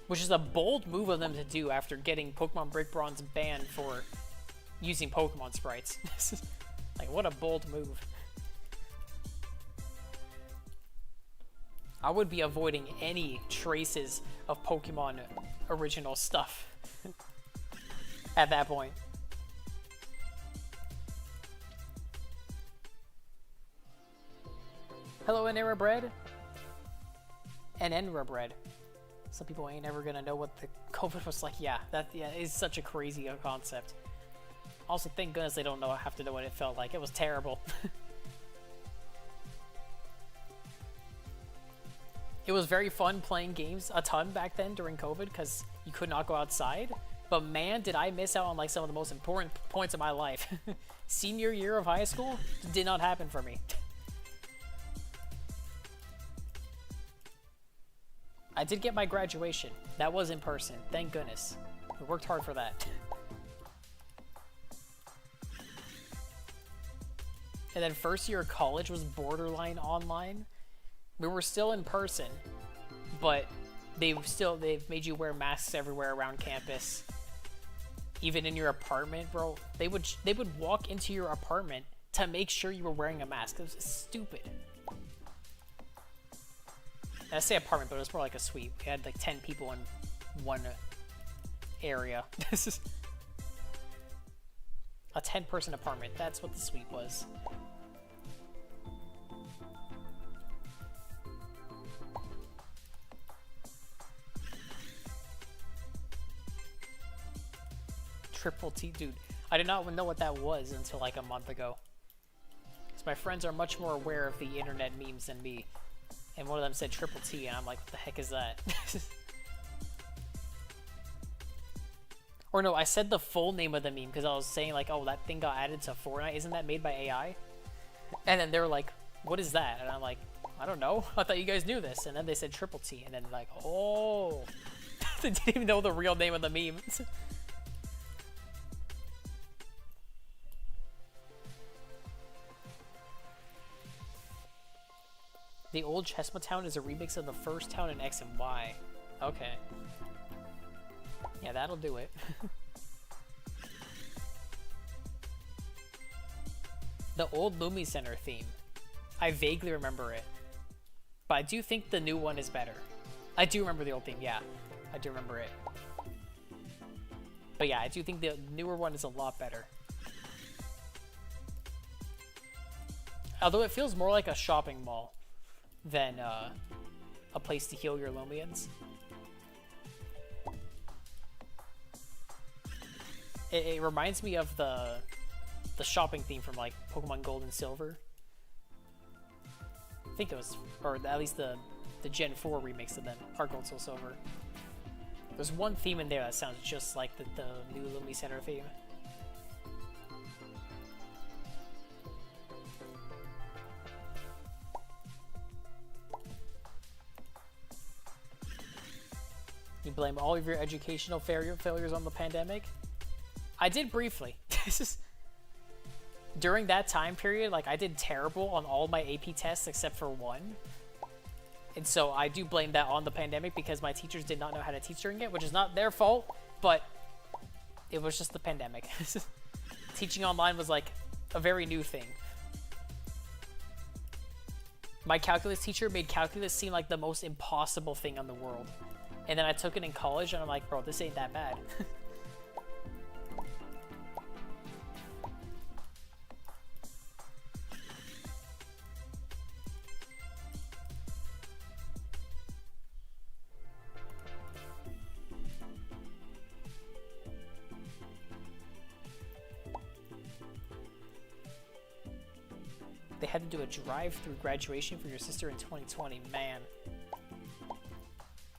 Which is a bold move of them to do after getting Pokemon Brick Bronze banned for using Pokemon sprites. Like, what a bold move. I would be avoiding any traces of Pokemon original stuff. At that point. Hello, Enera Bread. And Enra Bread. Some people ain't ever gonna know what the COVID was like. Yeah, that is such a crazy concept. Also, thank goodness they don't have to know what it felt like. It was terrible. It was very fun playing games a ton back then during COVID because you could not go outside. But man, did I miss out on like some of the most important points of my life. Senior year of high school did not happen for me. I did get my graduation. That was in person, thank goodness. I worked hard for that. And then first year of college was borderline online. We were still in person, but they've made you wear masks everywhere around campus. Even in your apartment, bro. They would walk into your apartment to make sure you were wearing a mask. It was stupid. And I say apartment, but it was more like a suite. We had like 10 people in one area. This is a 10-person apartment. That's what the suite was. Triple T, dude. I did not know what that was until like a month ago. Because my friends are much more aware of the internet memes than me. And one of them said Triple T, and I'm like, what the heck is that? Or no, I said the full name of the meme because I was saying like, oh, that thing got added to Fortnite. Isn't that made by AI? And then they were like, what is that? And I'm like, I don't know. I thought you guys knew this. And then they said Triple T. And then like, oh. They didn't even know the real name of the meme. The old Chestnut Town is a remix of the first town in X and Y. Okay. Yeah, that'll do it. The old Loomian Center theme. I vaguely remember it. But I do think the new one is better. I do remember the old theme, yeah. I do remember it. But yeah, I do think the newer one is a lot better. Although it feels more like a shopping mall than a place to heal your Loomians. It reminds me of the shopping theme from like Pokemon Gold and Silver. I think it was, or at least the Gen 4 remix of them, Heart Gold, Soul Silver. There's one theme in there that sounds just like the new Loomian Center theme. You blame all of your educational failures on the pandemic? I did briefly. During that time period, like, I did terrible on all my AP tests except for one. And so I do blame that on the pandemic because my teachers did not know how to teach during it, which is not their fault, but it was just the pandemic. Teaching online was like a very new thing. My calculus teacher made calculus seem like the most impossible thing in the world. And then I took it in college and I'm like, bro, this ain't that bad. They had to do a drive-through graduation for your sister in 2020. Man,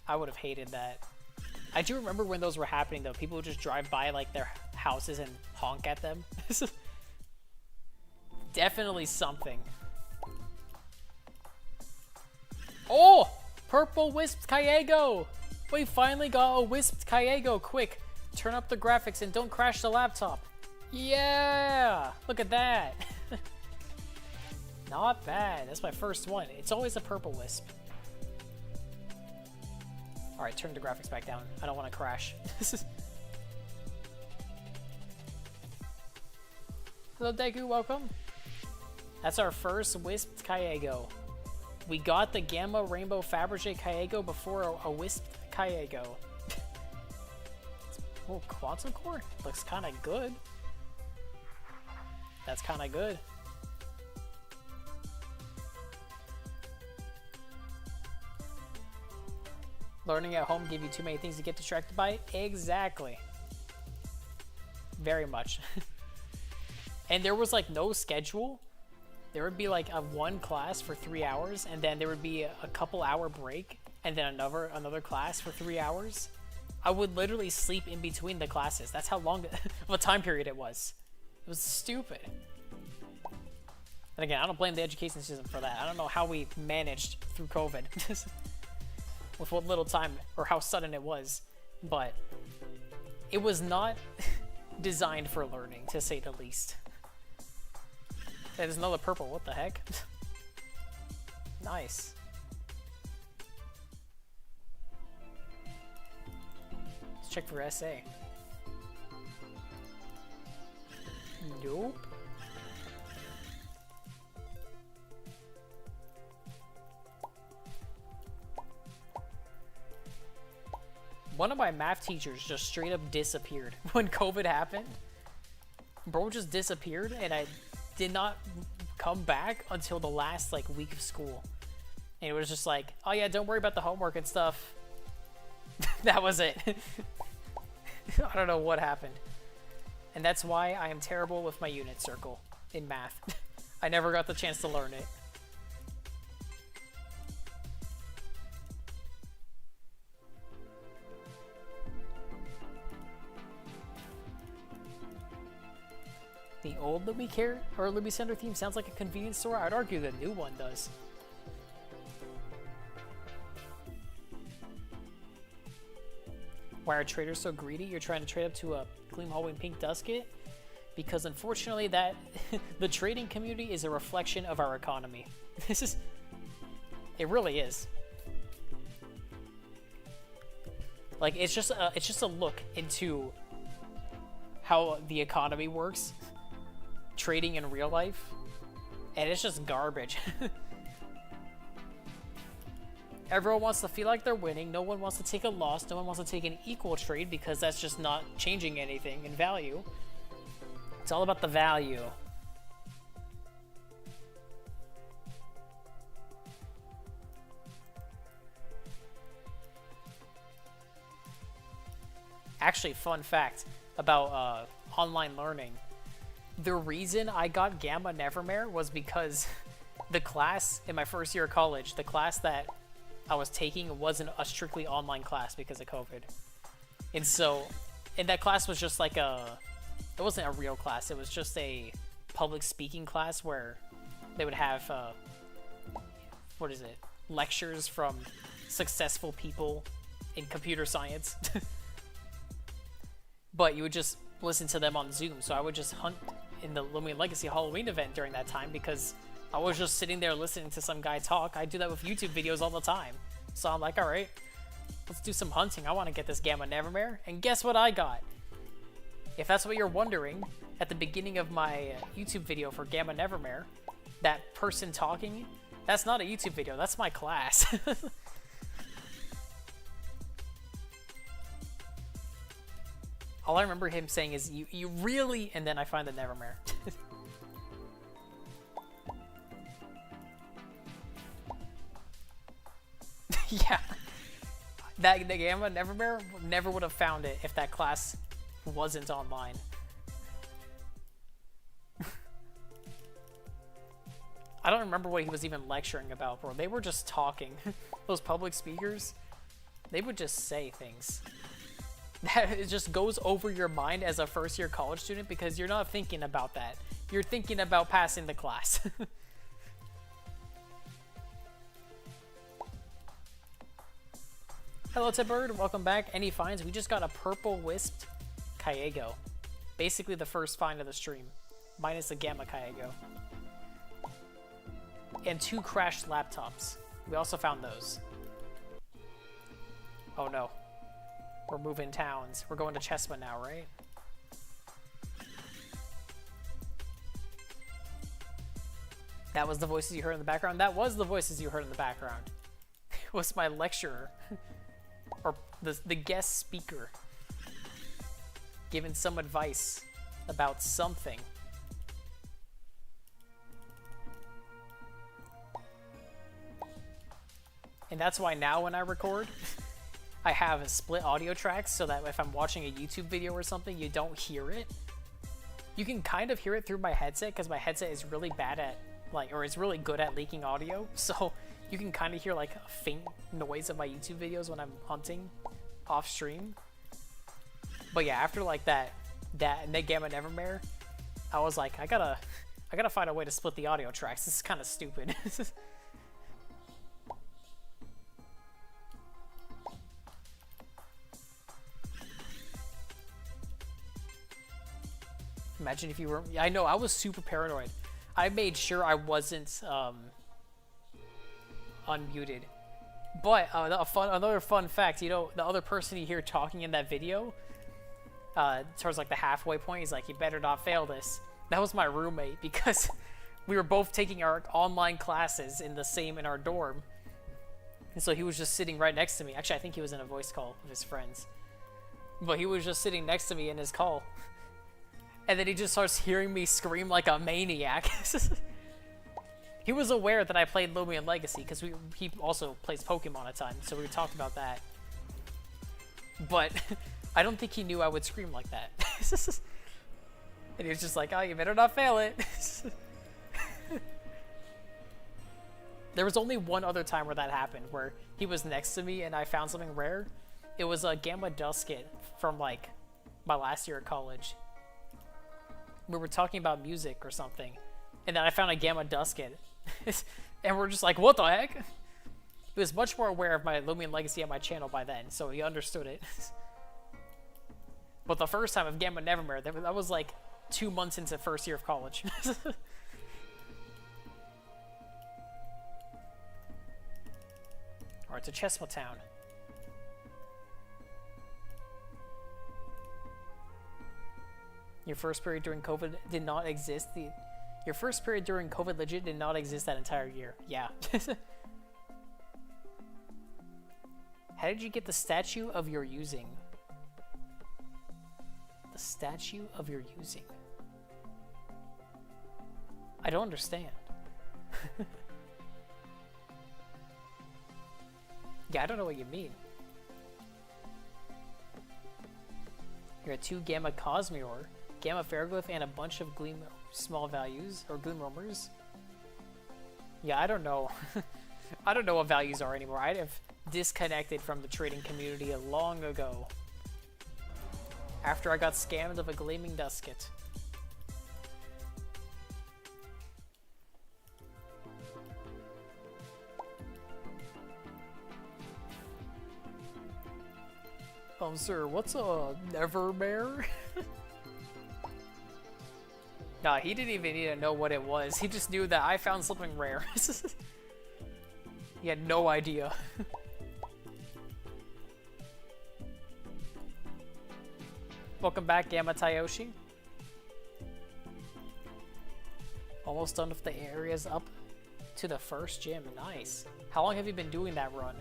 I would have hated that. I do remember when those were happening, though. People would just drive by like their houses and honk at them. Definitely something. Oh! Purple wisped Kyeggo! We finally got a wisped Kyeggo. Quick, turn up the graphics and don't crash the laptop. Yeah! Look at that. Not bad. That's my first one. It's always a purple wisp. Alright, turn the graphics back down. I don't want to crash. Hello, Deku. Welcome. That's our first wisped Kyeggo. We got the Gamma Rainbow Faberge Kyeggo before a wisped Kyeggo. Oh, Quantum Core? Looks kind of good. That's kind of good. Learning at home give you too many things to get distracted by? Exactly. Very much. And there was like no schedule. There would be like a one class for 3 hours, and then there would be a couple hour break, and then another class for 3 hours. I would literally sleep in between the classes. That's how long of a time period it was. It was stupid. And again, I don't blame the education system for that. I don't know how we managed through COVID. With what little time, or how sudden it was, but it was not designed for learning, to say the least. There's another purple, what the heck? Nice. Let's check for SA. Nope. One of my math teachers just straight up disappeared when COVID happened. Bro just disappeared, and I did not come back until the last like week of school. And it was just like, oh yeah, don't worry about the homework and stuff. That was it. I don't know what happened. And that's why I am terrible with my unit circle in math. I never got the chance to learn it. The old Loomian Center theme sounds like a convenience store. I'd argue the new one does. Why are traders so greedy? You're trying to trade up to a Gleam Hallway Pink Dusket? Because unfortunately that the trading community is a reflection of our economy. This is It really is. Like, it's just a look into how the economy works, trading in real life, and it's just garbage. Everyone wants to feel like they're winning. No one wants to take a loss. No one wants to take an equal trade because that's just not changing anything in value. It's all about the value. Actually, fun fact about online learning. The reason I got Gamma Nevermare was because the class in my first year of college, the class that I was taking wasn't a strictly online class because of COVID. And so, and that class was just like it wasn't a real class. It was just a public speaking class where they would have, lectures from successful people in computer science. But you would just listen to them on Zoom. So I would just hunt in the Loomian Legacy Halloween event during that time because I was just sitting there listening to some guy talk. I do that with YouTube videos all the time. So I'm like, all right, let's do some hunting. I want to get this Gamma Nevermare. And guess what I got? If that's what you're wondering, at the beginning of my YouTube video for Gamma Nevermare, that person talking, that's not a YouTube video. That's my class. All I remember him saying is, you really, and then I find the Nevermare. Yeah. The Gamma Nevermare never would have found it if that class wasn't online. I don't remember what he was even lecturing about, bro. They were just talking. Those public speakers, they would just say things. That it just goes over your mind as a first-year college student because you're not thinking about that. You're thinking about passing the class. Hello, Tibird. Welcome back. Any finds? We just got a purple wisped Kyeggo. Basically the first find of the stream. Minus the Gamma Kyeggo. And 2 crashed laptops. We also found those. Oh no. We're moving towns. We're going to Chessma now, right? That was the voices you heard in the background? That was the voices you heard in the background. It was my lecturer. Or the guest speaker. Giving some advice about something. And that's why now when I record, I have a split audio tracks so that if I'm watching a YouTube video or something, you don't hear it. You can kind of hear it through my headset because my headset is really bad at, or it's really good at leaking audio. So you can kind of hear like a faint noise of my YouTube videos when I'm hunting off stream. But yeah, after like that and then Gamma Nevermare, I was like, I gotta find a way to split the audio tracks. This is kind of stupid. Imagine if you were... I know, I was super paranoid. I made sure I wasn't unmuted. But another fun fact, you know, the other person you hear talking in that video, towards like the halfway point, he's like, you better not fail this. That was my roommate because we were both taking our online classes in our dorm. And so he was just sitting right next to me. Actually, I think he was in a voice call with his friends. But he was just sitting next to me in his call. And then he just starts hearing me scream like a maniac. He was aware that I played Loomian Legacy because he also plays Pokemon at times, so we talked about that. But I don't think he knew I would scream like that. And he was just like, oh, you better not fail it. There was only one other time where that happened, where he was next to me and I found something rare. It was a Gamma Dusket from like my last year at college. We were talking about music or something, and then I found a Gamma Dusket. And we're just like, what the heck? He was much more aware of my Loomian Legacy on my channel by then, so he understood it. But the first time of Gamma Nevermare, that was like 2 months into first year of college. Or to Chestnut Town. Your first period during COVID did not exist. Your first period during COVID legit did not exist that entire year. Yeah. How did you get the statue of your using? The statue of your using. I don't understand. Yeah, I don't know what you mean. You're at 2 Gamma Cosmior, Gamma Ferroglyph, and a bunch of Gleam small values, or Gloom Roamers. Yeah, I don't know. I don't know what values are anymore. I have disconnected from the trading community long ago. After I got scammed of a Gleaming Dusket. Sir, what's a Nevermare? Nah, he didn't even need to know what it was. He just knew that I found something rare. He had no idea. Welcome back, Gamma Tayoshi. Almost done with the areas up to the first gym. Nice. How long have you been doing that run?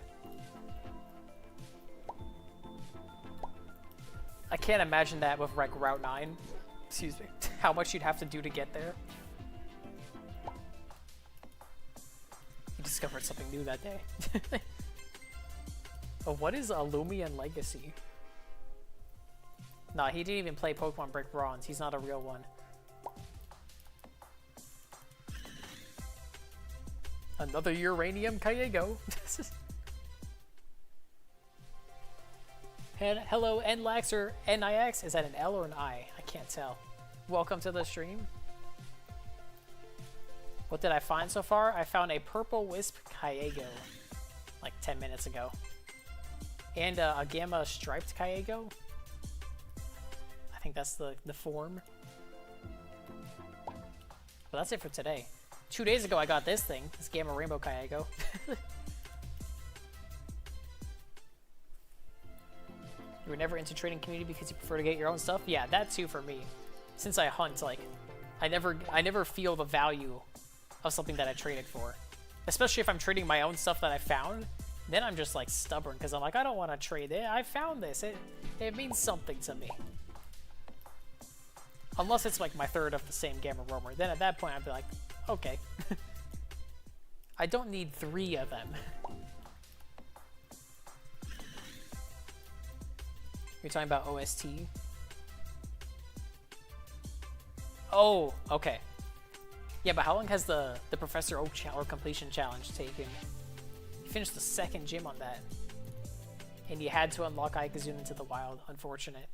I can't imagine that with like Route 9. Excuse me. How much you'd have to do to get there. You discovered something new that day. Oh, what is a Loomian Legacy? Nah, he didn't even play Pokemon Brick Bronze. He's not a real one. Another uranium Kyeggo. And hello, Nlax or Nix. Is that an L or an I? I can't tell. Welcome to the stream. What did I find so far? I found a purple wisp Kyeggo like 10 minutes ago. And a gamma striped Kyeggo. I think that's the form. But that's it for today. 2 days ago I got this thing, this gamma rainbow Kyeggo. You were never into trading community because you prefer to get your own stuff? Yeah, that too for me. Since I hunt, like, I never feel the value of something that I traded for. Especially if I'm trading my own stuff that I found, then I'm just like stubborn because I'm like, I don't want to trade it. I found this. It means something to me. Unless it's like my third of the same Gamma Roamer. Then at that point I'd be like, okay. I don't need 3 of them. You're talking about OST? Oh, okay. Yeah, but how long has the Professor Oak or Completion Challenge taken? You finished the 2nd gym on that. And you had to unlock Ikazune into the wild. Unfortunate.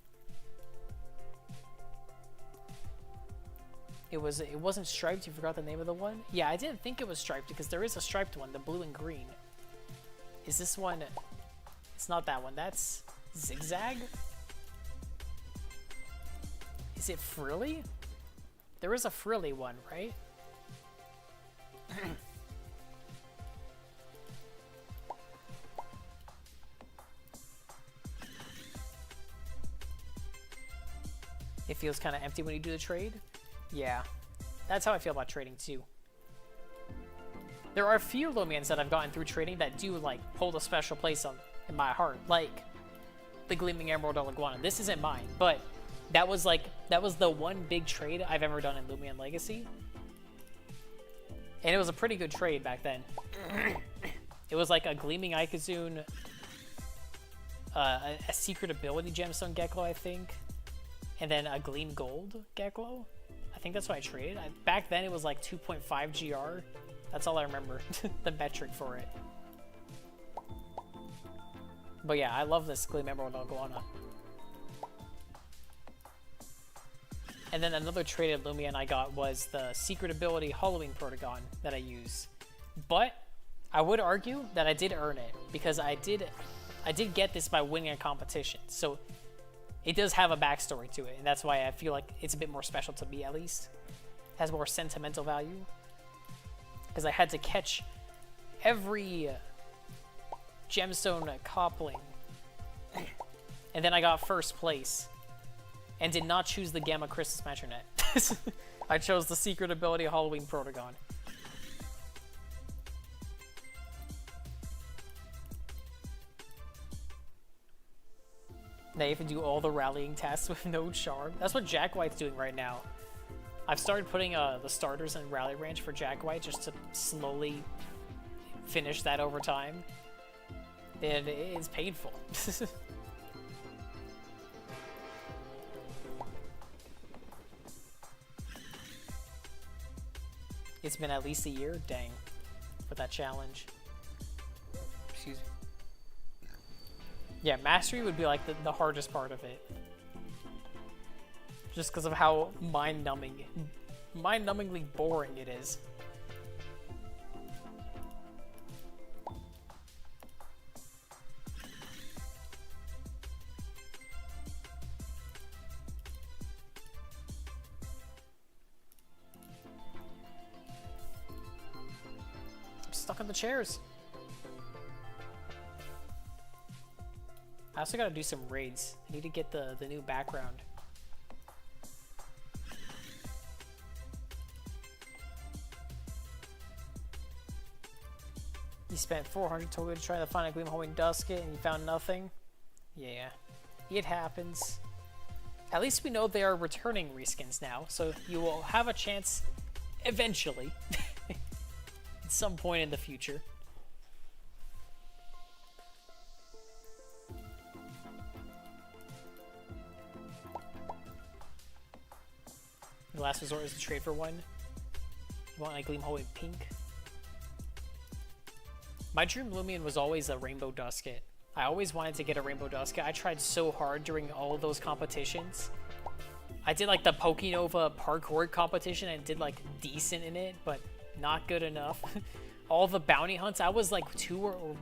It wasn't striped, you forgot the name of the one? Yeah, I didn't think it was striped because there is a striped one, the blue and green. Is this one? It's not that one, that's Zigzag? Is it Frilly? There is a Frilly one, right? It feels kind of empty when you do the trade. Yeah, that's how I feel about trading too. There are a few Loomians that I've gotten through trading that do like hold a special place in my heart, like the Gleaming Emerald Iguana. This isn't mine, but that was the one big trade I've ever done in Loomian Legacy, and it was a pretty good trade back then. It was like a Gleaming Ikazune, a Secret Ability Gemstone Geklo, I think, and then a Gleam Gold Geklo. I think that's what I traded. Back then it was like 2.5 GR. That's all I remember, the metric for it. But yeah, I love this Gleam Emerald Iguana. And then another traded Loomian I got was the Secret Ability Halloween Protagon that I use. But I would argue that I did earn it because I did get this by winning a competition. So it does have a backstory to it, and that's why I feel like it's a bit more special to me, at least. It has more sentimental value. Because I had to catch every gemstone coupling. And then I got first place. And did not choose the Gamma Crystal Smasher Net. I chose the secret ability Halloween Protagon. They even do all the rallying tasks with no charm. That's what Jack White's doing right now. I've started putting the starters in rally range for Jack White just to slowly finish that over time. And it's painful. It's been at least a year? Dang. For that challenge. Excuse me. Yeah, mastery would be like the hardest part of it. Just because of how mind-numbingly boring it is. I'm stuck in the chairs. I also gotta do some raids. I need to get the new background. You spent 400 total to try to find a Gleam Homing Dusket and you found nothing? Yeah, it happens. At least we know they are returning reskins now, so you will have a chance eventually. At some point in the future. The last resort is to trade for one. You want a Gleam Homing Pink? My dream Loomian was always a Rainbow Dusket. I always wanted to get a Rainbow Dusket. I tried so hard during all of those competitions. I did like the Pokenova parkour competition and did like decent in it, but not good enough. All the bounty hunts, I was like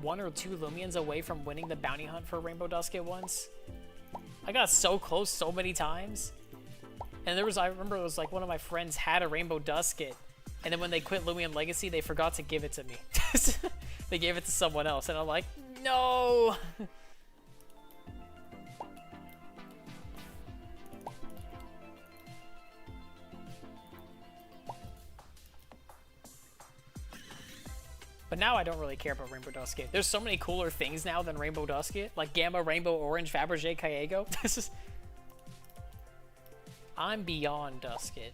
one or two Loomians away from winning the bounty hunt for Rainbow Dusket once. I got so close so many times. And I remember it was like one of my friends had a Rainbow Dusket, and then when they quit Loomian Legacy, they forgot to give it to me. They gave it to someone else, and I'm like, no! But now I don't really care about Rainbow Dusket. There's so many cooler things now than Rainbow Dusket, like Gamma, Rainbow, Orange, Faberge, Kyeggo. This is... I'm beyond Dusket.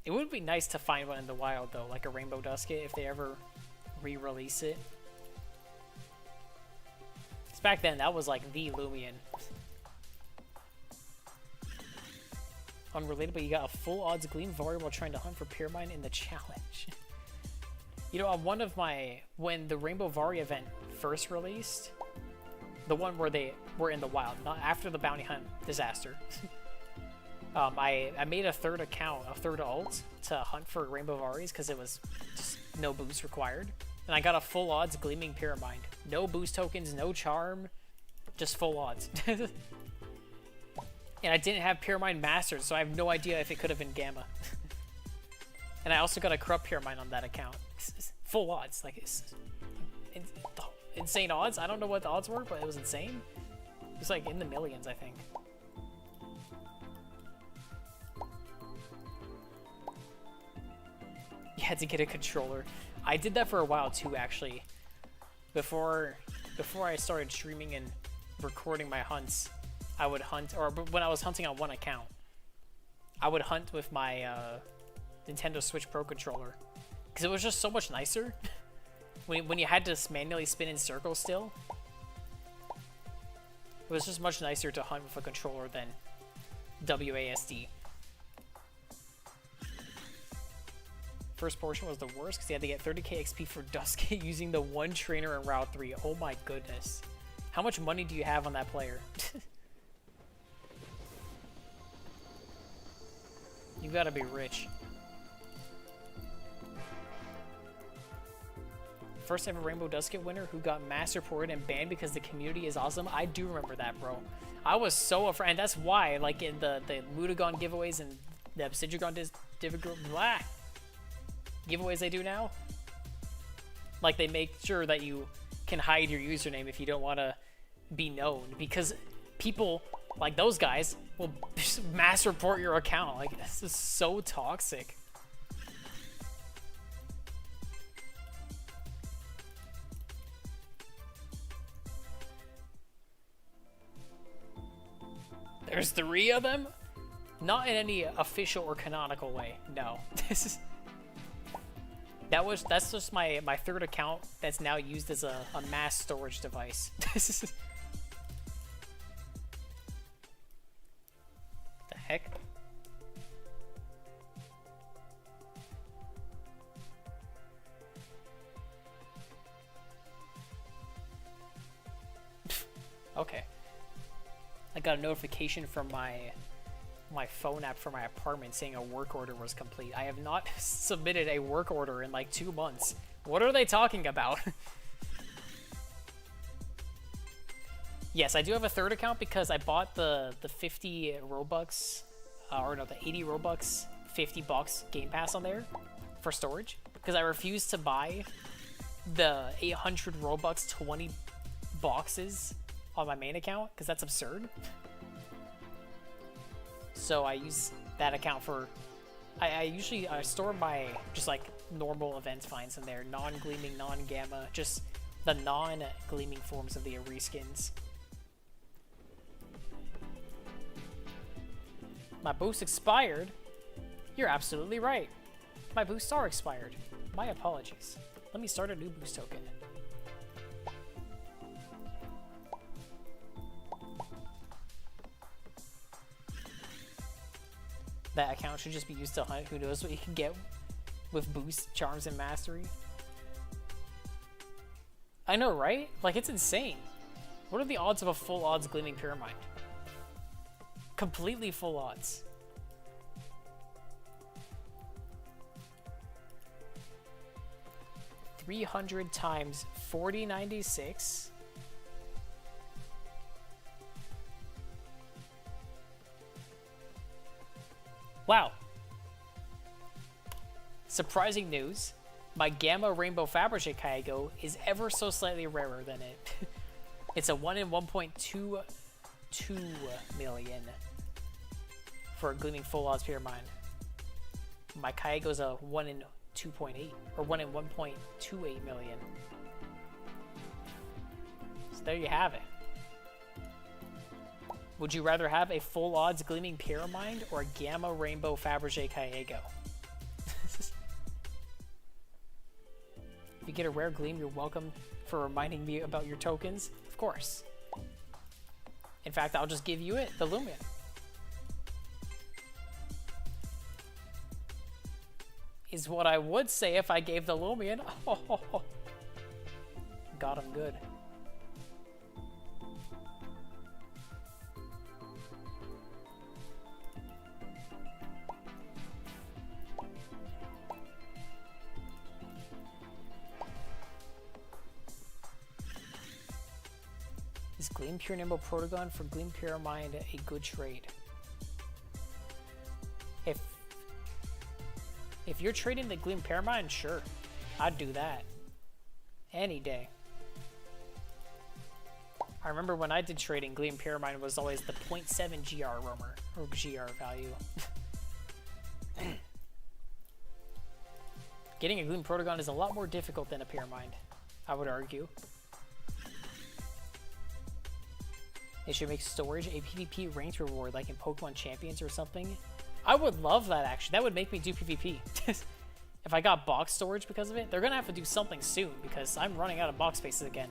It would be nice to find one in the wild, though, like a Rainbow Dusket, if they ever re-release it. Because back then, that was like the Loomian. Unrelated, but you got a full odds Gleam Vari while trying to hunt for Pyramide in the challenge. You know, on one of my... When the Rainbow Vari event first released, the one where they were in the wild, not after the bounty hunt disaster, I made a third account, a third alt, to hunt for Rainbow Varis because it was just no boost required. And I got a full odds Gleaming Pyramide. No boost tokens, no charm, just full odds. And I didn't have Pyramide Mastered, so I have no idea if it could have been Gamma. And I also got a Corrupt Pyramide on that account. Full odds, like it's insane odds. I don't know what the odds were, but it was insane. It was like in the millions, I think. You had to get a controller. I did that for a while too, actually. Before I started streaming and recording my hunts, I would hunt, or when I was hunting on one account, I would hunt with my Nintendo Switch Pro controller, because it was just so much nicer. when you had to manually spin in circles still, it was just much nicer to hunt with a controller than WASD. First portion was the worst because you had to get 30k XP for Dusket using the one trainer in Route 3. Oh my goodness. How much money do you have on that player? You gotta be rich. First ever Rainbow Dusket winner who got master ported and banned because the community is awesome. I do remember that, bro. I was so afraid, and that's why, like in the Mudagon giveaways and the Obsidian difficult blah, giveaways they do now. Like, they make sure that you can hide your username if you don't want to be known, because people like those guys will mass report your account. Like, this is so toxic. There's 3 of them? Not in any official or canonical way. No. This is that's just my 3rd account that's now used as a mass storage device. This is the heck? Okay. I got a notification from my phone app for my apartment saying a work order was complete. I have not submitted a work order in like 2 months. What are they talking about? Yes, I do have a 3rd account because I bought the 50 Robux, or no, the 80 Robux, 50 bucks Game Pass on there for storage, because I refused to buy the 800 Robux 20 boxes on my main account, because that's absurd. So I use that account for, I usually store my just like normal event finds in there, non-gleaming, non-gamma, just the non-gleaming forms of the reskins. My boosts expired? You're absolutely right. My boosts are expired. My apologies. Let me start a new boost token. That account should just be used to hunt. Who knows what you can get with boost, charms, and mastery. I know, right? Like, it's insane. What are the odds of a full odds Gleaming Pyramid? Completely full odds. $300 times 4096. Wow. Surprising news. My Gamma Rainbow Faberge Kyeggo is ever so slightly rarer than it. It's a 1 in 1.22 million for a Gleaming Full Odds Pyramid. My Kyeggo's a 1 in 2.8 or 1 in 1.28 million. So there you have it. Would you rather have a full odds Gleaming Pyramid or a Gamma Rainbow Faberge Kyeggo? If you get a rare gleam, you're welcome for reminding me about your tokens. Of course. In fact, I'll just give you it, the Loomian. Is what I would say if I gave the Loomian. Oh, got him good. Is Gleam Pure Nimble Protagon for Gleam Pyramid a good trade? If you're trading the Gleam Pyramid, sure. I'd do that. Any day. I remember when I did trading, Gleam Pyramid was always the 0.7 GR roamer, or GR value. Getting a Gleam Protagon is a lot more difficult than a Pyramid, I would argue. They should make storage a PvP ranked reward like in Pokemon Champions or something. I would love that, actually. That would make me do PvP. If I got box storage because of it, they're gonna have to do something soon because I'm running out of box spaces again.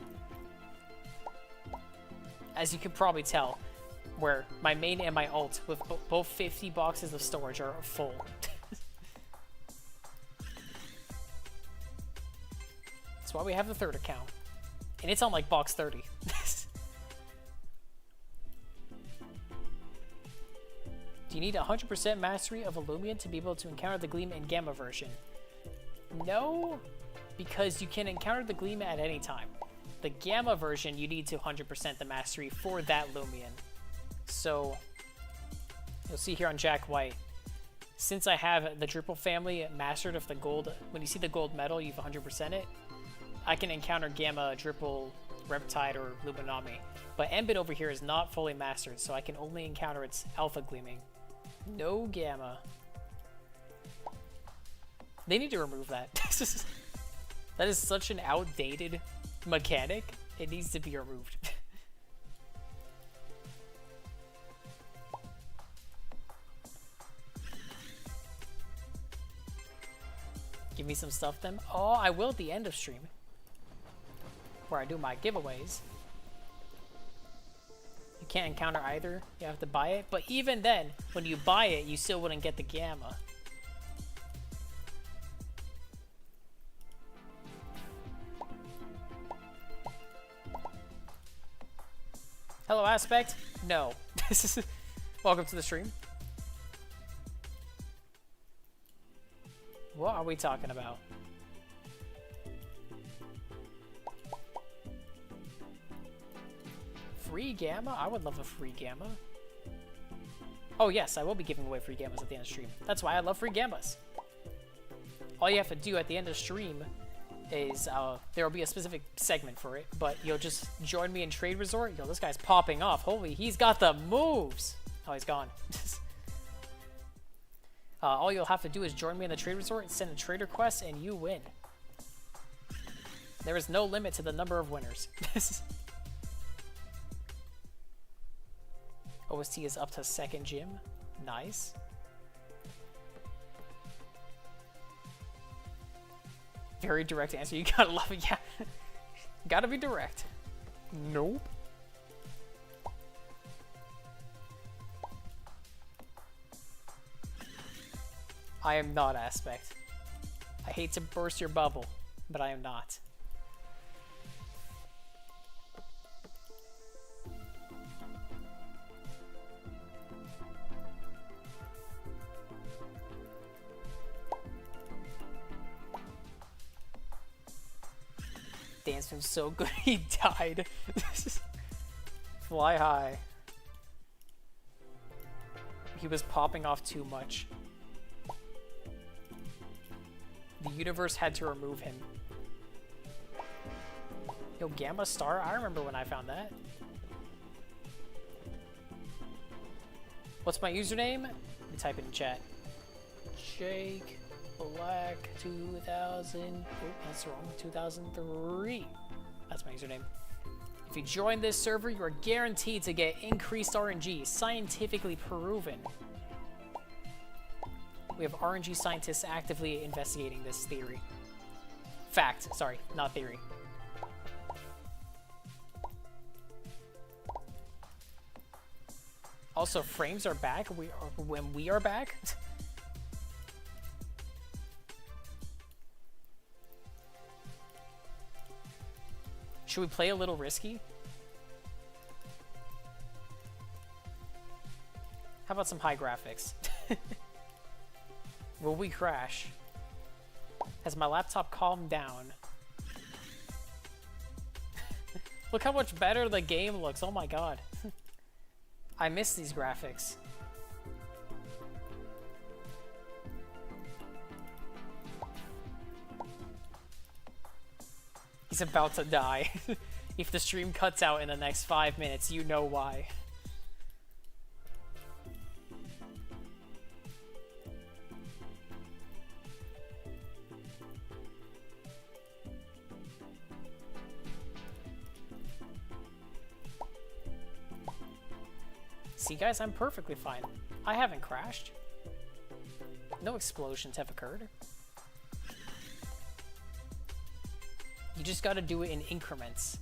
As you can probably tell, where my main and my alt with both 50 boxes of storage are full. That's why we have the 3rd account. And it's on like box 30. Do you need 100% mastery of Loomian to be able to encounter the Gleam and Gamma version? No, because you can encounter the Gleam at any time. The Gamma version, you need to 100% the mastery for that Loomian. So, you'll see here on Jack White, since I have the Drupal family mastered of the gold, when you see the gold medal, you've 100% it. I can encounter Gamma, Drupal, Reptide, or Luminami. But Embed over here is not fully mastered, so I can only encounter its Alpha Gleaming. No Gamma. They need to remove that. That is such an outdated mechanic. It needs to be removed. Give me some stuff then. Oh, I will at the end of stream, where I do my giveaways. You can't encounter either. You have to buy it. But even then, when you buy it, you still wouldn't get the Gamma. Hello, Aspect? No. Welcome to the stream. What are we talking about? Free Gamma? I would love a free Gamma. Oh yes, I will be giving away free Gammas at the end of stream. That's why I love free Gammas. All you have to do at the end of stream is, there will be a specific segment for it, but you'll just join me in Trade Resort. Yo, this guy's popping off. Holy, he's got the moves! Oh, he's gone. All you'll have to do is join me in the Trade Resort and send a trade request, and you win. There is no limit to the number of winners. OST is up to 2nd gym. Nice. Very direct answer. You gotta love it. Yeah. Gotta be direct. Nope. I am not Aspect. I hate to burst your bubble, but I am not. Dance move's so good he died. Fly high. He was popping off too much. The universe had to remove him. Yo, Gamma Star? I remember when I found that. What's my username? Let me type it in chat. Jake Black 2000. Oh, that's wrong. 2003. That's my username. If you join this server, you are guaranteed to get increased RNG, scientifically proven. We have RNG scientists actively investigating this theory. Fact, sorry, not theory. Also, frames are back when we are back. Should we play a little risky? How about some high graphics? Will we crash? Has my laptop calmed down? Look how much better the game looks. Oh my god. I miss these graphics. He's about to die. If the stream cuts out in the next 5 minutes, you know why. See guys, I'm perfectly fine. I haven't crashed. No explosions have occurred. You just gotta do it in increments.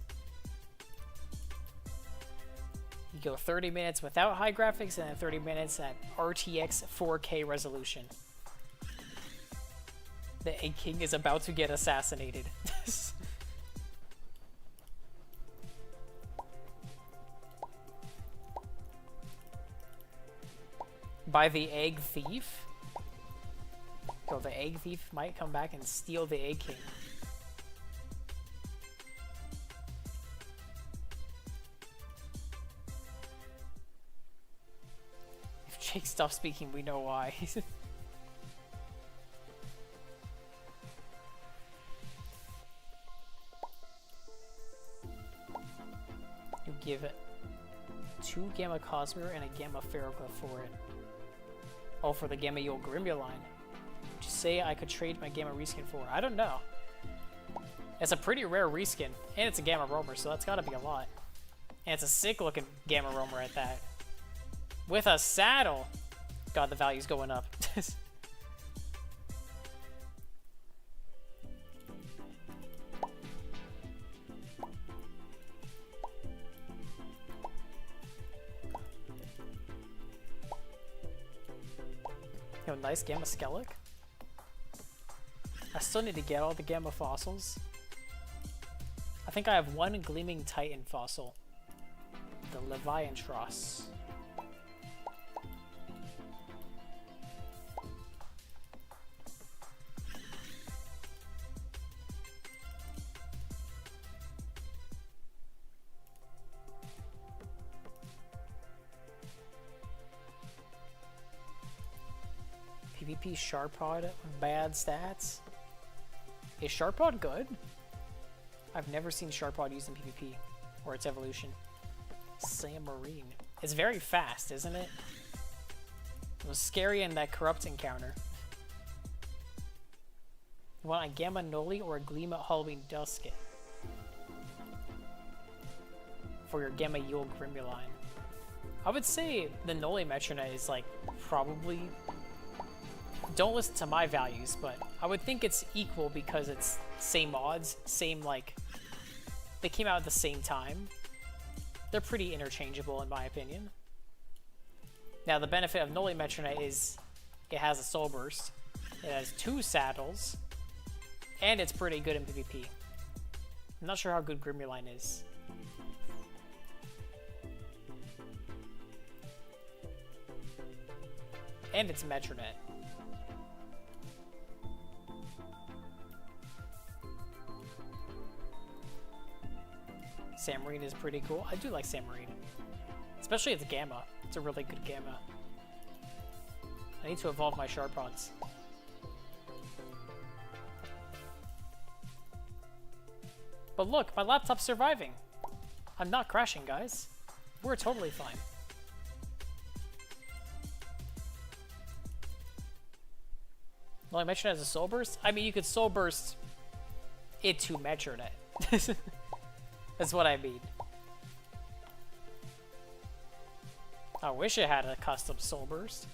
You go 30 minutes without high graphics and then 30 minutes at RTX 4K resolution. The Egg King is about to get assassinated. By the Egg Thief? So the Egg Thief might come back and steal the Egg King. If Jake stops speaking, we know why. give it 2 Gamma Cosmere and a Gamma Ferroglyph for it. Oh, for the Gamma Yule Grimmuline. Just say I could trade my Gamma reskin for it. I don't know. It's a pretty rare reskin, and it's a Gamma Roamer, so that's gotta be a lot. And it's a sick looking Gamma Roamer at that. With a saddle! God, the value's going up. Yo, nice Gamma Skellig. I still need to get all the Gamma fossils. I think I have 1 Gleaming Titan fossil. The Leviantros. PvP Sharpod, bad stats. Is Sharpod good? I've never seen Sharpod used in PvP, or its evolution. Sam Marine. It's very fast, isn't it? It was scary in that Corrupt encounter. You want a Gamma Noli or a Gleama Halloween Dusket? For your Gamma Yule Grimmuline. I would say the Noli Metrona is like probably... Don't listen to my values, but I would think it's equal because it's same odds, same like... They came out at the same time. They're pretty interchangeable in my opinion. Now the benefit of Noli Metrona is it has a Soul Burst, it has 2 saddles, and it's pretty good in PvP. I'm not sure how good Grimmuline is. And it's Metronet. Samarine is pretty cool. I do like Samarine. Especially its Gamma. It's a really good Gamma. I need to evolve my Sharpods. But look, my laptop's surviving. I'm not crashing, guys. We're totally fine. Well, I mentioned it as a Soul Burst. I mean, you could Soul Burst it to Metronet. That's what I mean. I wish it had a custom Soul Burst.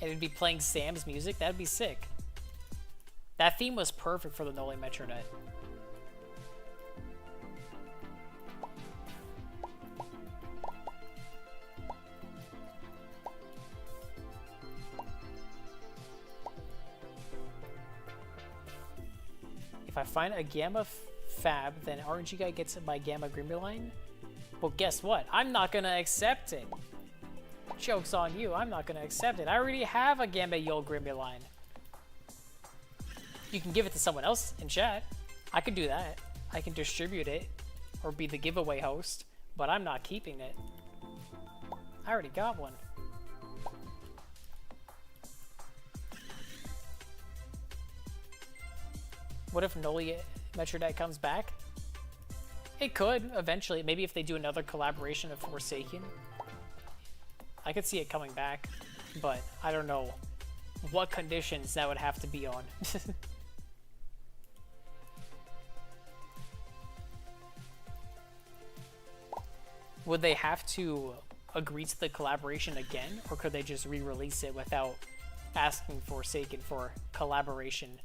And it'd be playing Sam's music. That'd be sick. That theme was perfect for the Noli Metronet. If I find a Gamma Fab, then RNG guy gets my Gamma Grimmuline. Well, guess what? I'm not gonna accept it. Joke's on you. I'm not gonna accept it. I already have a Gamma Yule Grimmuline. You can give it to someone else in chat. I could do that. I can distribute it or be the giveaway host, but I'm not keeping it. I already got one. What if Noli Metronet comes back? It could, eventually. Maybe if they do another collaboration of Forsaken. I could see it coming back, but I don't know what conditions that would have to be on. Would they have to agree to the collaboration again, or could they just re-release it without asking Forsaken for collaboration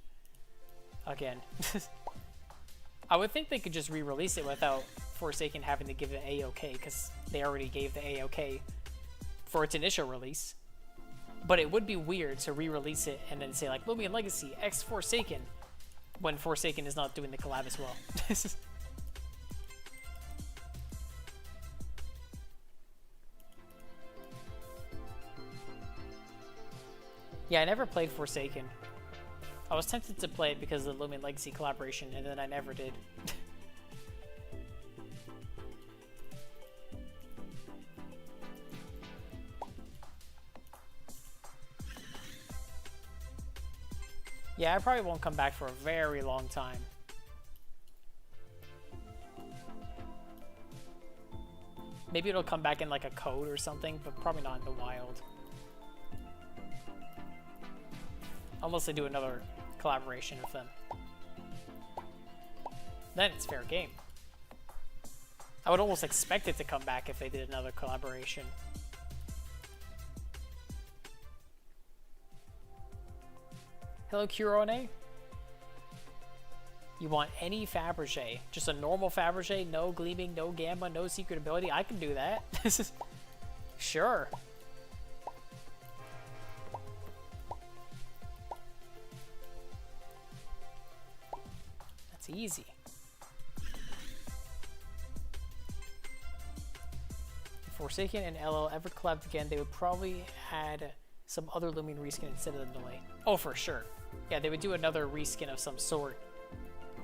again? I would think they could just re-release it without Forsaken having to give it A-OK, because they already gave the A-OK for its initial release. But it would be weird to re-release it and then say like Loomian Legacy X Forsaken when Forsaken is not doing the collab as well. Yeah, I never played Forsaken. I was tempted to play it because of the Loomian Legacy collaboration, and then I never did. Yeah, I probably won't come back for a very long time. Maybe it'll come back in like a code or something, but probably not in the wild. Unless they do another collaboration with them. Then it's fair game. I would almost expect it to come back if they did another collaboration. Hello, Kurone. You want any Faberge? Just a normal Faberge, no gleaming, no gamma, no secret ability? I can do that. Sure. That's easy. If Forsaken and LL ever collabed again, they would probably add some other Loomian reskin instead of the Nole. Oh, for sure. Yeah, they would do another reskin of some sort.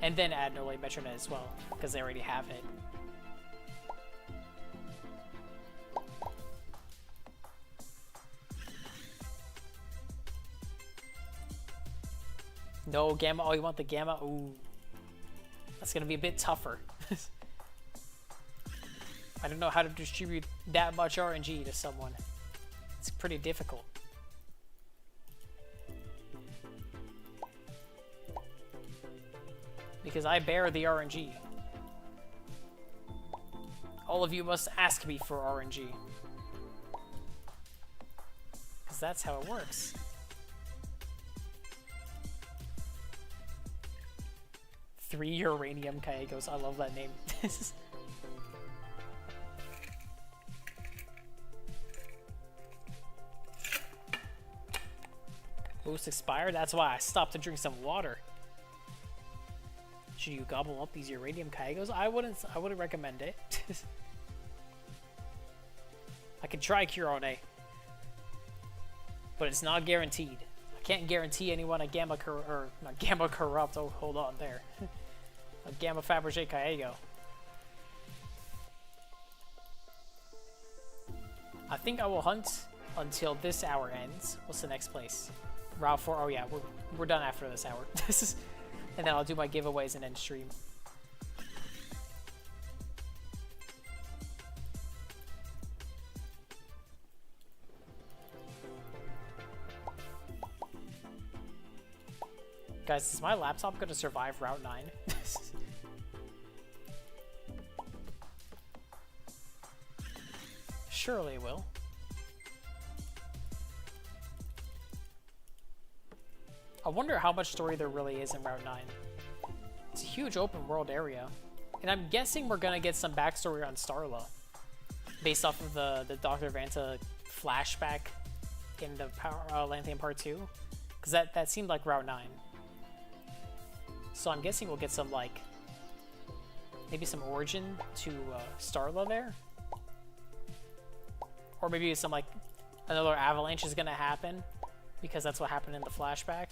And then add Nole Metronet as well, because they already have it. No gamma. Oh, you want the gamma? Ooh. That's going to be a bit tougher. I don't know how to distribute that much RNG to someone. It's pretty difficult. Because I bear the RNG. All of you must ask me for RNG. Because that's how it works. Three uranium Kyeggos. I love that name. Boost expired? That's why I stopped to drink some water. Should you gobble up these uranium Kyeggos? I wouldn't recommend it. I could try Kurone, but it's not guaranteed. I can't guarantee anyone a gamma not gamma corrupt. Oh, hold on there. A gamma Faberge Kyeggo. I think I will hunt until this hour ends. What's the next place? Route 4. Oh yeah, we're done after this hour. This is. And then I'll do my giveaways and end stream. Guys, is my laptop going to survive Route 9? Surely it will. I wonder how much story there really is in Route 9. It's a huge open world area. And I'm guessing we're gonna get some backstory on Starla. Based off of the Dr. Vanta flashback in the Lanthian Part 2. Because that seemed like Route 9. So I'm guessing we'll get some, like, maybe some origin to Starla there. Or maybe some, like, another avalanche is gonna happen. Because that's what happened in the flashback.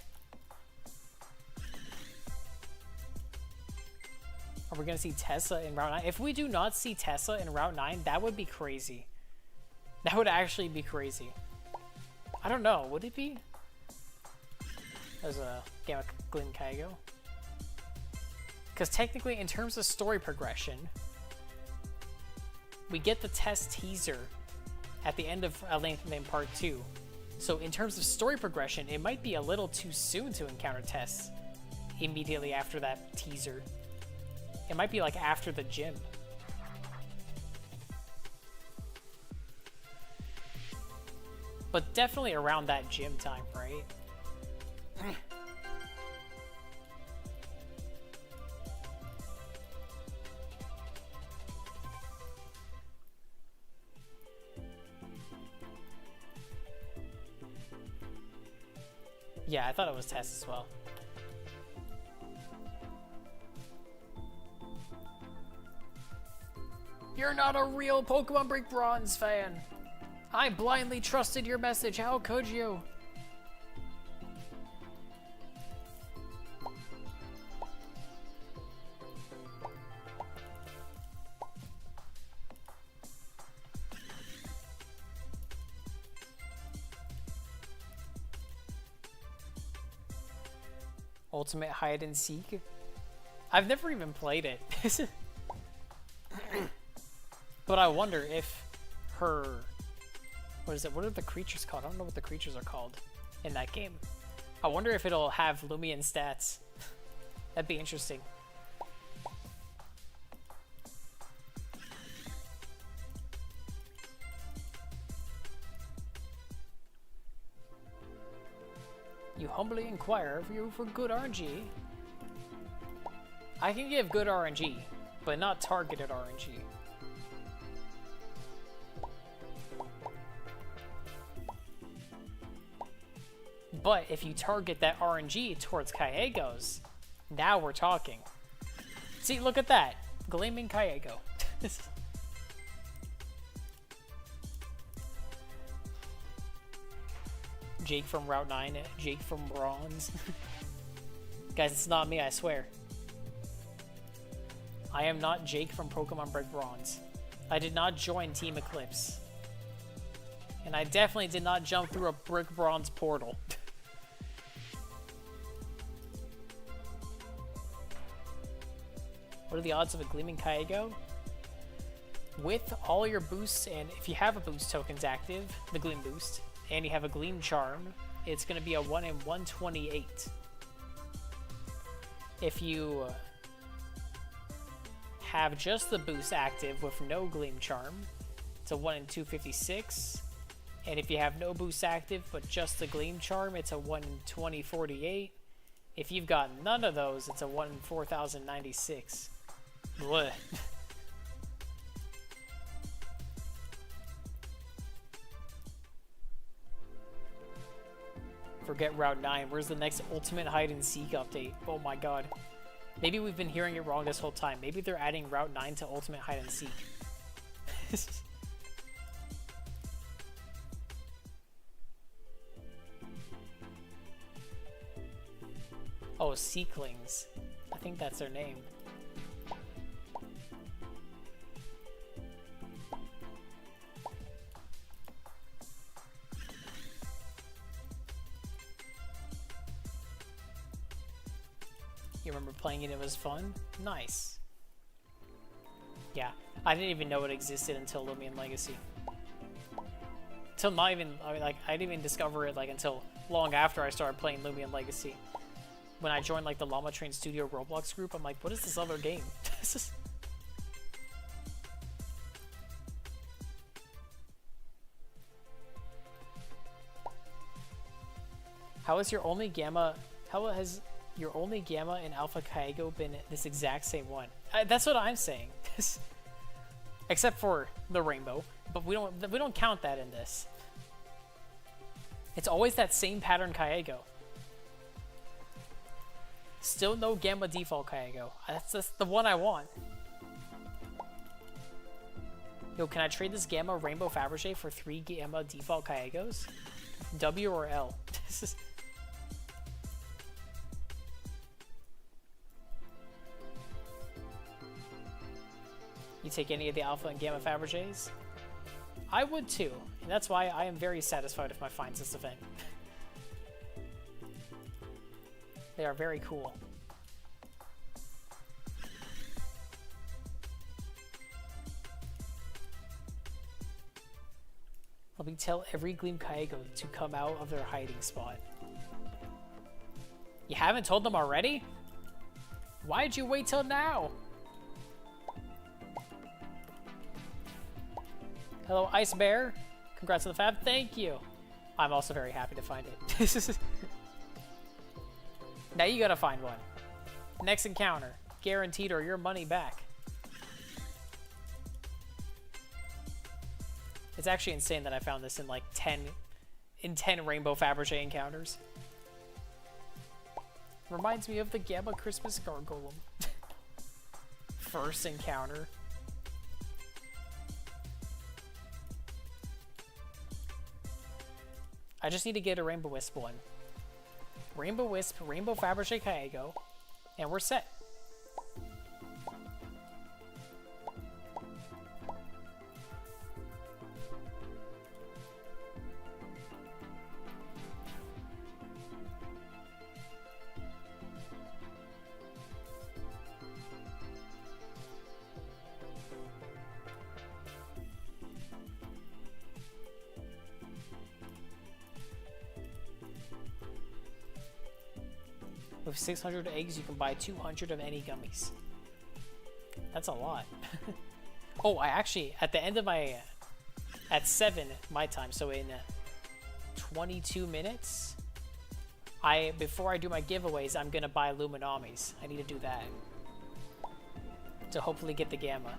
Are we going to see Tessa in Route 9? If we do not see Tessa in Route 9, that would be crazy. That would actually be crazy. I don't know. Would it be? There's a Gamma Glim Kyeggo. Because technically, in terms of story progression, we get the Tess teaser at the end of Lanthian Part 2. So in terms of story progression, it might be a little too soon to encounter Tess immediately after that teaser. It might be like after the gym. But definitely around that gym time, right? Yeah, I thought it was Tess as well. You're not a real Pokemon Break Bronze fan. I blindly trusted your message. How could you? Ultimate hide and seek. I've never even played it. But I wonder if her... What is it? What are the creatures called? I don't know what the creatures are called in that game. I wonder if it'll have Loomian stats. That'd be interesting. You humbly inquire of you for good RNG. I can give good RNG, but not targeted RNG. But if you target that RNG towards Kyeggos, now we're talking. See, look at that. Gleaming Kyeggo. Jake from Route 9, Jake from Bronze. Guys, it's not me, I swear. I am not Jake from Pokemon Brick Bronze. I did not join Team Eclipse. And I definitely did not jump through a Brick Bronze portal. What are the odds of a Gleaming Kyeggo? With all your boosts, and if you have a boost tokens active, the Gleam boost, and you have a Gleam Charm, it's going to be a 1 in 128. If you have just the boost active with no Gleam Charm, it's a 1 in 256. And if you have no boost active but just the Gleam Charm, it's a 1 in 2048. If you've got none of those, it's a 1 in 4096. Blech. Forget Route 9. Where's the next Ultimate Hide and Seek update? Oh my god. Maybe we've been hearing it wrong this whole time. Maybe they're adding Route 9 to Ultimate Hide and Seek. Oh, Seeklings. I think that's their name. You remember playing it? It was fun? Nice. Yeah, I didn't even know it existed until Loomian Legacy. Till not even, I mean, like, I didn't even discover it like until long after I started playing Loomian Legacy. When I joined like the Llama Train Studio Roblox group, I'm like, what is this other game? How has your only Gamma and Alpha Kyeggo been this exact same one? That's what I'm saying. Except for the rainbow, but we don't count that in this. It's always that same pattern Kyeggo. Still no Gamma default Kyeggo. That's the one I want. Yo, can I trade this Gamma Rainbow Faberge for 3 Gamma default Kyeggos? W or L? This is... You take any of the Alpha and Gamma Faberges? I would too, and that's why I am very satisfied with my finds this event. They are very cool. Let me tell every Gleam Kyeggo to come out of their hiding spot. You haven't told them already? Why'd you wait till now? Hello, Ice Bear. Congrats on the fab. Thank you. I'm also very happy to find it. Now you gotta find one. Next encounter. Guaranteed or your money back. It's actually insane that I found this in like 10 Rainbow Faberge encounters. Reminds me of the Gamma Christmas Gargoyle. First encounter. I just need to get a Rainbow Wisp one. Rainbow Wisp, Rainbow Faberge Kyeggo, and we're set. With 600 eggs, you can buy 200 of any gummies. That's a lot. Oh, I actually, at the end of my, at 7 my time, so in 22 minutes, before I do my giveaways, I'm gonna buy Luminamis. I need to do that to hopefully get the gamma.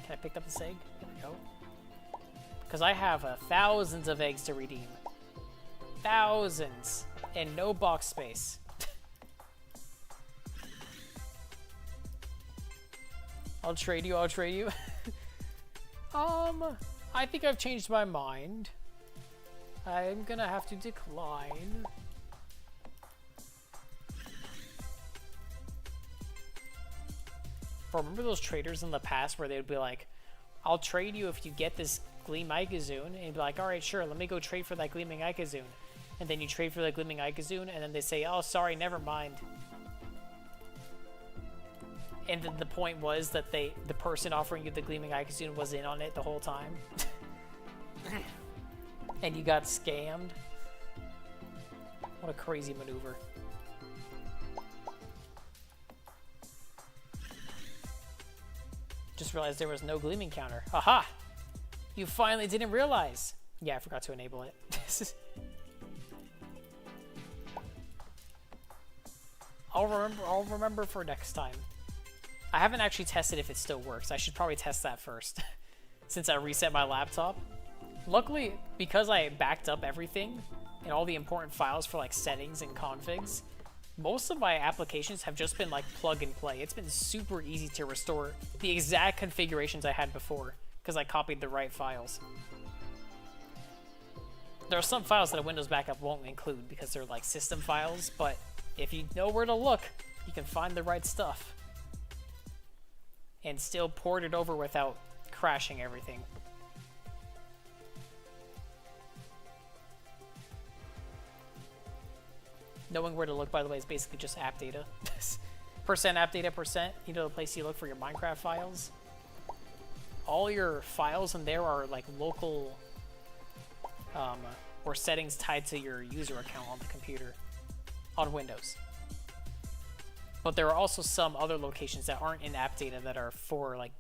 Can I pick up this egg? There we go. Because I have thousands of eggs to redeem. Thousands. And no box space. I'll trade you, I'll trade you. I think I've changed my mind. I'm gonna have to decline. Remember those traders in the past where they would be like, I'll trade you if you get this Gleam Ikazoon, and you'd be like, alright, sure, let me go trade for that Gleaming Ikazoon. And then you trade for the Gleaming Ikazoon, and then they say, oh, sorry, never mind. And then the point was that the person offering you the Gleaming Ikazoon was in on it the whole time. And you got scammed. What a crazy maneuver. Just realized there was no gleaming counter. Aha! You finally didn't realize. Yeah, I forgot to enable it. I'll remember for next time. I haven't actually tested if it still works. I should probably test that first. Since I reset my laptop. Luckily, because I backed up everything and all the important files for like settings and configs, most of my applications have just been like plug and play. It's been super easy to restore the exact configurations I had before because I copied the right files. There are some files that a Windows backup won't include because they're like system files, but if you know where to look, you can find the right stuff and still port it over without crashing everything. Knowing where to look, by the way, is basically just app data. Percent app data, percent, you know, the place you look for your Minecraft files. All your files in there are like local or settings tied to your user account on the computer on Windows. But there are also some other locations that aren't in app data that are for like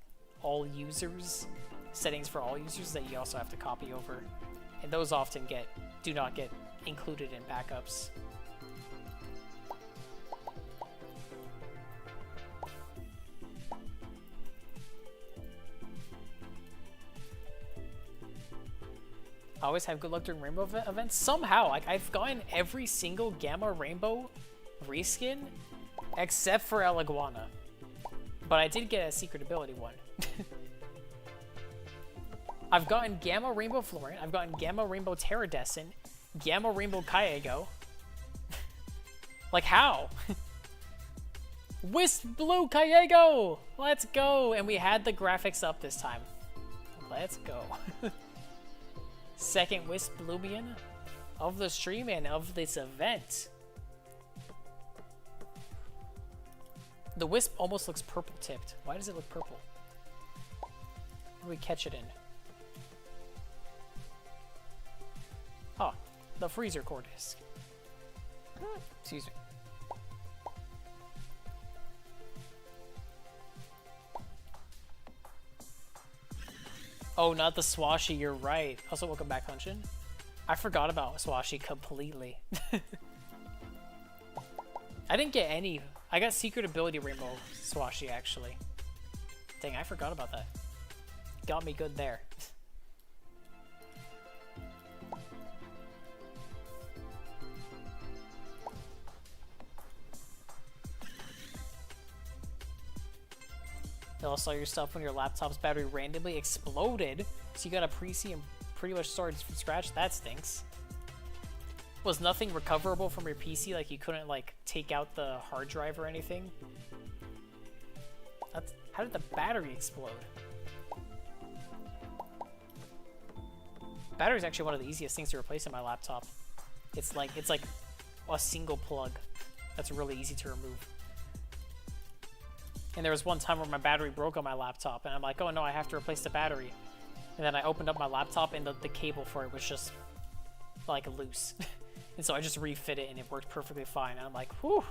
all users, settings for all users that you also have to copy over. And those often do not get included in backups. I always have good luck during rainbow events. Somehow, like I've gotten every single Gamma Rainbow reskin except for El Iguana. But I did get a secret ability one. I've gotten Gamma Rainbow Florent, I've gotten Gamma Rainbow Terradescent, Gamma Rainbow Kyeggo. Like how? Wisp Blue Kyeggo! Let's go! And we had the graphics up this time. Let's go. Second Wisp Loomian of the stream and of this event. The Wisp almost looks purple tipped. Why does it look purple? Where do we catch it in? Oh, the freezer core disc. Excuse me. Oh, not the Swashy, you're right. Also, welcome back, Hunchin. I forgot about Swashy completely. I didn't get any. I got Secret Ability Rainbow Swashy, actually. Dang, I forgot about that. Got me good there. You lost all your stuff when your laptop's battery randomly exploded, so you got a PC and pretty much started from scratch. That stinks. Was nothing recoverable from your PC? Like you couldn't like take out the hard drive or anything? How did the battery explode? Battery is actually one of the easiest things to replace in my laptop. It's like a single plug that's really easy to remove. And there was one time where my battery broke on my laptop, and I'm like, oh no, I have to replace the battery. And then I opened up my laptop, and the cable for it was just, like, loose. And so I just refit it and it worked perfectly fine. And I'm like, whew.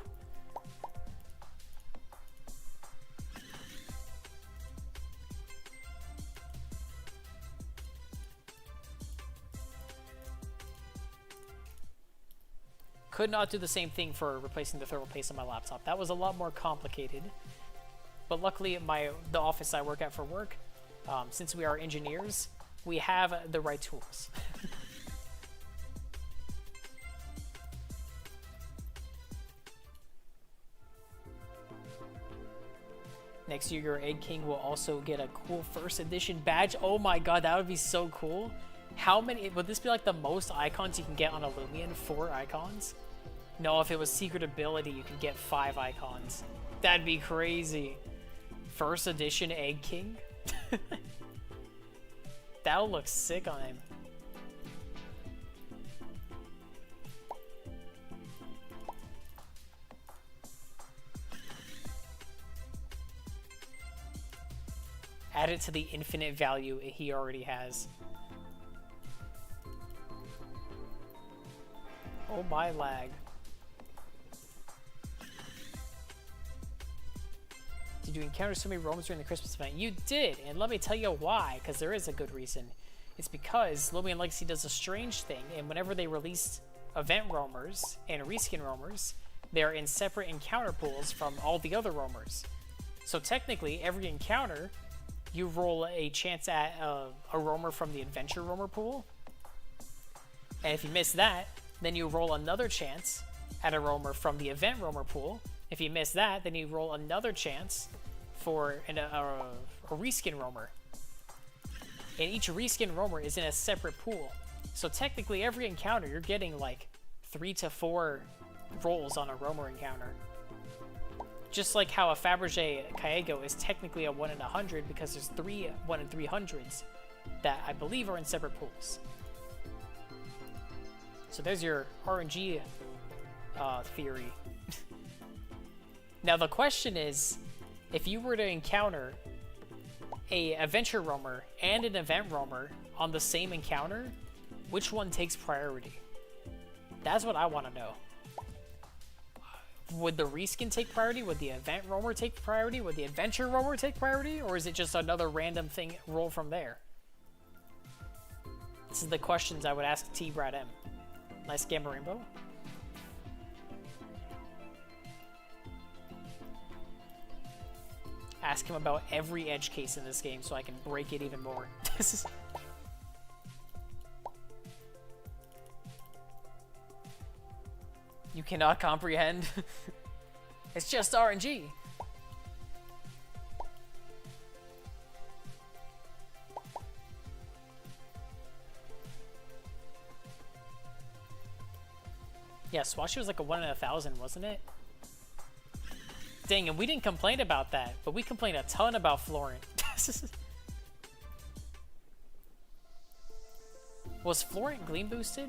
Could not do the same thing for replacing the thermal paste on my laptop. That was a lot more complicated. But luckily, the office I work at for work, since we are engineers, we have the right tools. Next year, your Egg King will also get a cool first edition badge. Oh my god, that would be so cool. How many, would this be like the most icons you can get on a Loomian? 4 icons? No, if it was secret ability, you could get 5 icons. That'd be crazy. First edition Egg King? That'll look sick on him. Add it to the infinite value he already has. Oh my lag. Did you encounter so many roams during the Christmas event? You did, and let me tell you why, because there is a good reason. It's because Loomian Legacy does a strange thing, and whenever they release event roamers and reskin roamers, they're in separate encounter pools from all the other roamers. So technically, every encounter, you roll a chance at a roamer from the adventure roamer pool, and if you miss that, then you roll another chance at a roamer from the event roamer pool. If you miss that, then you roll another chance for a reskin roamer. And each reskin roamer is in a separate pool. So technically every encounter you're getting like 3 to 4 rolls on a roamer encounter. Just like how a Faberge Kyeggo is technically a 1 in 100 because there's 3 1 in 300s that I believe are in separate pools. So there's your RNG theory. Now the question is, if you were to encounter a adventure roamer and an event roamer on the same encounter, which one takes priority? That's what I want to know. Would the reskin take priority? Would the event roamer take priority? Would the adventure roamer take priority? Or is it just another random thing roll from there? This is the questions I would ask T-Brad M. Nice Gamma Rainbow. Ask him about every edge case in this game so I can break it even more. You cannot comprehend. It's just RNG. Yeah, Swashy was like a 1 in 1,000, wasn't it? Dang, and we didn't complain about that, but we complained a ton about Florent. Was Florent gleam boosted?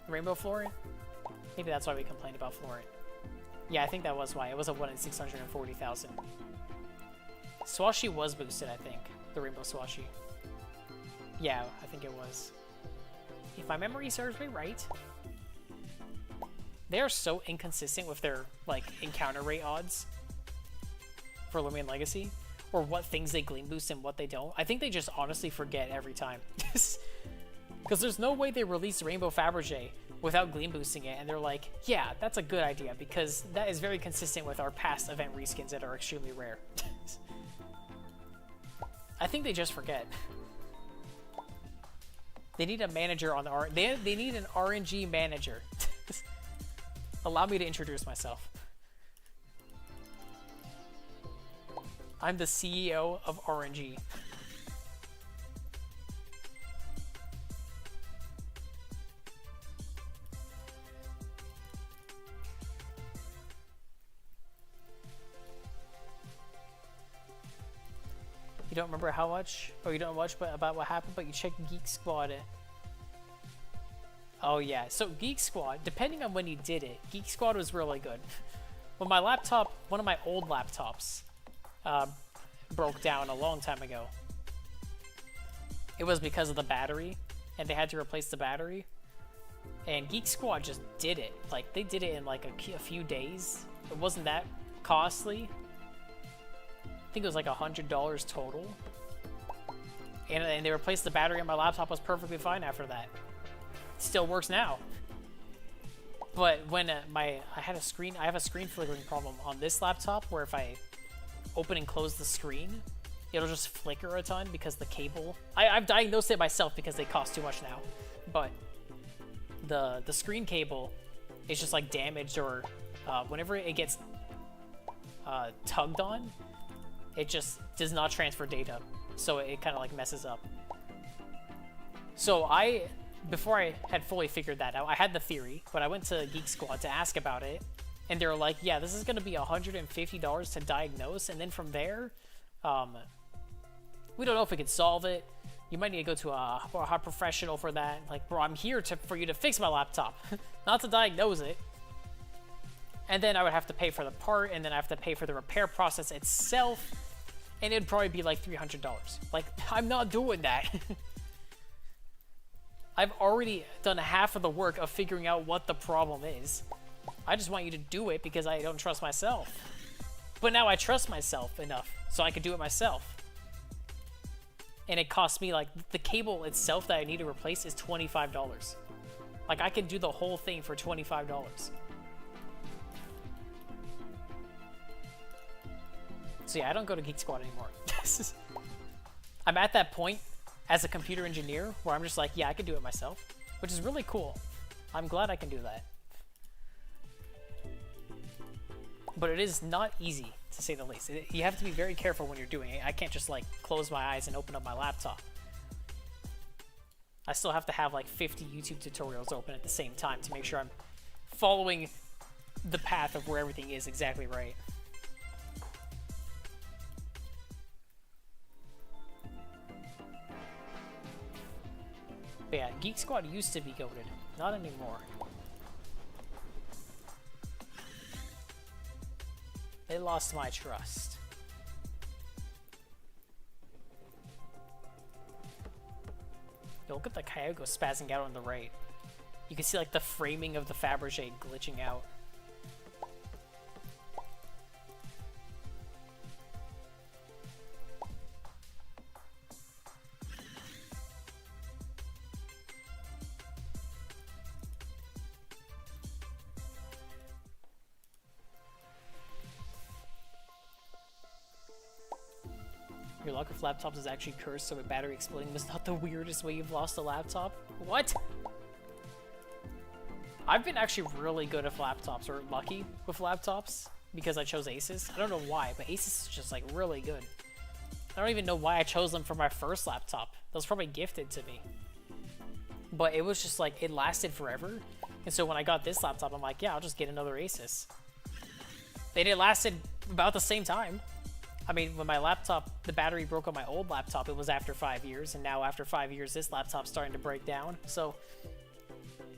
Rainbow Florent? Maybe that's why we complained about Florent. Yeah, I think that was why. It was a 1 in 640,000. Swashy was boosted, I think. The Rainbow Swashy. Yeah, I think it was. If my memory serves me right. They are so inconsistent with their, like, encounter rate odds for Loomian Legacy, or what things they gleam boost and what they don't. I think they just honestly forget every time. Because there's no way they release Rainbow Faberge without gleam boosting it, and they're like, yeah, that's a good idea, because that is very consistent with our past event reskins that are extremely rare. I think they just forget. They need a manager on the they need an RNG manager. Allow me to introduce myself. I'm the CEO of RNG. You don't remember how much, or you don't know much about what happened, but you checked Geek Squad. Oh yeah, so Geek Squad, depending on when you did it, Geek Squad was really good. When my laptop, one of my old laptops, broke down a long time ago, it was because of the battery, and they had to replace the battery. And Geek Squad just did it. Like, they did it in like a few days. It wasn't that costly. I think it was like $100 total. And they replaced the battery on my laptop. Was perfectly fine after that. Still works now. But when I have a screen flickering problem on this laptop, where if I open and close the screen, it'll just flicker a ton because the cable. I've diagnosed it myself because they cost too much now. But the screen cable is just like damaged, or whenever it gets tugged on, it just does not transfer data, so it kind of like messes up. So before I had fully figured that out, I had the theory, but I went to Geek Squad to ask about it, and they were like, yeah, this is going to be $150 to diagnose, and then from there, we don't know if we can solve it. You might need to go to a professional for that. Like, bro, I'm here for you to fix my laptop, not to diagnose it. And then I would have to pay for the part, and then I have to pay for the repair process itself, and it'd probably be like $300. Like, I'm not doing that. I've already done half of the work of figuring out what the problem is. I just want you to do it because I don't trust myself. But now I trust myself enough so I can do it myself. And it costs me, like, the cable itself that I need to replace is $25. Like, I can do the whole thing for $25. So yeah, I don't go to Geek Squad anymore. I'm at that point as a computer engineer where I'm just like, yeah, I can do it myself, which is really cool. I'm glad I can do that. But it is not easy, to say the least. You have to be very careful when you're doing it. I can't just like close my eyes and open up my laptop. I still have to have like 50 YouTube tutorials open at the same time to make sure I'm following the path of where everything is exactly right. But yeah, Geek Squad used to be goated. Not anymore. They lost my trust. Yo, look at the Kyeggos spazzing out on the right. You can see like the framing of the faberge glitching out. Your luck with laptops is actually cursed, so a battery exploding was not the weirdest way you've lost a laptop. What? I've been actually really good at laptops, or lucky with laptops, because I chose Asus. I don't know why, but Asus is just like really good. I don't even know why I chose them for my first laptop. That was probably gifted to me. But it was just like, it lasted forever. And so when I got this laptop, I'm like, yeah, I'll just get another Asus. And it lasted about the same time. I mean, when my laptop, the battery broke on my old laptop, it was after 5 years, and now after 5 years, this laptop's starting to break down. So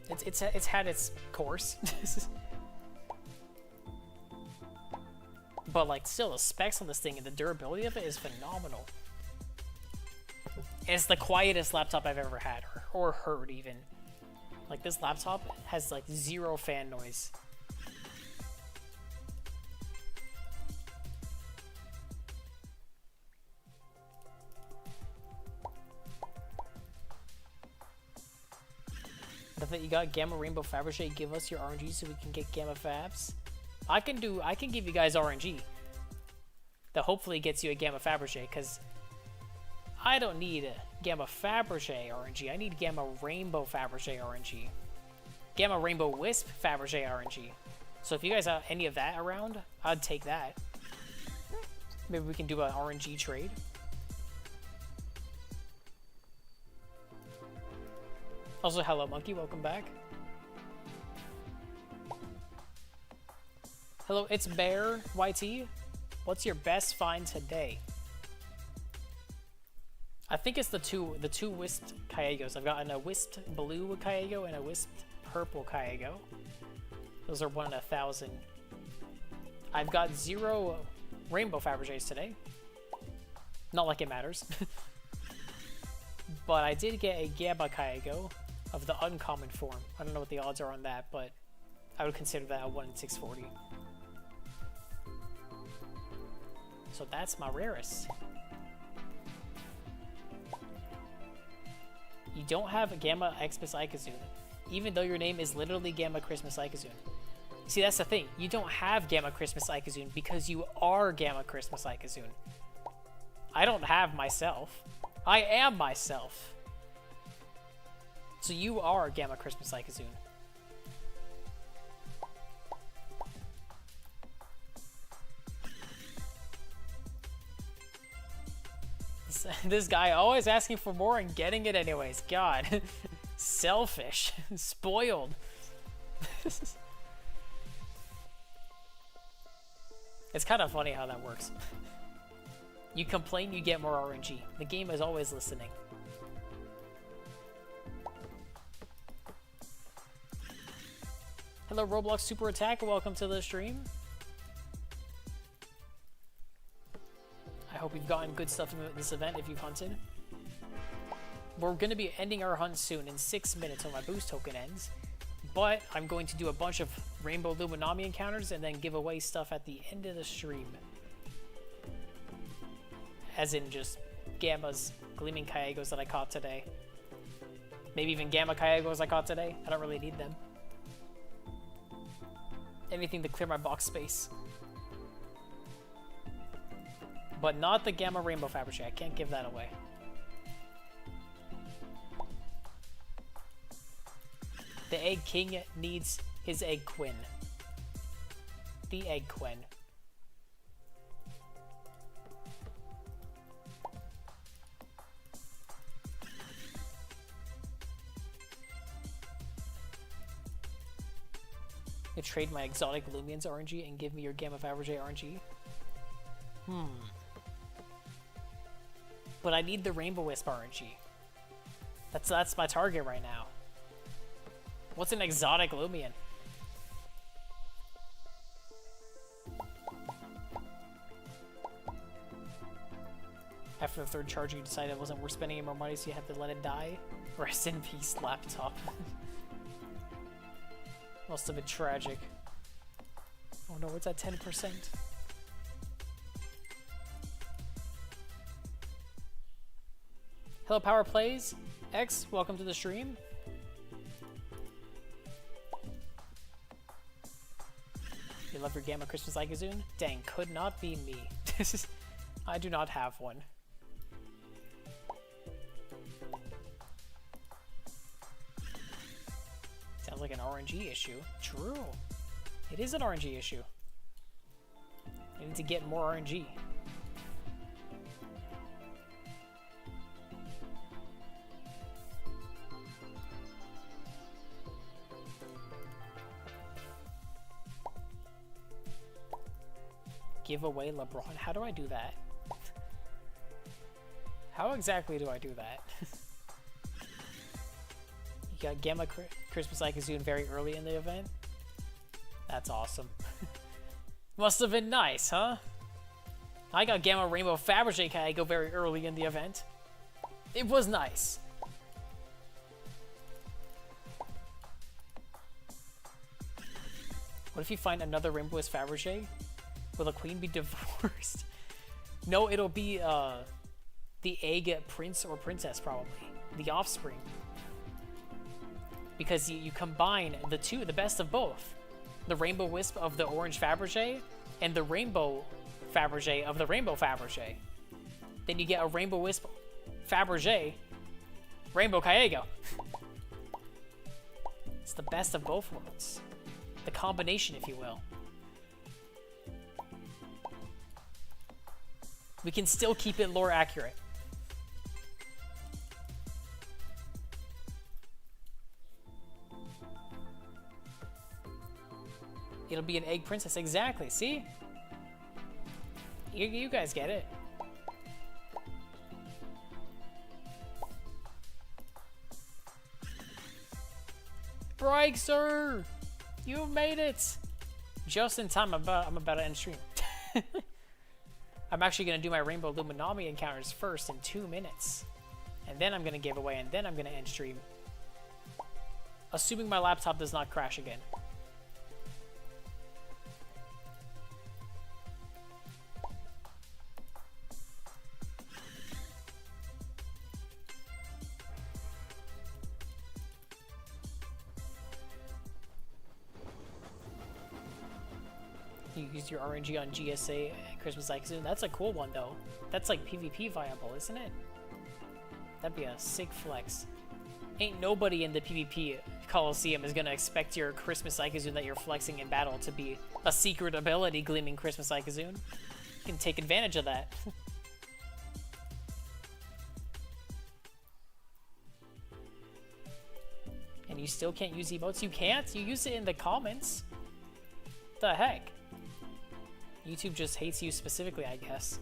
it's had its course. But like, still, the specs on this thing and the durability of it is phenomenal. And it's the quietest laptop I've ever had, or heard even. Like, this laptop has like 0 fan noise. That you got Gamma Rainbow Faberge, give us your RNG so we can get Gamma Fabs. I can give you guys RNG that hopefully gets you a Gamma Faberge, because I don't need a Gamma Faberge RNG. I need Gamma Rainbow Faberge RNG. Gamma Rainbow Wisp Faberge RNG. So if you guys have any of that around, I'd take that. Maybe we can do an RNG trade. Also, hello Monkey, welcome back. Hello, it's Bear YT. What's your best find today? I think it's the two wisped Kyeggos. I've gotten a wisped blue Kyeggo and a wisped purple Kyeggo. Those are 1 in 1,000. I've got 0 rainbow Faberges today. Not like it matters. But I did get a Gamma Kyeggo, of the uncommon form. I don't know what the odds are on that, but I would consider that a 1 in 640. So that's my rarest. You don't have a Gamma Xmas Ikazune, even though your name is literally Gamma Christmas Ikazune. See, that's the thing. You don't have Gamma Christmas Ikazune because you are Gamma Christmas Ikazune. I don't have myself. I am myself. So you are Gamma Christmas Ikazune. This guy always asking for more and getting it anyways. God. Selfish. Spoiled. It's kind of funny how that works. You complain, you get more RNG. The game is always listening. Hello Roblox Super Attack, welcome to the stream. I hope you've gotten good stuff in this event if you've hunted. We're going to be ending our hunt soon in 6 minutes when my boost token ends. But I'm going to do a bunch of Rainbow Luminami encounters and then give away stuff at the end of the stream. As in just Gamma's Gleaming Kyeggos that I caught today. Maybe even Gamma Kyeggos I caught today. I don't really need them. Anything to clear my box space. But not the Gamma Rainbow Faberge. I can't give that away. The Egg King needs his Egg Queen. The Egg Queen. You trade my exotic Loomian's RNG and give me your Gamma Faberge RNG? But I need the Rainbow Wisp RNG. That's my target right now. What's an exotic Loomian? After the third charge, you decided it wasn't worth spending any more money, so you had to let it die? Rest in peace, laptop. Must have been tragic. Oh no, it's at 10%. Hello, Power Plays. X, welcome to the stream. You love your Gamma Christmas Ikazune? Dang, could not be me. I do not have one. Sounds like an RNG issue. True. It is an RNG issue. I need to get more RNG. Give away LeBron. How do I do that? How exactly do I do that? You got Gamma Christmas Ikazune very early in the event? That's awesome. Must have been nice, huh? I got Gamma Rainbow Faberge Kyeggo very early in the event. It was nice. What if you find another Rainbow Wisp Faberge? Will the queen be divorced? No, it'll be the egg prince or princess, probably. The offspring. Because you combine the two, the best of both. The Rainbow Wisp of the orange Faberge and the Rainbow Faberge of the Rainbow Faberge. Then you get a Rainbow Wisp Faberge Rainbow Kyeggo. It's the best of both worlds. The combination, if you will. We can still keep it lore accurate. It'll be an egg princess, exactly, see? You guys get it. Brixerr! You made it! Just in time, I'm about to end stream. I'm actually going to do my Rainbow Luminami encounters first in 2 minutes. And then I'm going to give away, and then I'm going to end stream. Assuming my laptop does not crash again. You use your RNG on GSA Christmas Icon. That's a cool one though. That's like PvP viable, isn't it? That'd be a sick flex. Ain't nobody in the PvP Coliseum is gonna expect your Christmas Icon that you're flexing in battle to be a secret ability gleaming Christmas Icon. You can take advantage of that. And you still can't use emotes? You can't? You use it in the comments. The heck? YouTube just hates you specifically, I guess.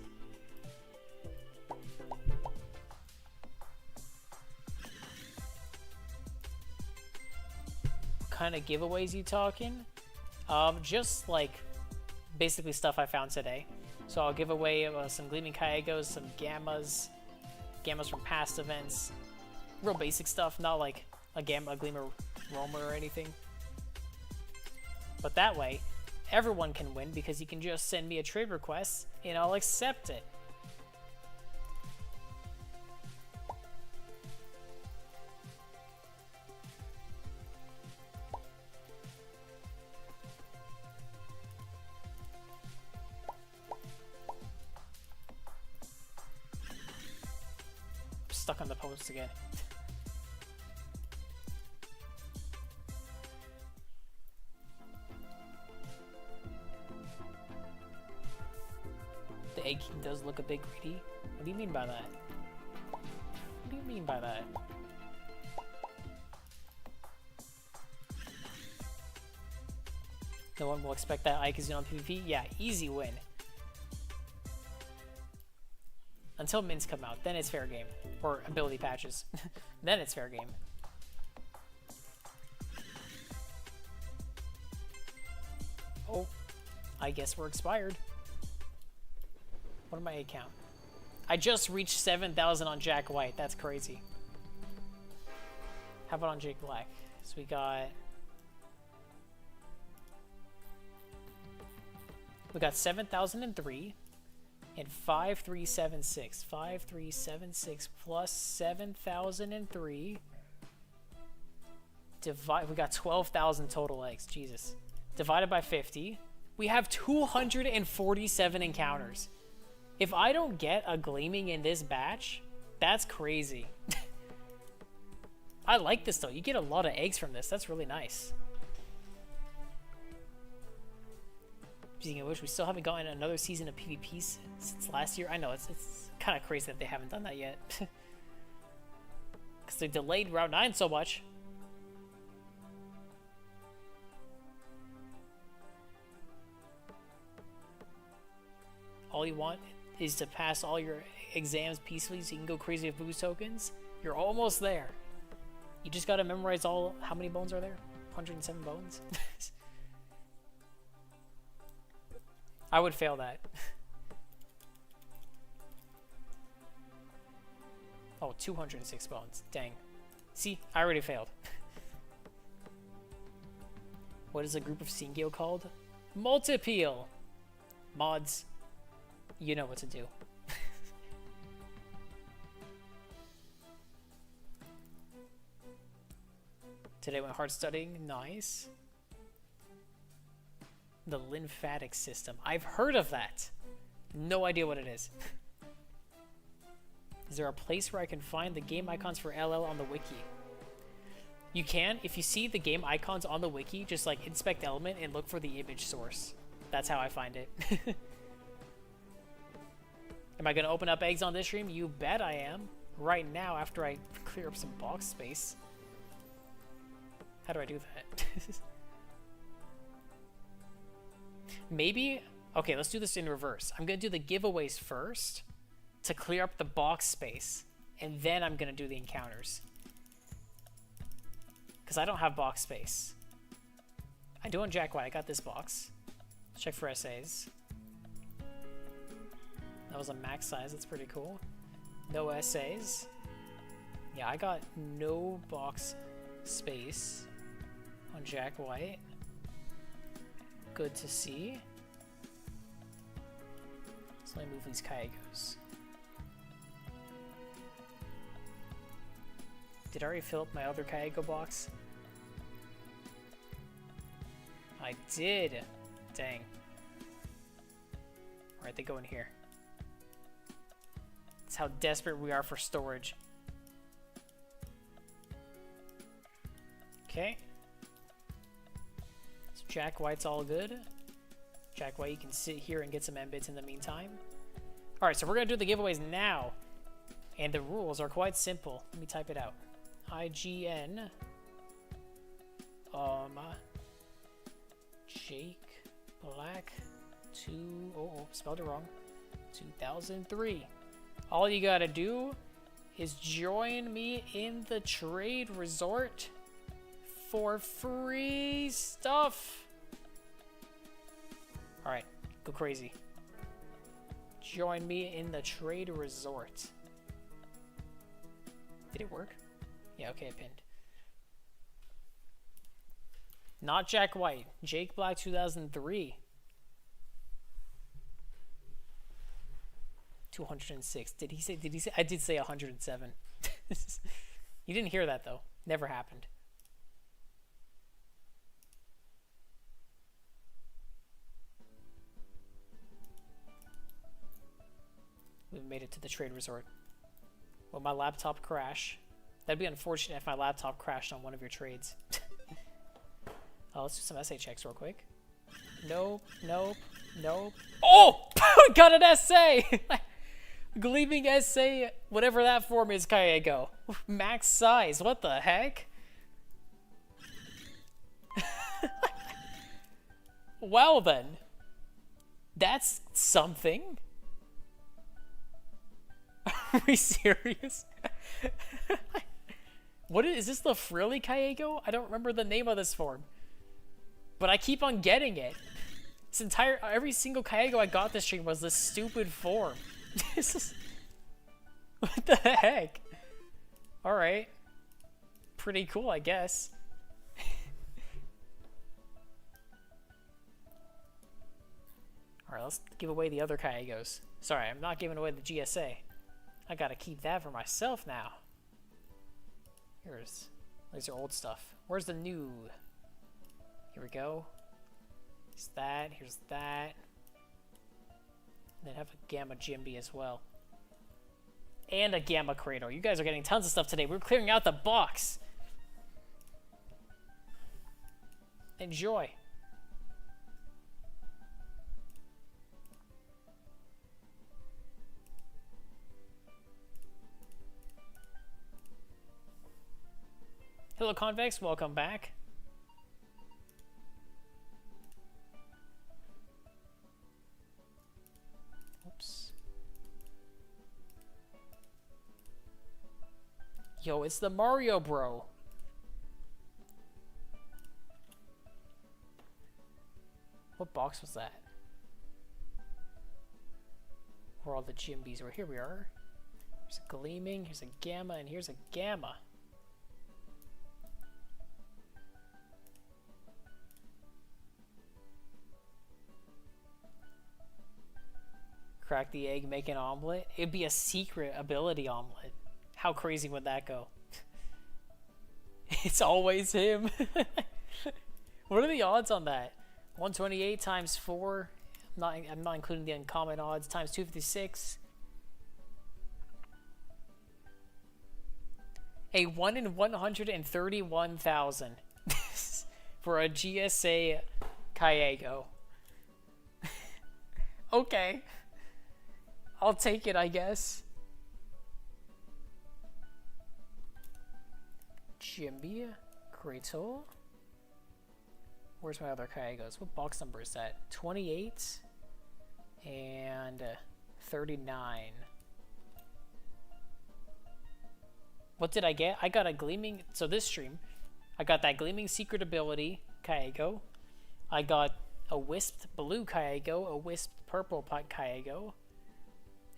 What kind of giveaways you talking? Just like basically stuff I found today. So I'll give away some Gleaming Kyeggos, some Gammas from past events. Real basic stuff, not like a Gleamer Roamer or anything. But that way, everyone can win because you can just send me a trade request and I'll accept it. I'm stuck on the post again. The Egg King does look a bit greedy. What do you mean by that? What do you mean by that? No one will expect that Icon on PvP? Yeah, easy win. Until mints come out, then it's fair game. Or ability patches. Then it's fair game. Oh, I guess we're expired. What am my egg count? I just reached 7,000 on Jack White. That's crazy. How about on Jake Black? So we got 7,003 and 5,376. 5,376 plus 7,003. We got 12,000 total eggs. Jesus. Divided by 50. We have 247 encounters. If I don't get a gleaming in this batch, that's crazy. I like this though. You get a lot of eggs from this. That's really nice. Speaking of which, we still haven't gotten another season of PvP since last year. I know, it's kind of crazy that they haven't done that yet. Because they delayed Route 9 so much. All you want is to pass all your exams peacefully so you can go crazy with boost tokens. You're almost there. You just gotta memorize how many bones are there? 107 bones? I would fail that. Oh, 206 bones. Dang. See, I already failed. What is a group of Singyo called? Multipeel! Mods. You know what to do. Today went hard studying. Nice. The lymphatic system. I've heard of that. No idea what it is. Is there a place where I can find the game icons for LL on the wiki? You can. If you see the game icons on the wiki, just like inspect element and look for the image source. That's how I find it. Am I going to open up eggs on this stream? You bet I am. Right now, after I clear up some box space. How do I do that? Maybe... Okay, let's do this in reverse. I'm going to do the giveaways first to clear up the box space. And then I'm going to do the encounters. Because I don't have box space. I do on Jack White. I got this box. Let's check for essays. That was a max size. That's pretty cool. No essays. Yeah, I got no box space. on Jack White. Good to see. So let me move these Kyeggos. Did I already fill up my other Kyeggo box? I did. Dang. Alright, they go in here. That's how desperate we are for storage. Okay. So Jack White's all good. Jack White, you can sit here and get some M-bits in the meantime. Alright, so we're going to do the giveaways now. And the rules are quite simple. Let me type it out. IGN. Jake Black 2. Oh, spelled it wrong. 2003. All you gotta do is join me in the trade resort for free stuff. Alright, go crazy. Join me in the trade resort. Did it work? Yeah, okay, it pinned. Not Jack White. Jake Black 2003. 206. Did he say? I did say 107. You didn't hear that though. Never happened. We made it to the trade resort. Will my laptop crash? That'd be unfortunate if my laptop crashed on one of your trades. Let's do some essay checks real quick. Nope, nope, nope. Oh! Got an essay! Gleaming essay, whatever that form is, Kyeggo. Max size, what the heck? Well then. That's something. Are we serious? What is this, the frilly Kyeggo? I don't remember the name of this form. But I keep on getting it. Every single Kyeggo I got this stream was this stupid form. This is... What the heck? Alright. Pretty cool, I guess. Alright, let's give away the other Kyeggos. Sorry, I'm not giving away the GSA. I gotta keep that for myself now. These are old stuff. Where's the new? Here we go. Here's that. Here's that. And then have a Gamma Jimby as well. And a Gamma Cradle. You guys are getting tons of stuff today. We're clearing out the box. Enjoy. Hello, Convex. Welcome back. Oops. Yo, it's the Mario Bro. What box was that? Where all the Jimbies were. Here we are. Here's a Gleaming, here's a Gamma, and here's a Gamma. Crack the egg, make an omelet. It'd be a secret ability omelet. How crazy would that go? It's always him. What are the odds on that? 128 times 4. I'm not including the uncommon odds. Times 256. A 1 in 131,000 for a GSA Kyeggo. Okay. I'll take it, I guess. Jimby, Kratos. Where's my other Kyeggos? What box number is that? 28 and 39. What did I get? I got a Gleaming... So this stream, I got that Gleaming Secret Ability Kyeggo. I got a Wisp Blue Kyeggo, a Wisp Purple Kyeggo,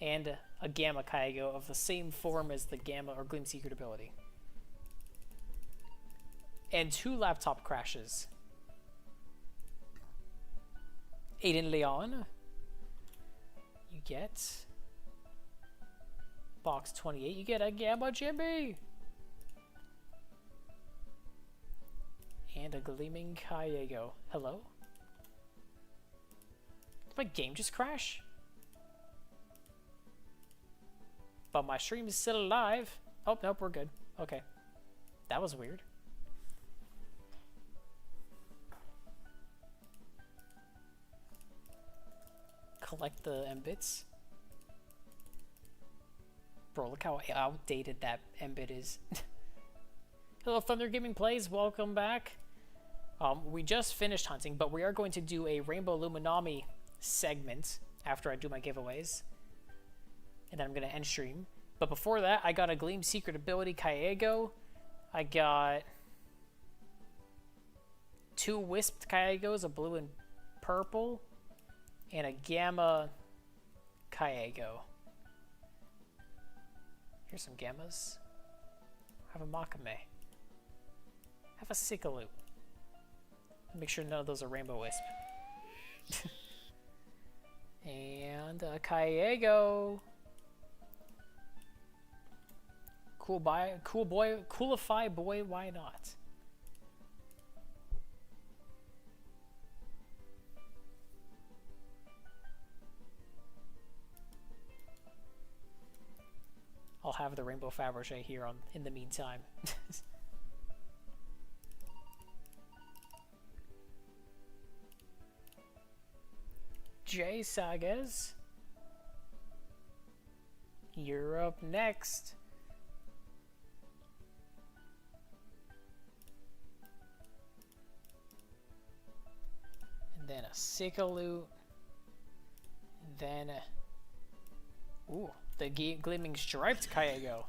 and a Gamma Kyeggo of the same form as the Gamma or Gleam Secret Ability. and 2 laptop crashes. Aiden Leon, you get box 28. You get a Gamma Jimmy and a Gleaming Kyeggo. Hello? Did my game just crash? But my stream is still alive. Oh, nope, we're good. Okay. That was weird. Collect the M-bits. Bro, look how outdated that M-bit is. Hello, Thunder Gaming Plays. Welcome back. We just finished hunting, but we are going to do a Rainbow Luminami segment after I do my giveaways. And then I'm going to end stream. But before that, I got a Gleam Secret Ability Kyeggo. I got 2 Wisped Kyeggos, a blue and purple, and a Gamma Kyeggo. Here's some Gammas. Have a Makame. Have a Sikaloop. Make sure none of those are Rainbow Wisp. And a Kyeggo. Coolify boy, why not? I'll have the Rainbow Faberge here in the meantime. Jay Sagas, you're up next. And then a Sikaloot. And then ooh, the Gleaming Striped Kyeggo.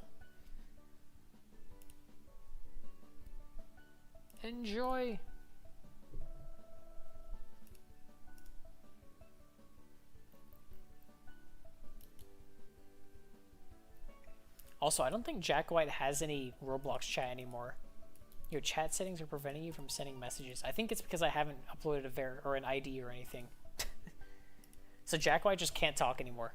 Enjoy. Also, I don't think Jack White has any Roblox chat anymore. Your chat settings are preventing you from sending messages. I think it's because I haven't uploaded an ID or anything. So Jack White just can't talk anymore.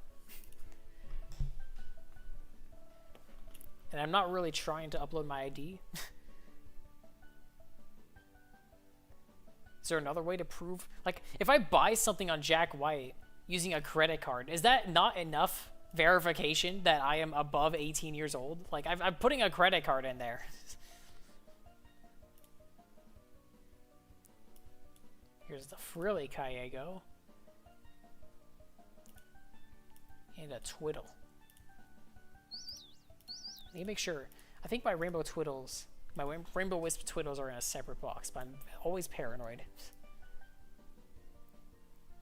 And I'm not really trying to upload my ID. Is there another way to prove? Like, if I buy something on Jack White using a credit card, is that not enough verification that I am above 18 years old? Like, I'm putting a credit card in there. Here's the Frilly Kyeggo. And a Twiddle. Let me make sure. I think my Rainbow Twiddles, my Rainbow Wisp Twiddles are in a separate box, but I'm always paranoid.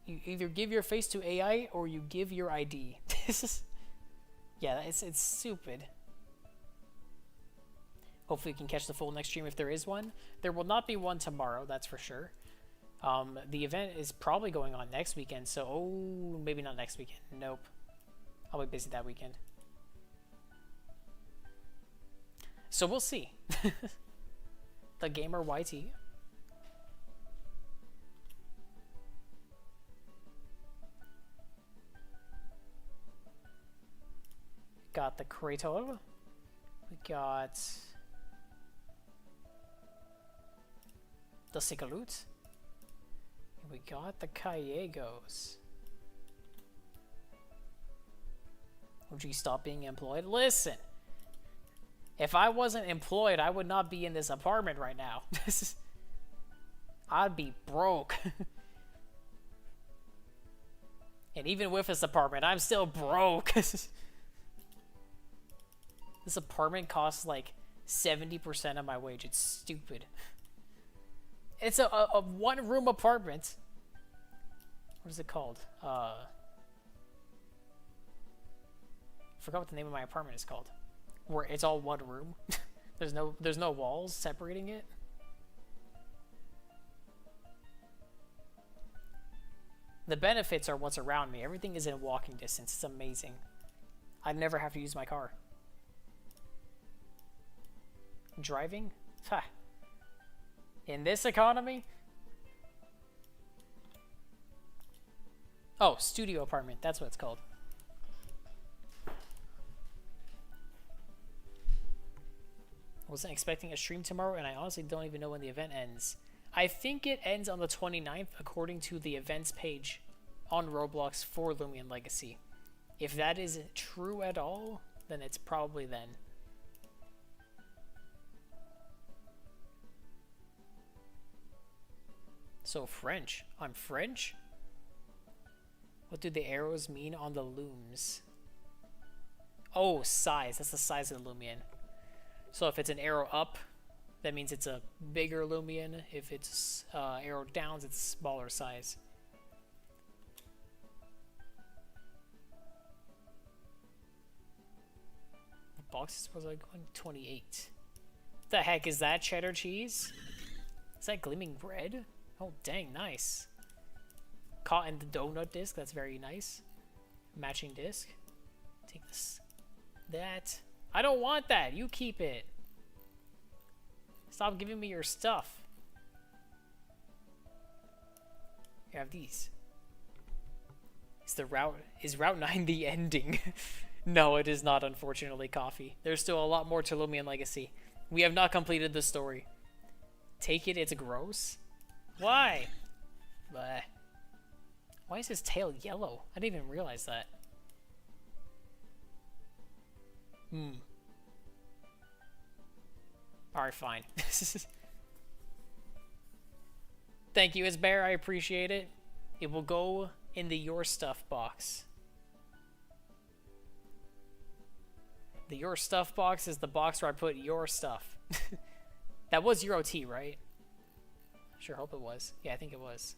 You either give your face to AI or you give your ID. Yeah, it's stupid. Hopefully you can catch the full next stream if there is one. There will not be one tomorrow, that's for sure. The event is probably going on next weekend, so maybe not next weekend. Nope. I'll be busy that weekend. So we'll see. The Gamer YT. Got the Krator. We got the Sikaloot. And we got the Kyeggos. Would you stop being employed? Listen. If I wasn't employed, I would not be in this apartment right now. I'd be broke. And even with this apartment, I'm still broke. This apartment costs like 70% of my wage. It's stupid. It's a one-room apartment. What is it called? I forgot what the name of my apartment is called. Where it's all one room. there's no walls separating it. The benefits are what's around me. Everything is in walking distance. It's amazing. I'd never have to use my car. Driving? Ha. In this economy? Oh, studio apartment. That's what it's called. Wasn't expecting a stream tomorrow, and I honestly don't even know when the event ends. I think it ends on the 29th, according to the events page on Roblox for Loomian Legacy. If that is true at all, then it's probably then. So French. I'm French? What do the arrows mean on the looms? Oh, size. That's the size of the Loomian. So if it's an arrow up, that means it's a bigger Loomian. If it's arrow down, it's smaller size. What boxes was I going? 28. What the heck is that? Cheddar cheese? Is that gleaming bread? Oh, dang, nice. Caught in the donut disc. That's very nice. Matching disc. Take this. That. I don't want that. You keep it. Stop giving me your stuff. You have these. Is Route 9 the ending? No, it is not, unfortunately, Coffee. There's still a lot more to Loomian Legacy. We have not completed the story. Take it, it's gross. Why? Bleh. Why is his tail yellow? I didn't even realize that. Alright, fine. Thank you, Isbear. I appreciate it. It will go in the Your Stuff box. The Your Stuff box is the box where I put your stuff. That was Euro T, right? Sure hope it was. Yeah, I think it was.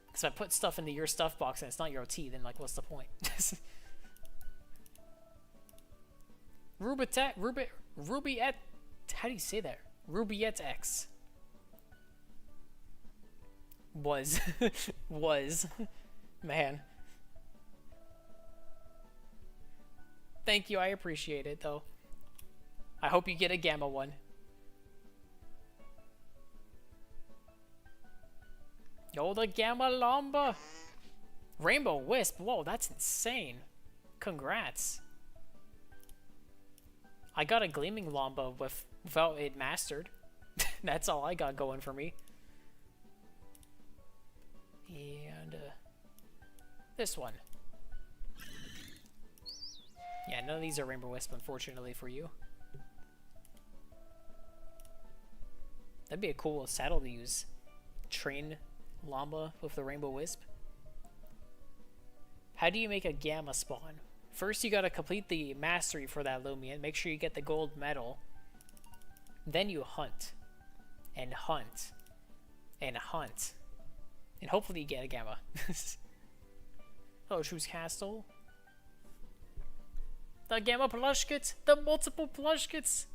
Because if I put stuff in the Your Stuff box and it's not Euro T, then like, what's the point? Rubiette, how do you say that? Rubiette X. Was. Man. Thank you, I appreciate it, though. I hope you get a Gamma one. Yo, the Gamma Lamba! Rainbow Wisp, whoa, that's insane. Congrats. I got a Gleaming Lamba without it mastered. That's all I got going for me. And this one. Yeah, none of these are Rainbow Wisp, unfortunately for you. That'd be a cool saddle to use. Train Lamba with the Rainbow Wisp. How do you make a Gamma spawn? First, you gotta complete the mastery for that Loomian. Make sure you get the gold medal. Then you hunt. And hunt. And hunt. And hopefully you get a Gamma. Hello, Shoes Castle. The Gamma plush kits! The multiple plush kits!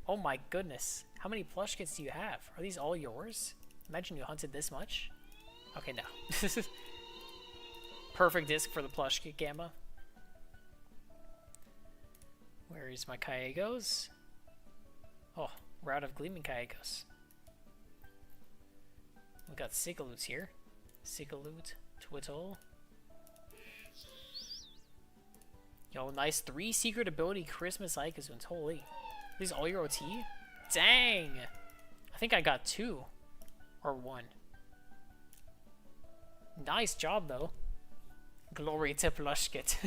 Oh my goodness. How many plush kits do you have? Are these all yours? Imagine you hunted this much. Okay, no. Perfect disc for the plush kit Gamma. Where is my Kyeggos? Oh, we're out of Gleaming Kyeggos. We got Sigaloots here. Sigaloot, Twittle. Yo, nice 3 secret ability Christmas Ikazuns. Holy. Are these all your OT? Dang! I think I got 2. Or 1. Nice job, though. Glory to Plushkit.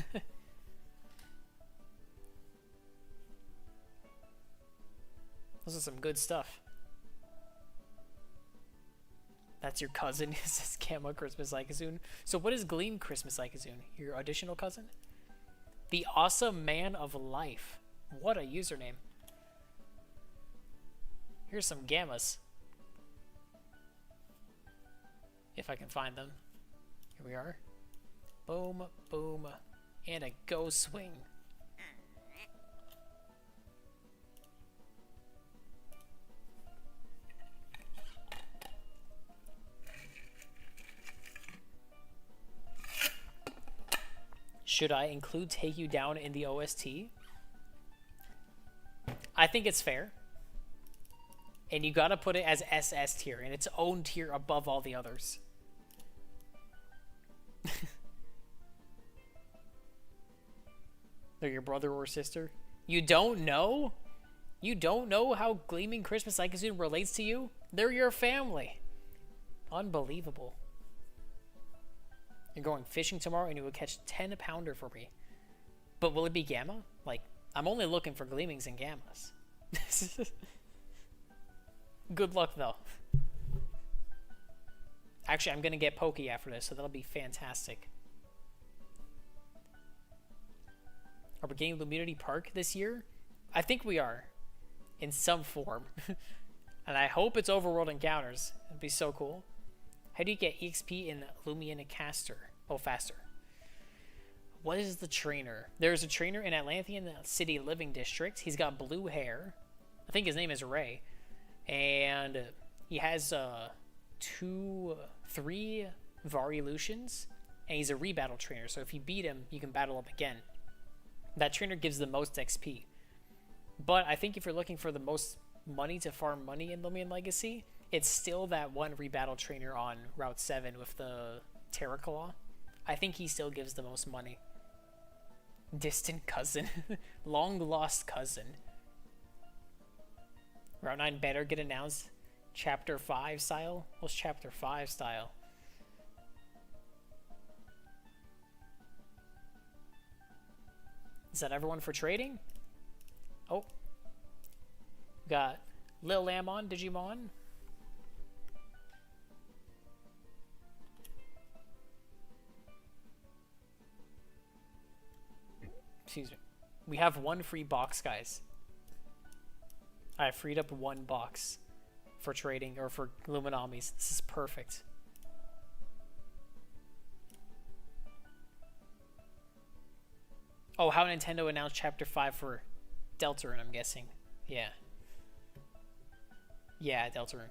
Those are some good stuff. That's your cousin. It says Gamma Christmas Ikazoon. So what is Gleam Christmas Ikazoon? Your additional cousin? The Awesome Man of Life. What a username. Here's some Gammas. If I can find them. Here we are. Boom, boom, and a go swing. Should I include Take You Down in the OST? I think it's fair. And you gotta put it as SS tier, in its own tier above all the others. They're your brother or sister? You don't know? You don't know how Gleaming Christmas Lycozoon relates to you? They're your family. Unbelievable. You're going fishing tomorrow and you will catch 10-pounder for me. But will it be Gamma? Like, I'm only looking for Gleamings and Gammas. Good luck, though. Actually, I'm going to get Pokey after this, so that'll be fantastic. Are we getting Luminity Park this year? I think we are. In some form. And I hope it's Overworld Encounters. It'd be so cool. How do you get EXP in Loomian and Caster? Oh, faster. What is the trainer? There's a trainer in Atlantean City Living District. He's got blue hair. I think his name is Ray. And he has 3 Varilutions. And he's a rebattle trainer. So if you beat him, you can battle up again. That trainer gives the most XP. But I think if you're looking for the most money to farm money in Loomian Legacy, it's still that one rebattle trainer on Route 7 with the Terraclaw. I think he still gives the most money. Distant cousin. Long lost cousin. Route 9 better get announced. Chapter 5 style? What's Chapter 5 style? Is that everyone for trading? Oh. We got Lil Lamb on Digimon. Excuse me. We have 1 free box, guys. I freed up 1 box for trading or for Luminamis. This is perfect. Oh, how Nintendo announced Chapter 5 for Deltarune, I'm guessing. Yeah. Yeah, Deltarune.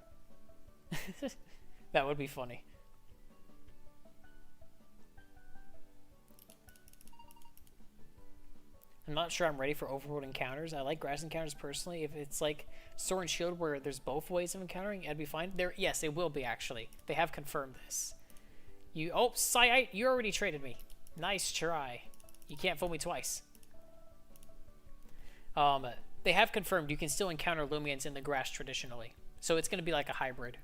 That would be funny. I'm not sure I'm ready for Overworld Encounters. I like Grass Encounters personally. If it's like Sword and Shield where there's both ways of encountering, it'd be fine. Yes, it will be actually. They have confirmed this. Oh, Psyite, you already traded me. Nice try. You can't fool me twice. They have confirmed you can still encounter Loomians in the grass traditionally. So it's going to be like a hybrid.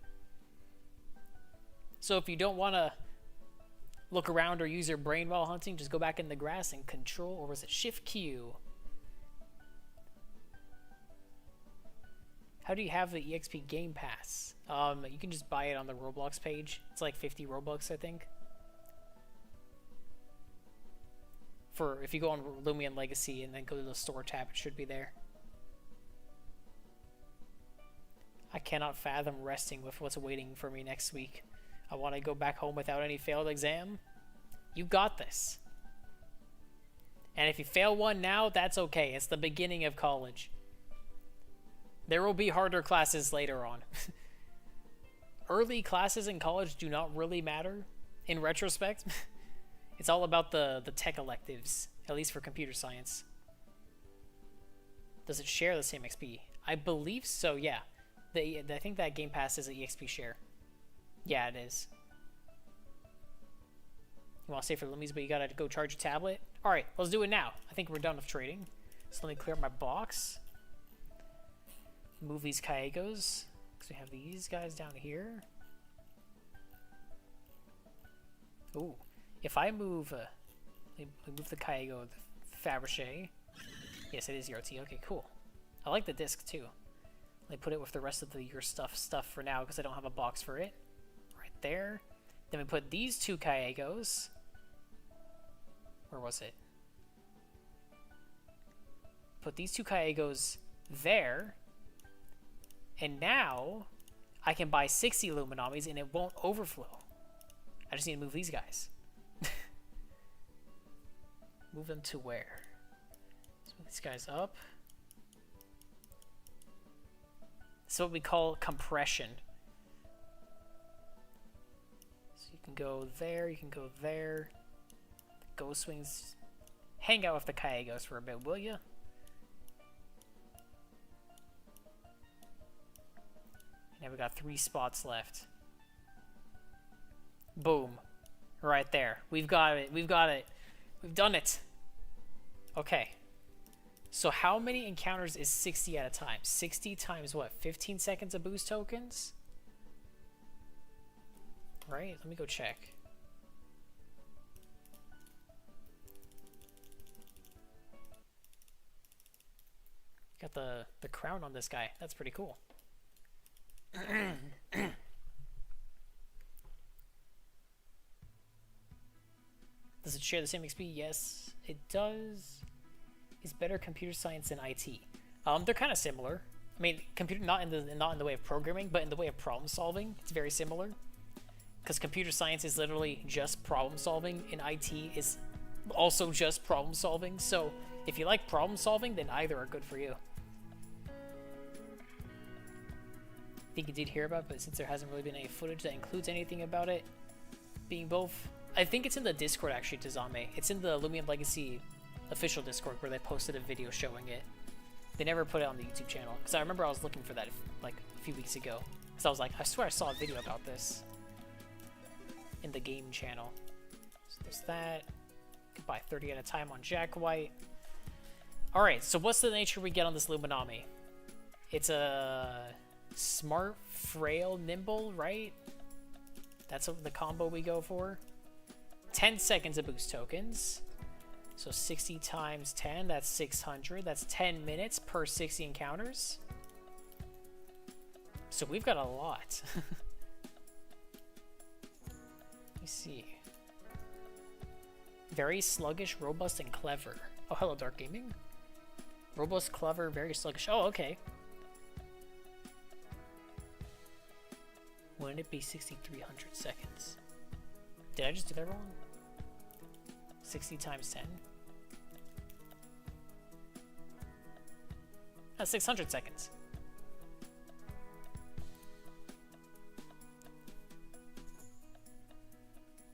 So if you don't want to look around or use your brain while hunting, just go back in the grass and control, or was it Shift Q? How do you have the EXP Game Pass? You can just buy it on the Roblox page. It's like 50 Robux, I think. If you go on Loomian Legacy and then go to the store tab, it should be there. I cannot fathom resting with what's waiting for me next week. I want to go back home without any failed exam. You got this. And if you fail one now, that's okay. It's the beginning of college. There will be harder classes later on. Early classes in college do not really matter in retrospect. It's all about the tech electives, at least for computer science. Does it share the same XP? I believe so, yeah. I think that Game Pass is an EXP share. Yeah, it is. You want to stay for Loomies, but you gotta go charge your tablet? Alright, let's do it now. I think we're done with trading. So let me clear up my box. Move these Kyeggos. Because we have these guys down here. Ooh. If I move... move the Kyeggo, the Faberge. Yes, it is ERT. Okay, cool. I like the disc, too. Let me put it with the rest of your stuff for now, because I don't have a box for it. Right there. Then we put these 2 Kyeggos. Where was it? Put these 2 Kyeggos there. And now, I can buy 60 Luminamis and it won't overflow. I just need to move these guys. Move them to where? Let's move these guys up. This is what we call compression. So you can go there, you can go there. The Ghost Wings. Hang out with the Kyeggos for a bit, will ya? Now we got 3 spots left. Boom. Right there. We've got it. We've got it. We've done it. Okay. So how many encounters is 60 at a time? 60 times what? 15 seconds of boost tokens? Right? Let me go check. Got the crown on this guy. That's pretty cool. Does it share the same XP? Yes, it does. Is better computer science than IT? They're kind of similar. I mean, computer not in the way of programming, but in the way of problem solving, it's very similar. Because computer science is literally just problem solving, and IT is also just problem solving. So if you like problem solving, then either are good for you. I think you did hear about it, but since there hasn't really been any footage that includes anything about it being both, I think it's in the Discord actually, Tazame. It's in the Loomian Legacy official Discord where they posted a video showing it. They never put it on the YouTube channel, because I remember I was looking for that like a few weeks ago. So I was like, I swear I saw a video about this in the game channel. So there's that. You can buy 30 at a time on Jack White. Alright, so what's the nature we get on this Luminami? It's a smart, frail, nimble, right? That's the combo we go for. 10 seconds of boost tokens. So 60 times 10, that's 600. That's 10 minutes per 60 encounters. So we've got a lot. Let me see. Very sluggish, robust, and clever. Oh, hello, Dark Gaming. Robust, clever, very sluggish. Oh, okay. Wouldn't it be 6,300 seconds? Did I just do that wrong? 60 times 10? That's 600 seconds.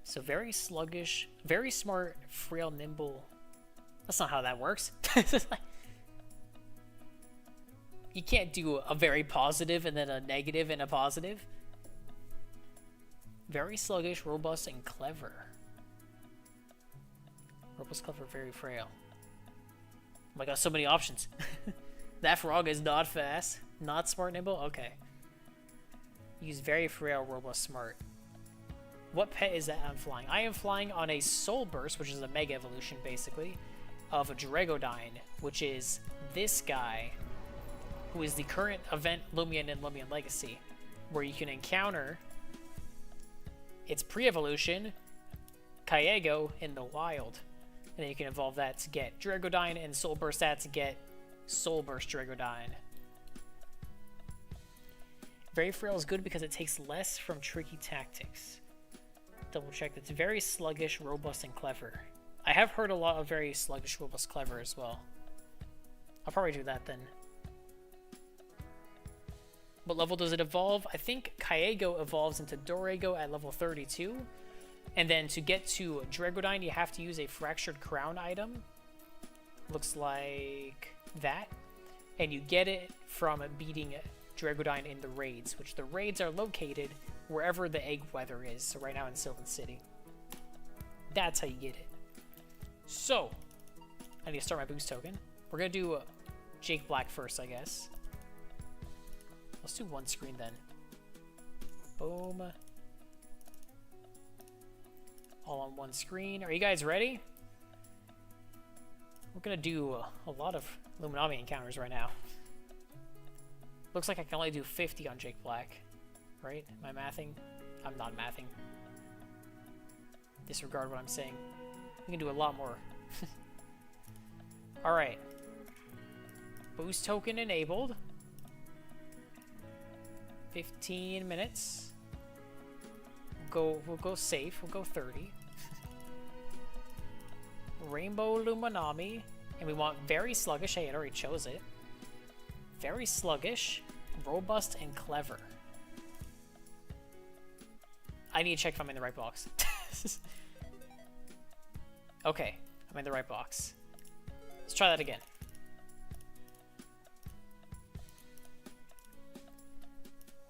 So very sluggish, very smart, frail, nimble. That's not how that works. You can't do a very positive and then a negative and a positive. Very sluggish, robust, and clever. Robust, clever, very frail. Oh my god, so many options. That frog is not fast. Not smart, nimble? Okay. Use very frail, robust, smart. What pet is that I'm flying? I am flying on a Soul Burst, which is a Mega Evolution, basically, of a Dragodyne, which is this guy, who is the current event Loomian in Loomian Legacy, where you can encounter its pre-evolution, Kyeggo, in the wild. And then you can evolve that to get Dragodyne, and Soul Burst that to get Soul Burst Dragodyne. Very frail is good because it takes less from tricky tactics. Double check, it's very sluggish, robust, and clever. I have heard a lot of very sluggish, robust, clever as well. I'll probably do that then. What level does it evolve? I think Kyeggo evolves into Dorego at level 32. And then to get to Dragodyne, you have to use a Fractured Crown item. Looks like that. And you get it from beating Dragodyne in the raids, which the raids are located wherever the egg weather is. So right now in Sylvan City. That's how you get it. So, I need to start my boost token. We're going to do Jake Black first, I guess. Let's do one screen then. Boom. All on one screen. Are you guys ready? We're going to do a lot of Luminami encounters right now. Looks like I can only do 50 on Jake Black. Right? Am I mathing? I'm not mathing. Disregard what I'm saying. We can do a lot more. Alright. Boost token enabled. 15 minutes. We'll go safe. We'll go 30. Rainbow Luminami. And we want very sluggish. Hey, it already chose it. Very sluggish, robust, and clever. I need to check if I'm in the right box. Okay, I'm in the right box. Let's try that again.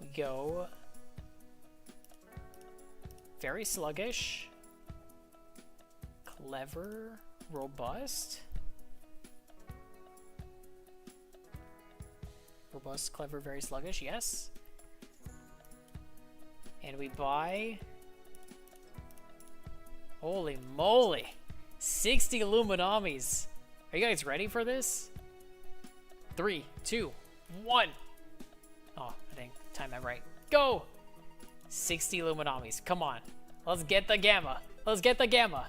We go very sluggish, clever, robust. Robust, clever, very sluggish, yes. And we buy... Holy moly! 60 Luminamis! Are you guys ready for this? 3, 2, 1! Oh, I didn't time that right. Go! 60 Luminamis, come on. Let's get the gamma. Let's get the gamma.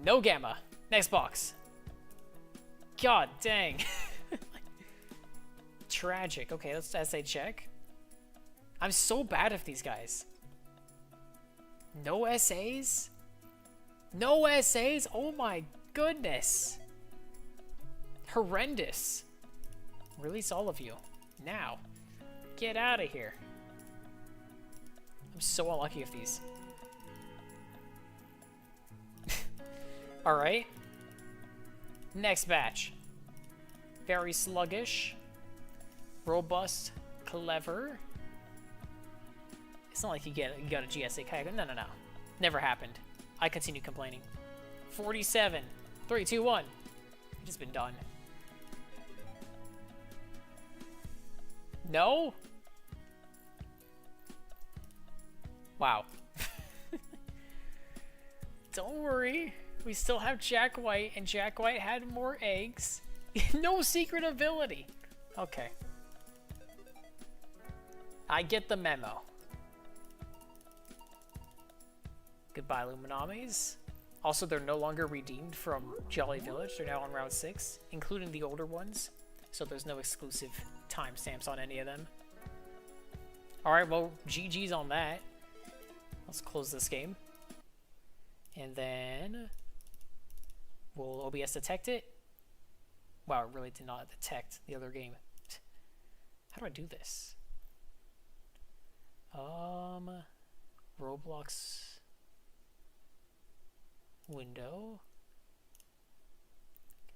No gamma. Next box. God dang. Tragic. Okay, let's SA check. I'm so bad at these guys. No SAs? No SAs? Oh my goodness. Horrendous. Release all of you. Now. Get out of here. I'm so unlucky with these. Alright. Next batch. Very sluggish. Robust. Clever. It's not like you got a GSA Kyeggo. No, no, no. Never happened. I continue complaining. 47. 3, 2, 1. It's just been done. No? Wow. Don't worry. We still have Jack White, and Jack White had more eggs. No secret ability. Okay. I get the memo. Goodbye, Luminamis. Also, they're no longer redeemed from Jolly Village. They're now on Route 6, including the older ones. So there's no exclusive timestamps on any of them. Alright, well, GG's on that. Let's close this game. And then... will OBS detect it? Wow, it really did not detect the other game. How do I do this? Roblox window.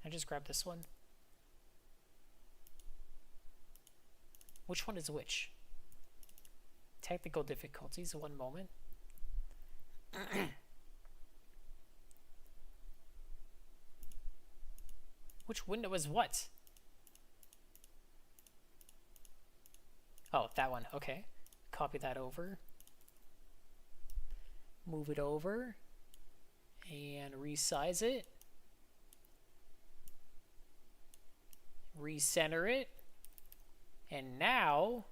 Can I just grab this one? Which one is which? Technical difficulties, one moment. Which window is what? Oh, that one, okay. Copy that over. Move it over. And resize it. Recenter it. And now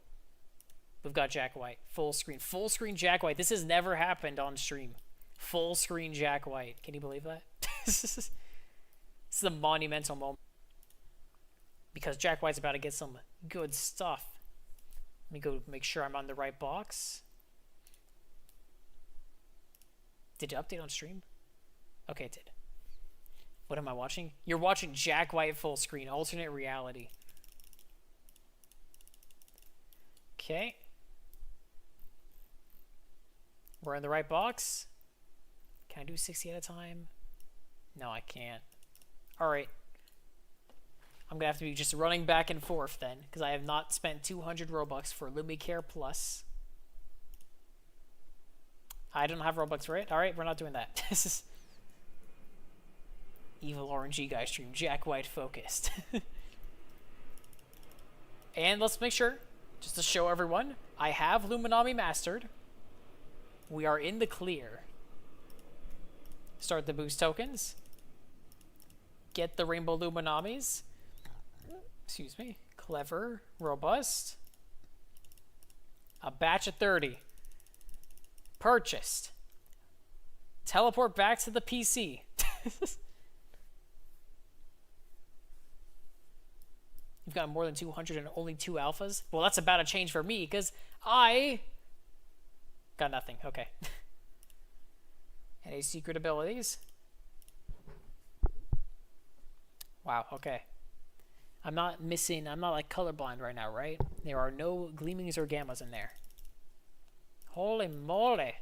we've got Jack White. Full screen. Full screen Jack White. This has never happened on stream. Full screen Jack White. Can you believe that? This is a monumental moment. Because Jack White's about to get some good stuff. Let me go make sure I'm on the right box. Did you update on stream? Okay, it did. What am I watching? You're watching Jack White full screen. Alternate reality. Okay. We're in the right box. Can I do 60 at a time? No, I can't. Alright. I'm gonna have to be just running back and forth then, because I have not spent 200 Robux for Lumicare Plus. I don't have Robux for it. Alright, we're not doing that. This is evil RNG guy stream. Jack White focused. And let's make sure, just to show everyone, I have Luminami mastered. We are in the clear. Start the boost tokens. Get the Rainbow Luminamis. Excuse me. Clever. Robust. A batch of 30. Purchased. Teleport back to the PC. You've got more than 200 and only 2 alphas? Well, that's about a change for me, because I got nothing. Okay. Any secret abilities? Wow, okay. I'm not missing, I'm not like colorblind right now, right? There are no gleamings or gammas in there. Holy moly.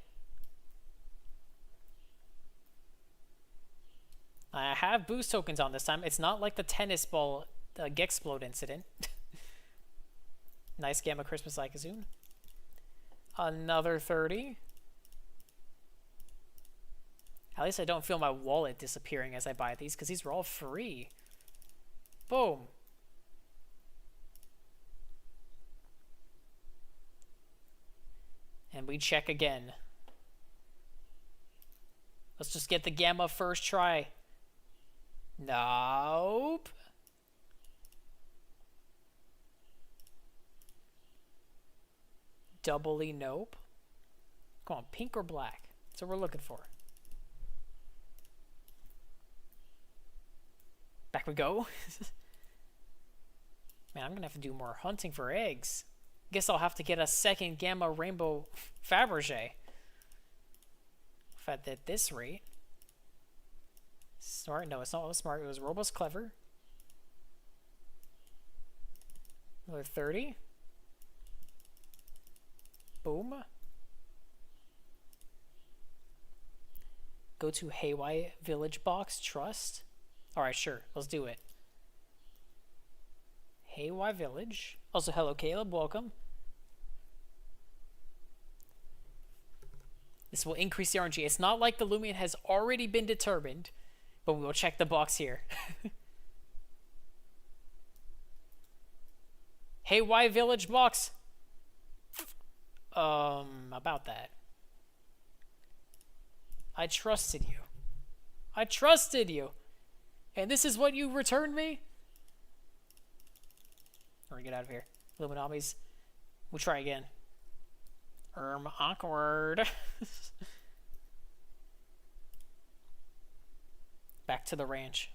I have boost tokens on this time. It's not like the tennis ball Gexplode incident. Nice Gamma Christmas Ikazoon. Another 30. At least I don't feel my wallet disappearing as I buy these, because these were all free. Boom. And we check again. Let's just get the Gamma first try. Nope. Doubly nope. Come on, pink or black? That's what we're looking for. Back we go. Man, I'm gonna have to do more hunting for eggs. Guess I'll have to get a second Gamma Rainbow Faberge. If at this rate. Smart? No, it's not smart. It was robust, clever. Another 30. Boom. Go to Haywire Village box. Trust. Alright, sure. Let's do it. Haywire Village. Also, hello, Caleb. Welcome. This will increase the RNG. It's not like the Loomian has already been determined, but we will check the box here. Haywire Village box. About that. I trusted you. I trusted you. And this is what you returned me? Or get out of here. Luminamis. We'll try again. Awkward. Back to the ranch.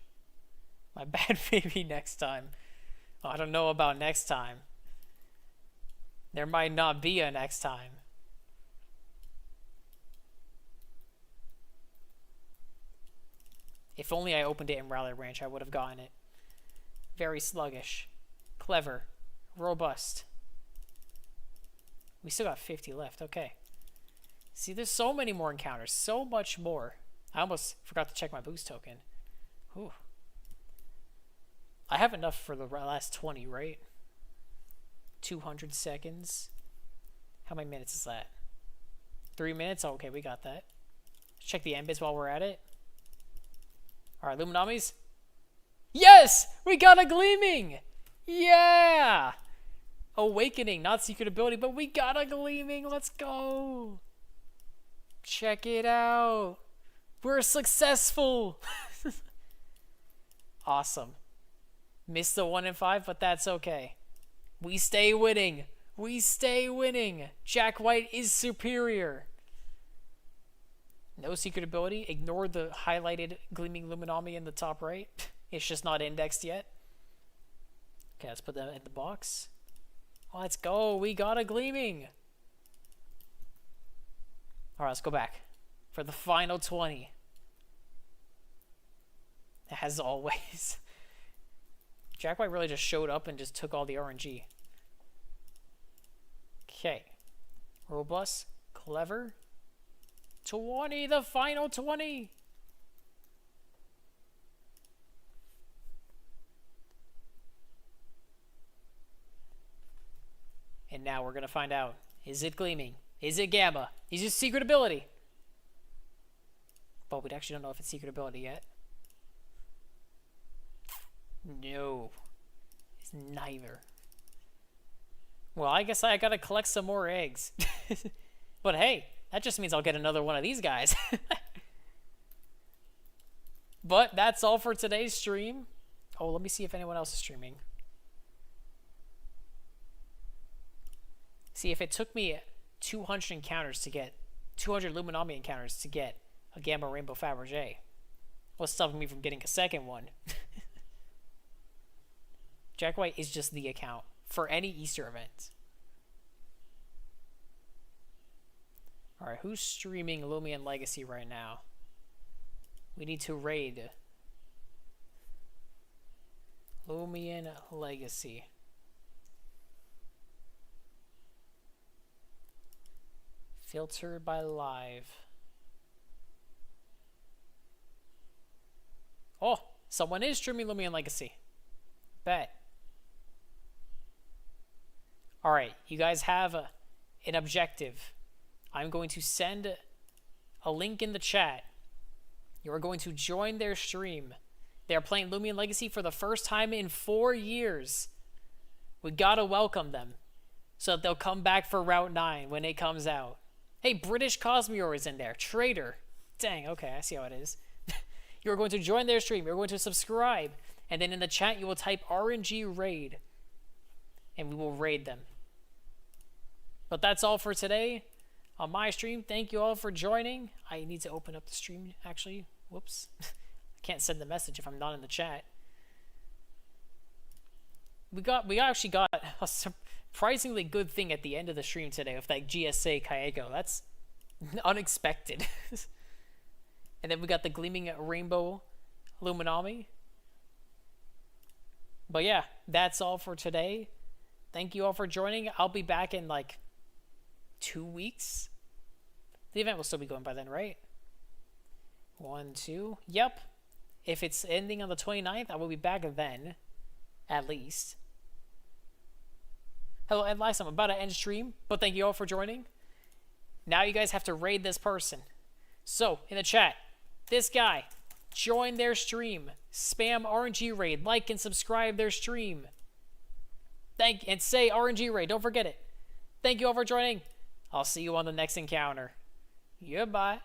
My bad, maybe next time. Oh, I don't know about next time. There might not be a next time. If only I opened it in Rally Ranch, I would have gotten it. Very sluggish. Clever. Robust. We still got 50 left. Okay. See, there's so many more encounters. So much more. I almost forgot to check my boost token. Whew. I have enough for the last 20, right? 200 seconds. How many minutes is that? 3 minutes? Oh, okay, we got that. Let's check the embits while we're at it. Alright, Luminamis. Yes! We got a Gleaming! Yeah! Awakening, not secret ability, but we got a Gleaming. Let's go! Check it out. We're successful! Awesome. Missed the 1 in 5, but that's okay. We stay winning. We stay winning. Jack White is superior. No secret ability. Ignore the highlighted Gleaming Luminami in the top right. It's just not indexed yet. Okay, let's put that in the box. Let's go. We got a Gleaming. Alright, let's go back. For the final 20. As always. Jack White really just showed up and just took all the RNG. Okay. Robust. Clever. 20. The final 20. And now we're going to find out. Is it Gleaming? Is it Gamma? Is it secret ability? But we actually don't know if it's secret ability yet. No. It's neither. Well, I guess I gotta collect some more eggs. But hey, that just means I'll get another one of these guys. But that's all for today's stream. Oh, let me see if anyone else is streaming. See, if it took me 200 encounters to get 200 Luminami encounters to get a Gamma Rainbow Faberge, what's stopping me from getting a second one? Jack White is just the account for any Easter event. Alright, who's streaming Loomian Legacy right now? We need to raid Loomian Legacy. Filtered by live. Oh, someone is streaming Loomian Legacy. Bet. All right, you guys have an objective. I'm going to send a link in the chat. You are going to join their stream. They are playing Loomian Legacy for the first time in 4 years. We gotta welcome them so that they'll come back for Route 9 when it comes out. Hey, British Cosmior is in there. Traitor. Dang, okay, I see how it is. You're going to join their stream. You're going to subscribe. And then in the chat, you will type RNG Raid. And we will raid them. But that's all for today on my stream. Thank you all for joining. I need to open up the stream, actually. Whoops. I can't send the message if I'm not in the chat. We actually got a surprisingly good thing at the end of the stream today with that GSA Kyeggo. That's unexpected. And then we got the gleaming rainbow Illuminami. But yeah, that's all for today. Thank you all for joining. I'll be back in like 2 weeks. The event will still be going by then, right? 1, 2. Yep. If it's ending on the 29th, I will be back then. At least. Hello, Ed Lice. I'm about to end stream, but thank you all for joining. Now you guys have to raid this person. So, in the chat, this guy, join their stream. Spam RNG raid. Like and subscribe their stream. And say RNG raid. Don't forget it. Thank you all for joining. I'll see you on the next encounter. Goodbye.